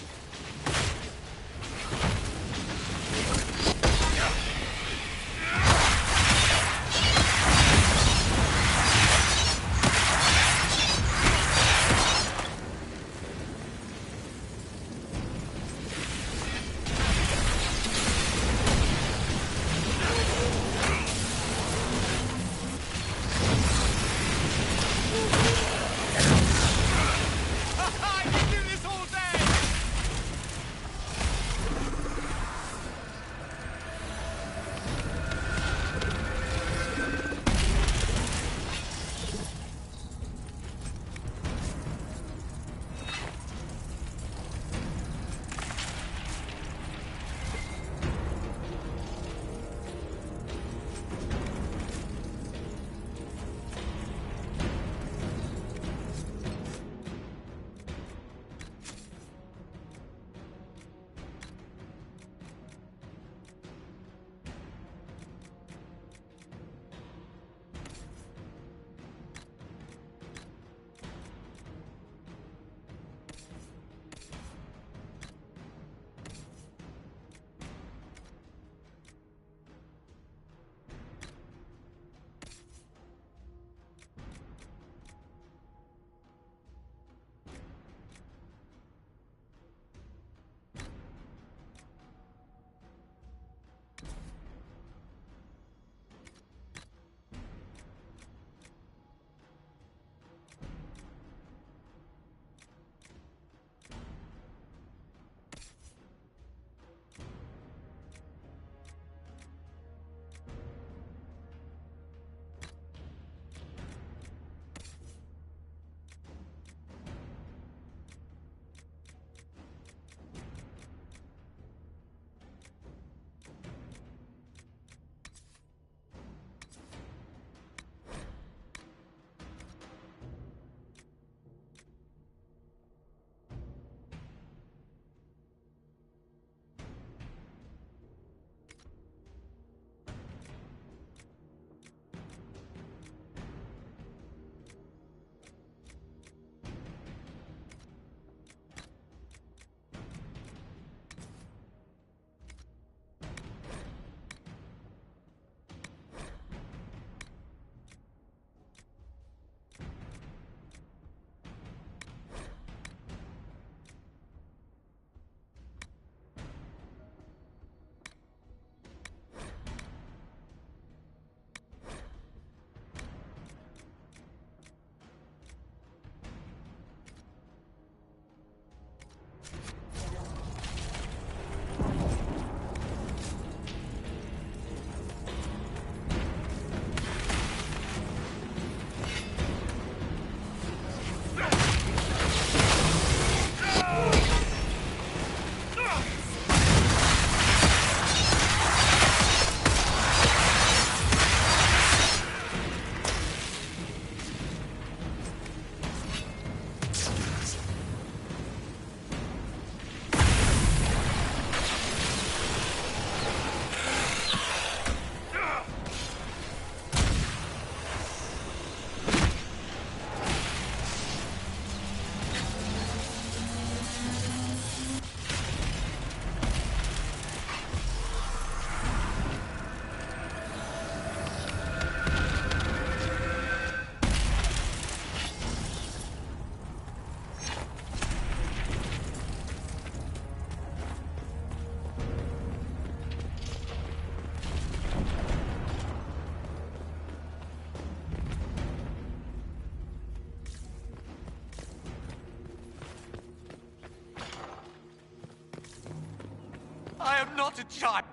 I am not a child.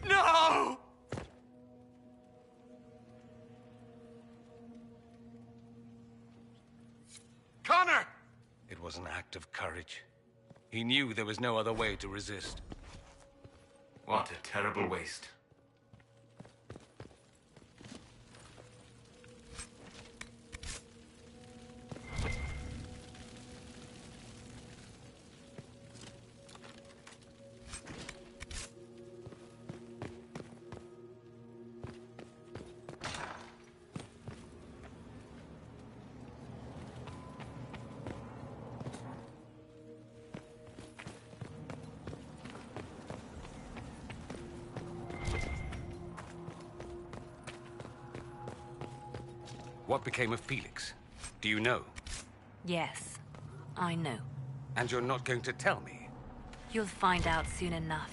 No! Connor! It was an act of courage. He knew there was no other way to resist. What a terrible waste. What became of Felix? Do you know? Yes, I know. And you're not going to tell me? You'll find out soon enough.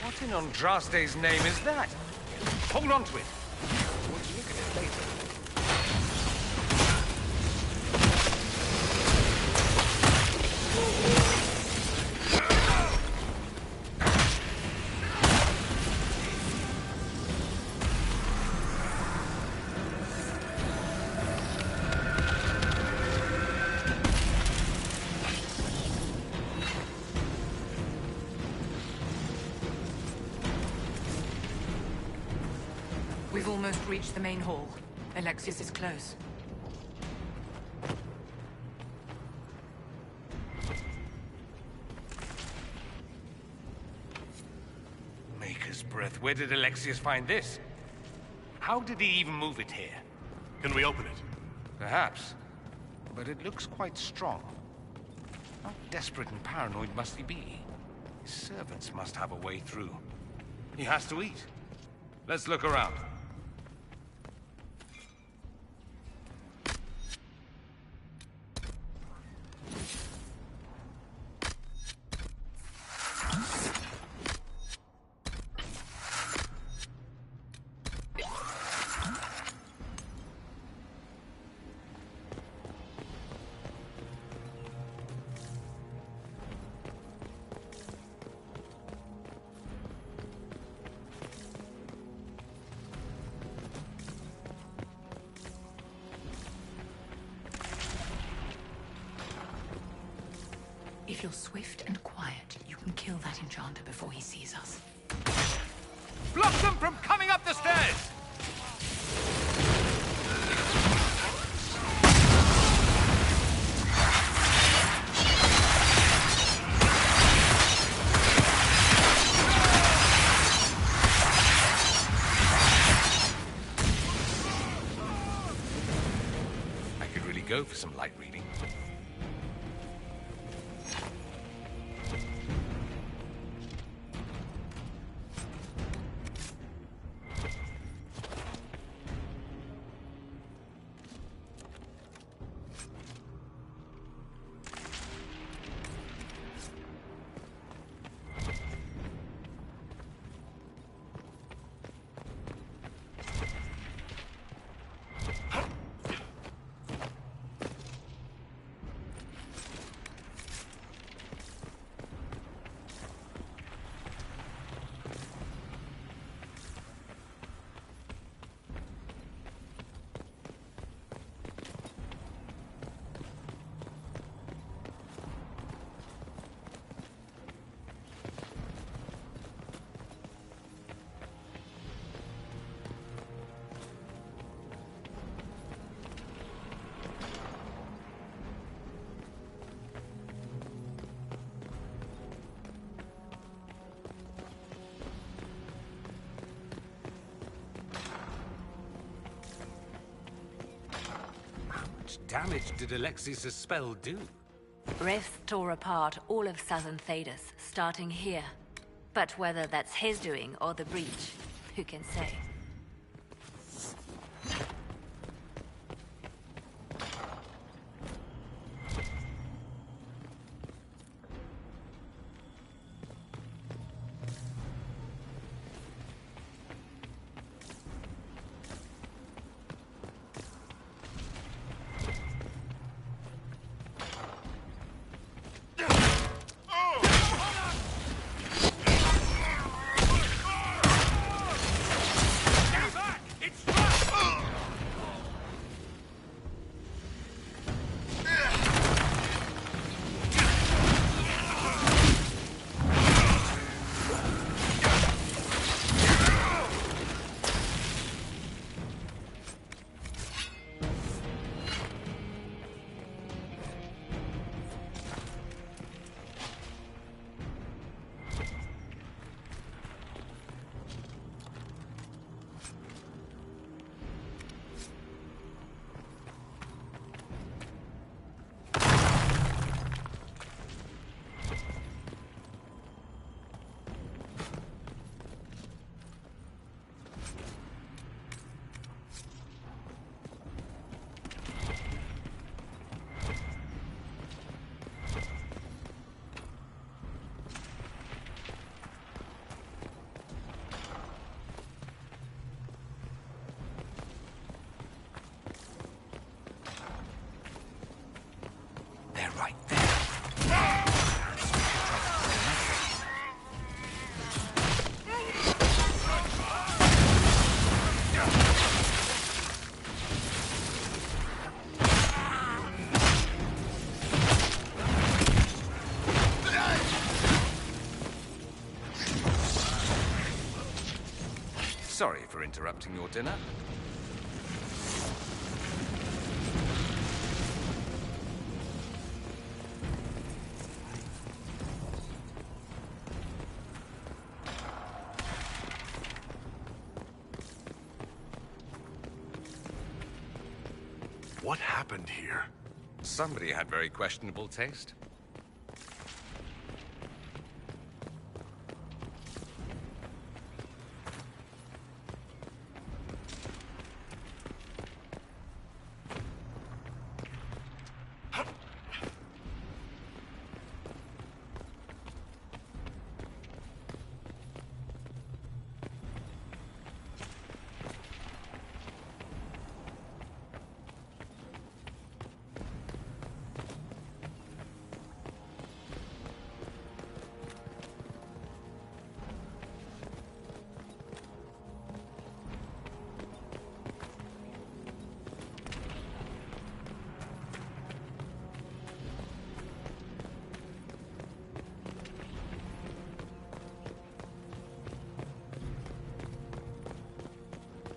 What in Andraste's name is that? Hold on to it. I want to look at it later. We've almost reached the main hall. Alexius is close. Maker's breath. Where did Alexius find this? How did he even move it here? Can we open it? Perhaps. But it looks quite strong. How desperate and paranoid must he be? His servants must have a way through. He has to eat. Let's look around. If you're swift and quiet, you can kill that enchanter before he sees us. Block them from coming up the stairs! I could really go for some light reading. damage did Alexius' spell do? Rifts tore apart all of southern Thedas, starting here. But whether that's his doing or the breach, who can say? Sorry for interrupting your dinner. What happened here? Somebody had very questionable taste.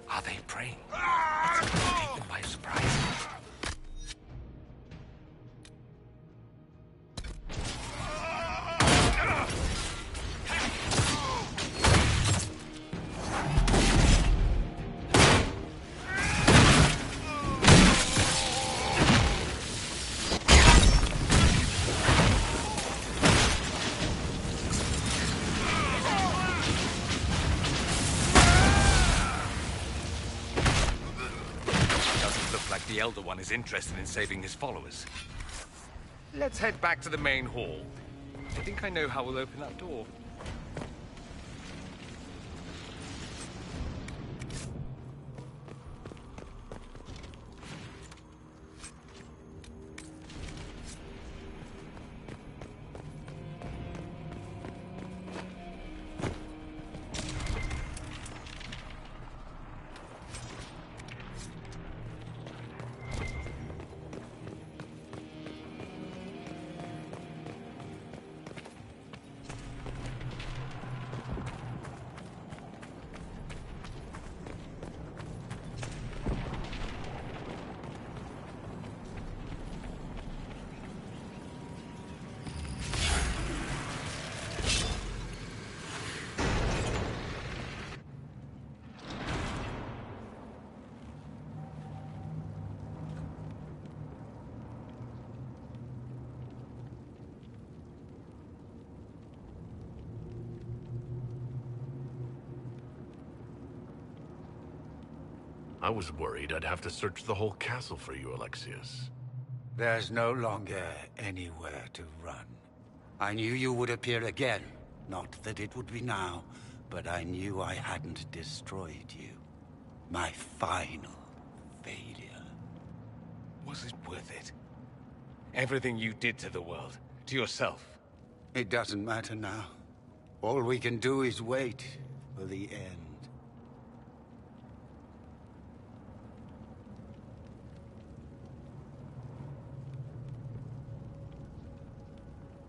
Are they praying? Let's take them by surprise. The Elder One is interested in saving his followers. Let's head back to the main hall. I think I know how we'll open that door. I was worried I'd have to search the whole castle for you, Alexius. There's no longer anywhere to run. I knew you would appear again. Not that it would be now, but I knew I hadn't destroyed you. My final failure. Was it worth it? Everything you did to the world, to yourself. It doesn't matter now. All we can do is wait for the end.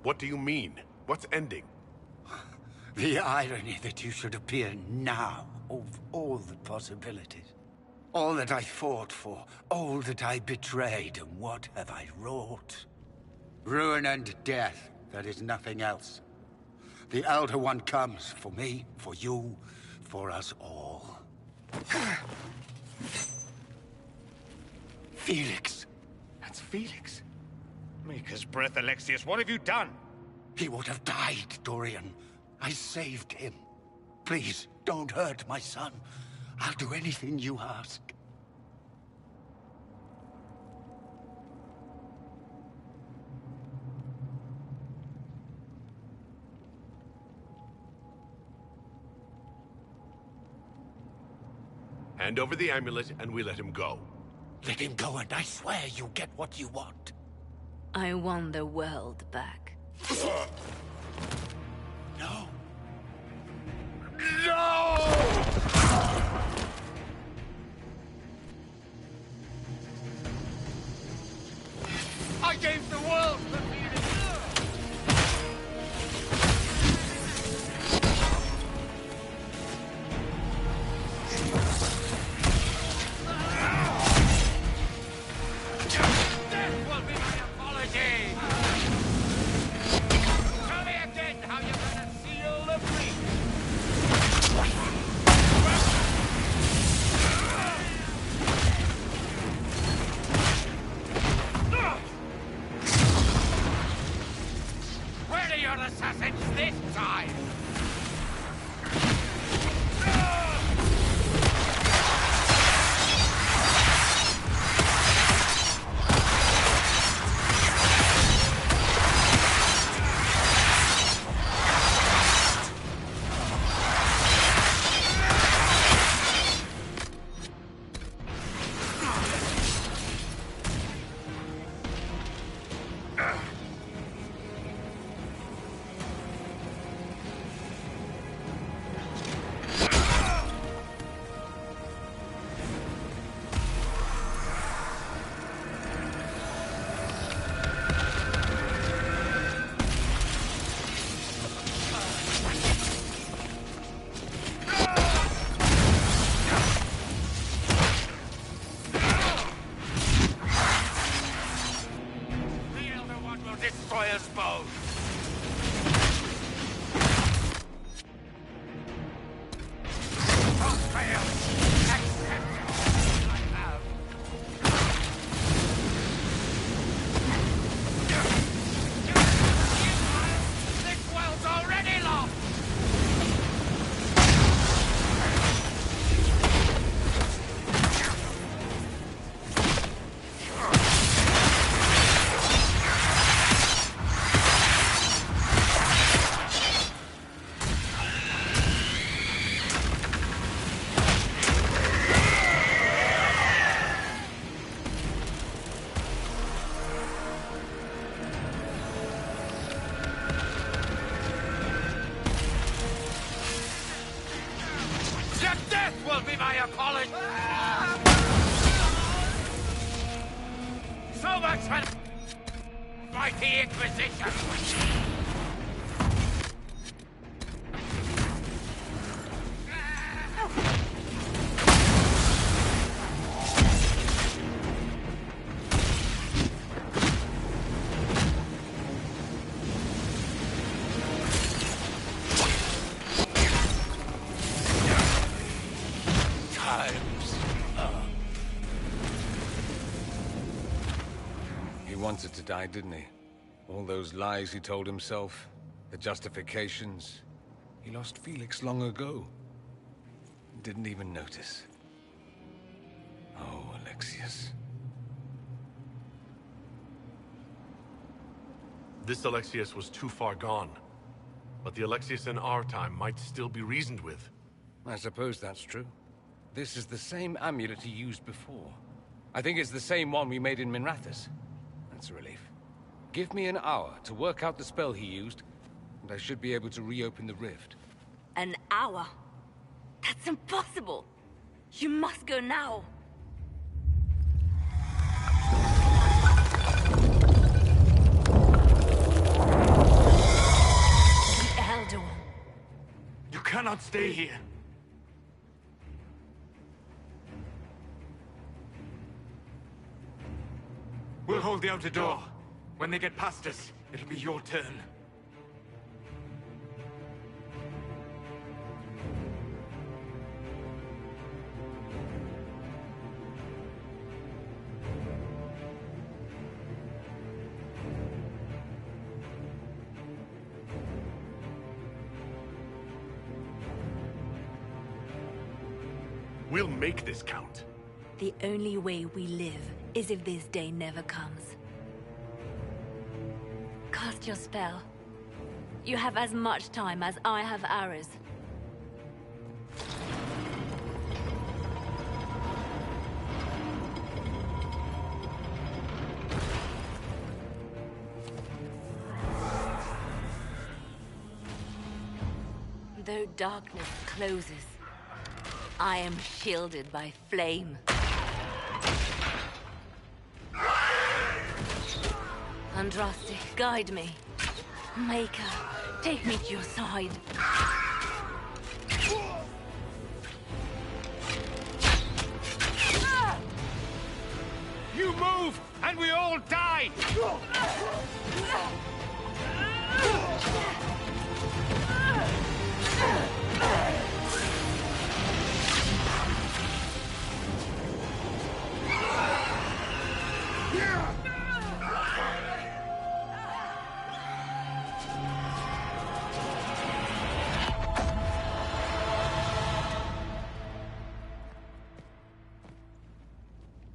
What do you mean? What's ending? The irony that you should appear now, of all the possibilities. All that I fought for, all that I betrayed, and what have I wrought? Ruin and death, that is nothing else. The Elder One comes, for me, for you, for us all. Felix. That's Felix. Maker's breath, Alexius, what have you done? He would have died, Dorian. I saved him. Please, don't hurt my son. I'll do anything you ask. Hand over the amulet and we let him go. Let him go and I swear you'll get what you want. I want the world back. No. No! I gave the world for Felix. Death will be my apology. Tell me again how you're gonna seal the breach. Where are your assassins this time? Destroy us both! Don't fail! Accept all I have! This world's already lost! Your death will be my apology! So much for mighty Inquisition! Time's up. He wanted to die, didn't he? All those lies he told himself, the justifications. He lost Felix long ago. Didn't even notice. Oh, Alexius. This Alexius was too far gone. But the Alexius in our time might still be reasoned with. I suppose that's true. This is the same amulet he used before. I think it's the same one we made in Minrathous. That's a relief. Give me an hour to work out the spell he used, and I should be able to reopen the rift. An hour? That's impossible! You must go now! The Elder One. You cannot stay here. We'll hold the outer door. When they get past us, it'll be your turn. We'll make this count. The only way we live is if this day never comes. Cast your spell. You have as much time as I have arrows. Though darkness closes, I am shielded by flame. Andraste, guide me. Maker, take me to your side. You move, and we all die!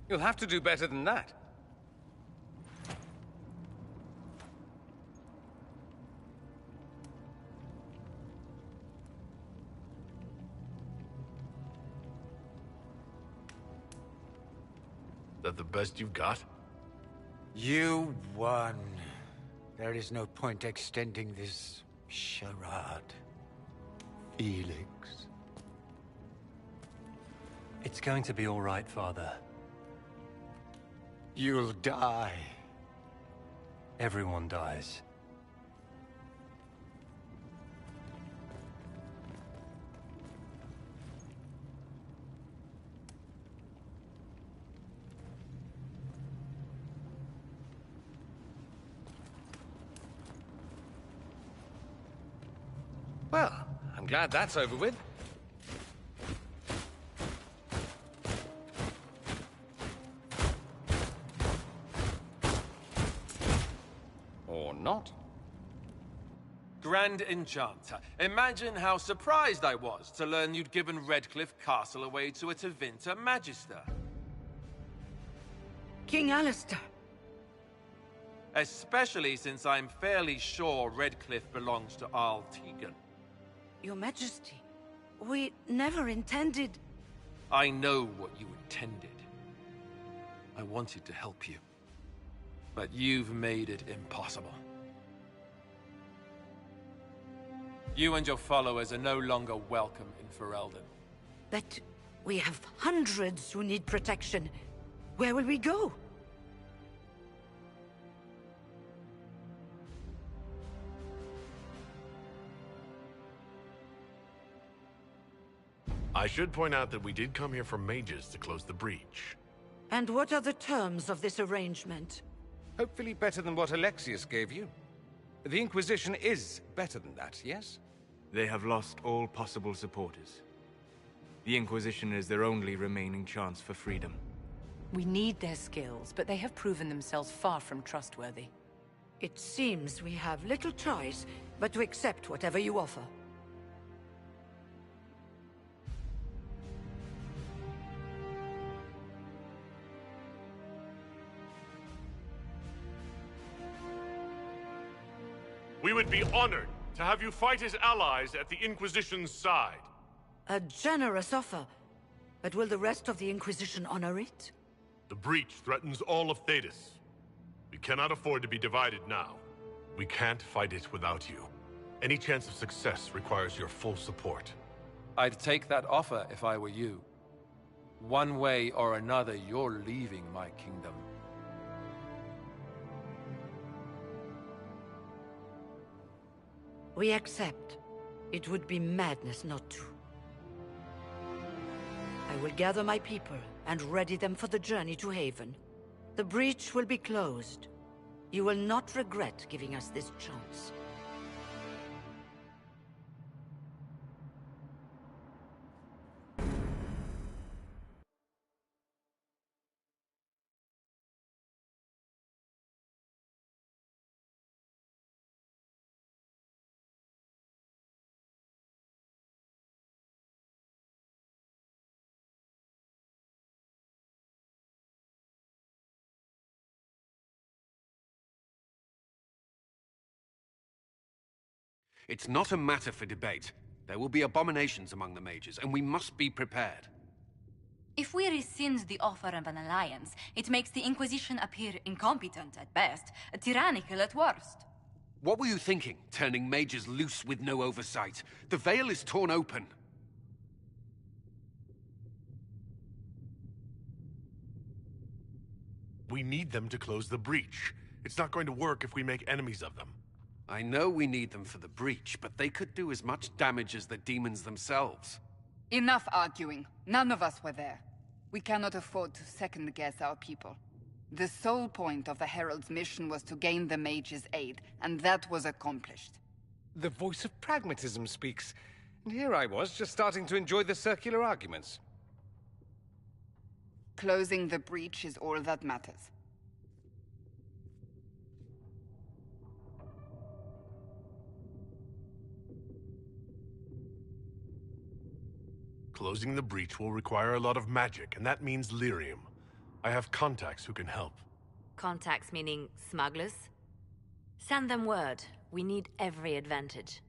You'll have to do better than that. That the best you've got? You won. There is no point extending this charade. Felix. It's going to be all right, Father. You'll die. Everyone dies. Well, I'm glad that's over with. Or not. Grand Enchanter, imagine how surprised I was to learn you'd given Redcliffe Castle away to a Tevinter Magister. King Alistair. Especially since I'm fairly sure Redcliffe belongs to Arl Tegan. Your Majesty, we never intended... I know what you intended. I wanted to help you. But you've made it impossible. You and your followers are no longer welcome in Ferelden. But we have hundreds who need protection. Where will we go? I should point out that we did come here from mages to close the breach. And what are the terms of this arrangement? Hopefully better than what Alexius gave you. The Inquisition is better than that, yes? They have lost all possible supporters. The Inquisition is their only remaining chance for freedom. We need their skills, but they have proven themselves far from trustworthy. It seems we have little choice but to accept whatever you offer. We would be honored to have you fight as allies at the Inquisition's side. A generous offer. But will the rest of the Inquisition honor it? The breach threatens all of Thedas. We cannot afford to be divided now. We can't fight it without you. Any chance of success requires your full support. I'd take that offer if I were you. One way or another, you're leaving my kingdom. We accept. It would be madness not to. I will gather my people and ready them for the journey to Haven. The breach will be closed. You will not regret giving us this chance. It's not a matter for debate. There will be abominations among the mages, and we must be prepared. If we rescind the offer of an alliance, it makes the Inquisition appear incompetent at best, tyrannical at worst. What were you thinking, turning mages loose with no oversight? The veil is torn open. We need them to close the breach. It's not going to work if we make enemies of them. I know we need them for the breach, but they could do as much damage as the demons themselves. Enough arguing. None of us were there. We cannot afford to second-guess our people. The sole point of the Herald's mission was to gain the mage's aid, and that was accomplished. The voice of pragmatism speaks. And here I was, just starting to enjoy the circular arguments. Closing the breach is all that matters. Closing the breach will require a lot of magic, and that means lyrium. I have contacts who can help. Contacts meaning smugglers? Send them word. We need every advantage.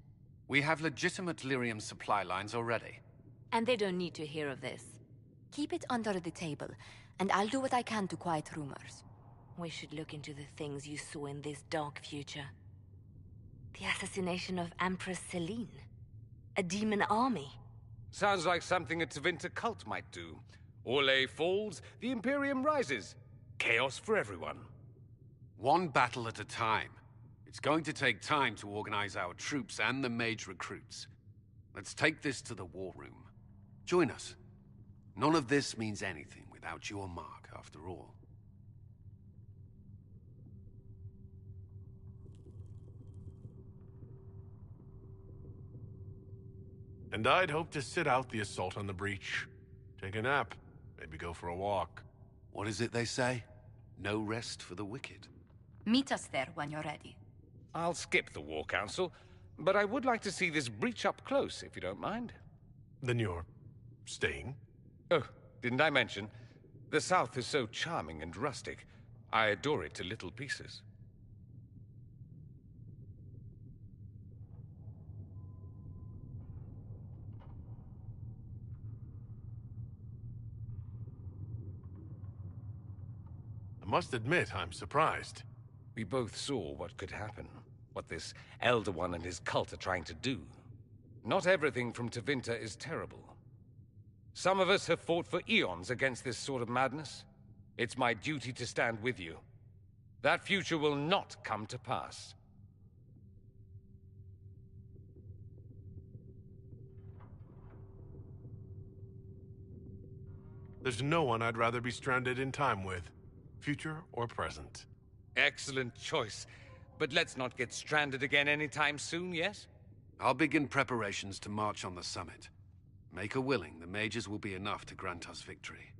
We have legitimate lyrium supply lines already. And they don't need to hear of this. Keep it under the table, and I'll do what I can to quiet rumors. We should look into the things you saw in this dark future. The assassination of Empress Celine. A demon army. Sounds like something a Tevinter cult might do. Orlais falls, the Imperium rises. Chaos for everyone. One battle at a time. It's going to take time to organize our troops and the mage recruits. Let's take this to the war room. Join us. None of this means anything without your mark, after all. And I'd hope to sit out the assault on the breach. Take a nap. Maybe go for a walk. What is it they say? No rest for the wicked. Meet us there when you're ready. I'll skip the War Council, but I would like to see this breach up close, if you don't mind. Then you're staying? Oh, didn't I mention? The South is so charming and rustic. I adore it to little pieces. I must admit, I'm surprised. We both saw what could happen, what this Elder One and his cult are trying to do. Not everything from Tevinter is terrible. Some of us have fought for eons against this sort of madness. It's my duty to stand with you. That future will not come to pass. There's no one I'd rather be stranded in time with, future or present. Excellent choice. But let's not get stranded again anytime soon, yes? I'll begin preparations to march on the summit. Make her willing, the mages will be enough to grant us victory.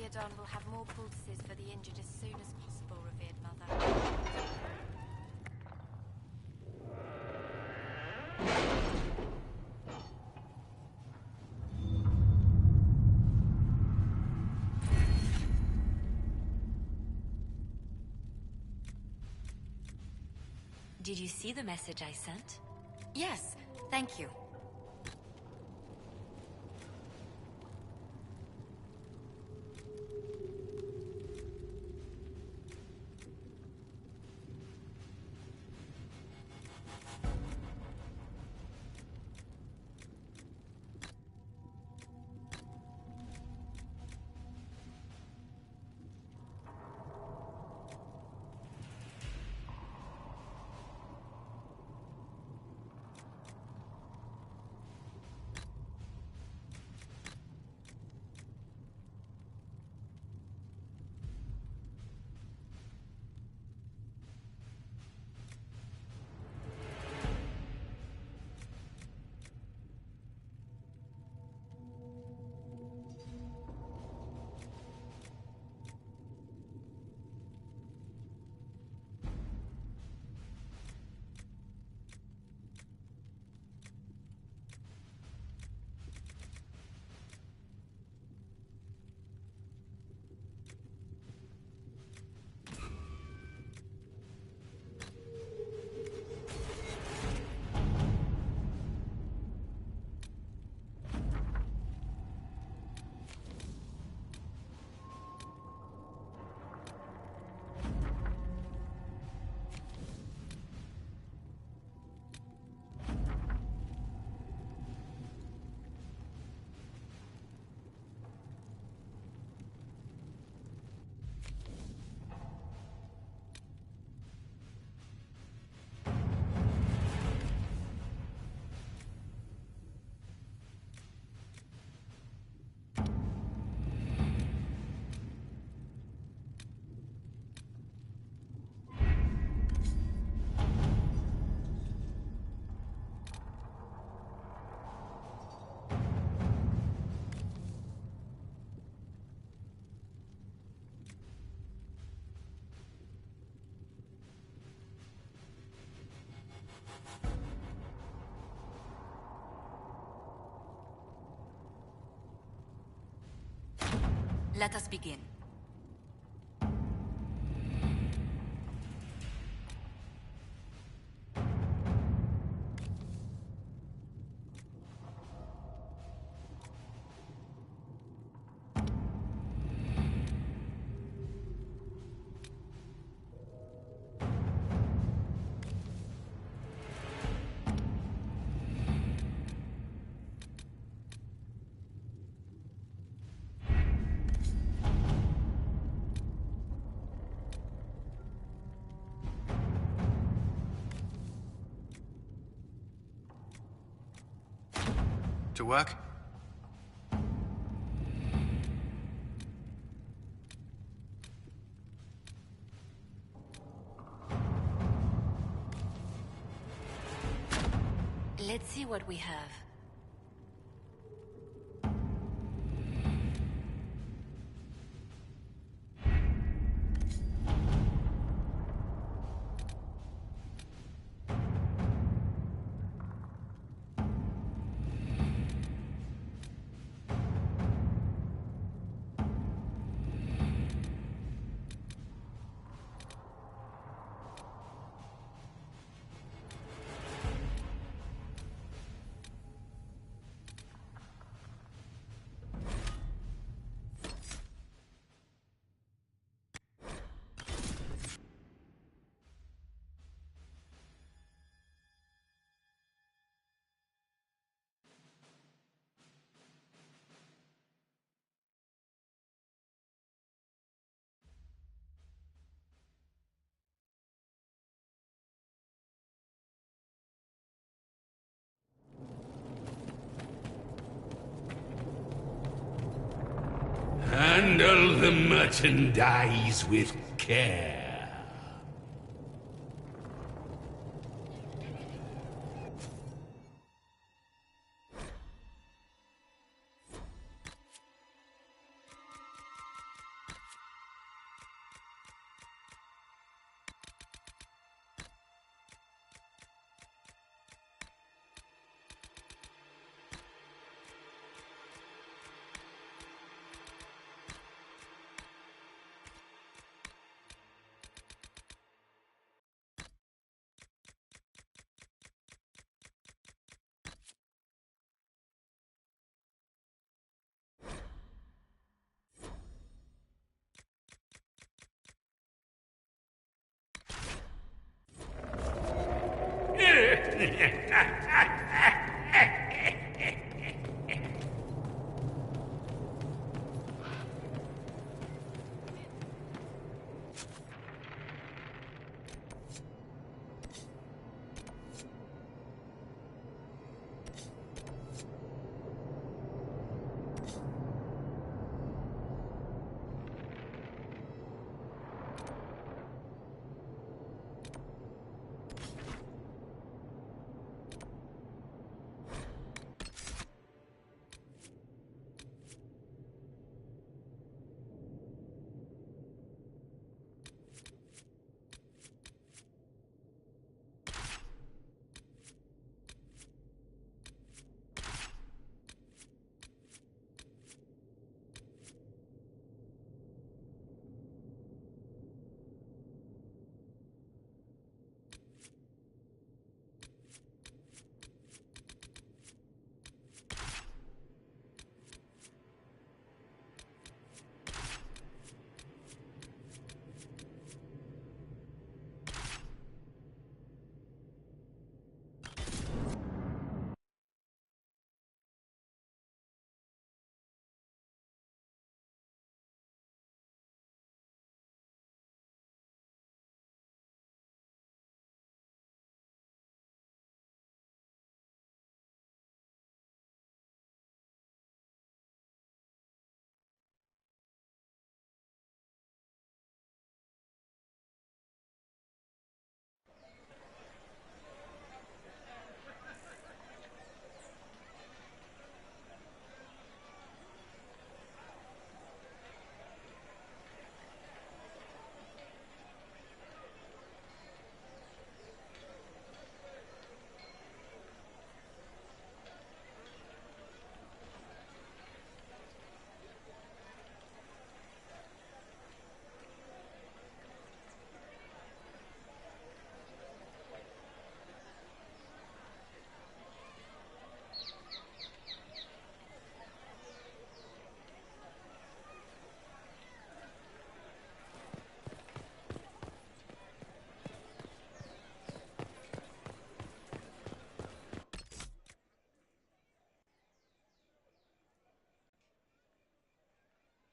Riadon will have more poultices for the injured as soon as possible, revered mother. Did you see the message I sent? Yes, thank you. Let us begin. To work? Let's see what we have. Handle the merchandise with care.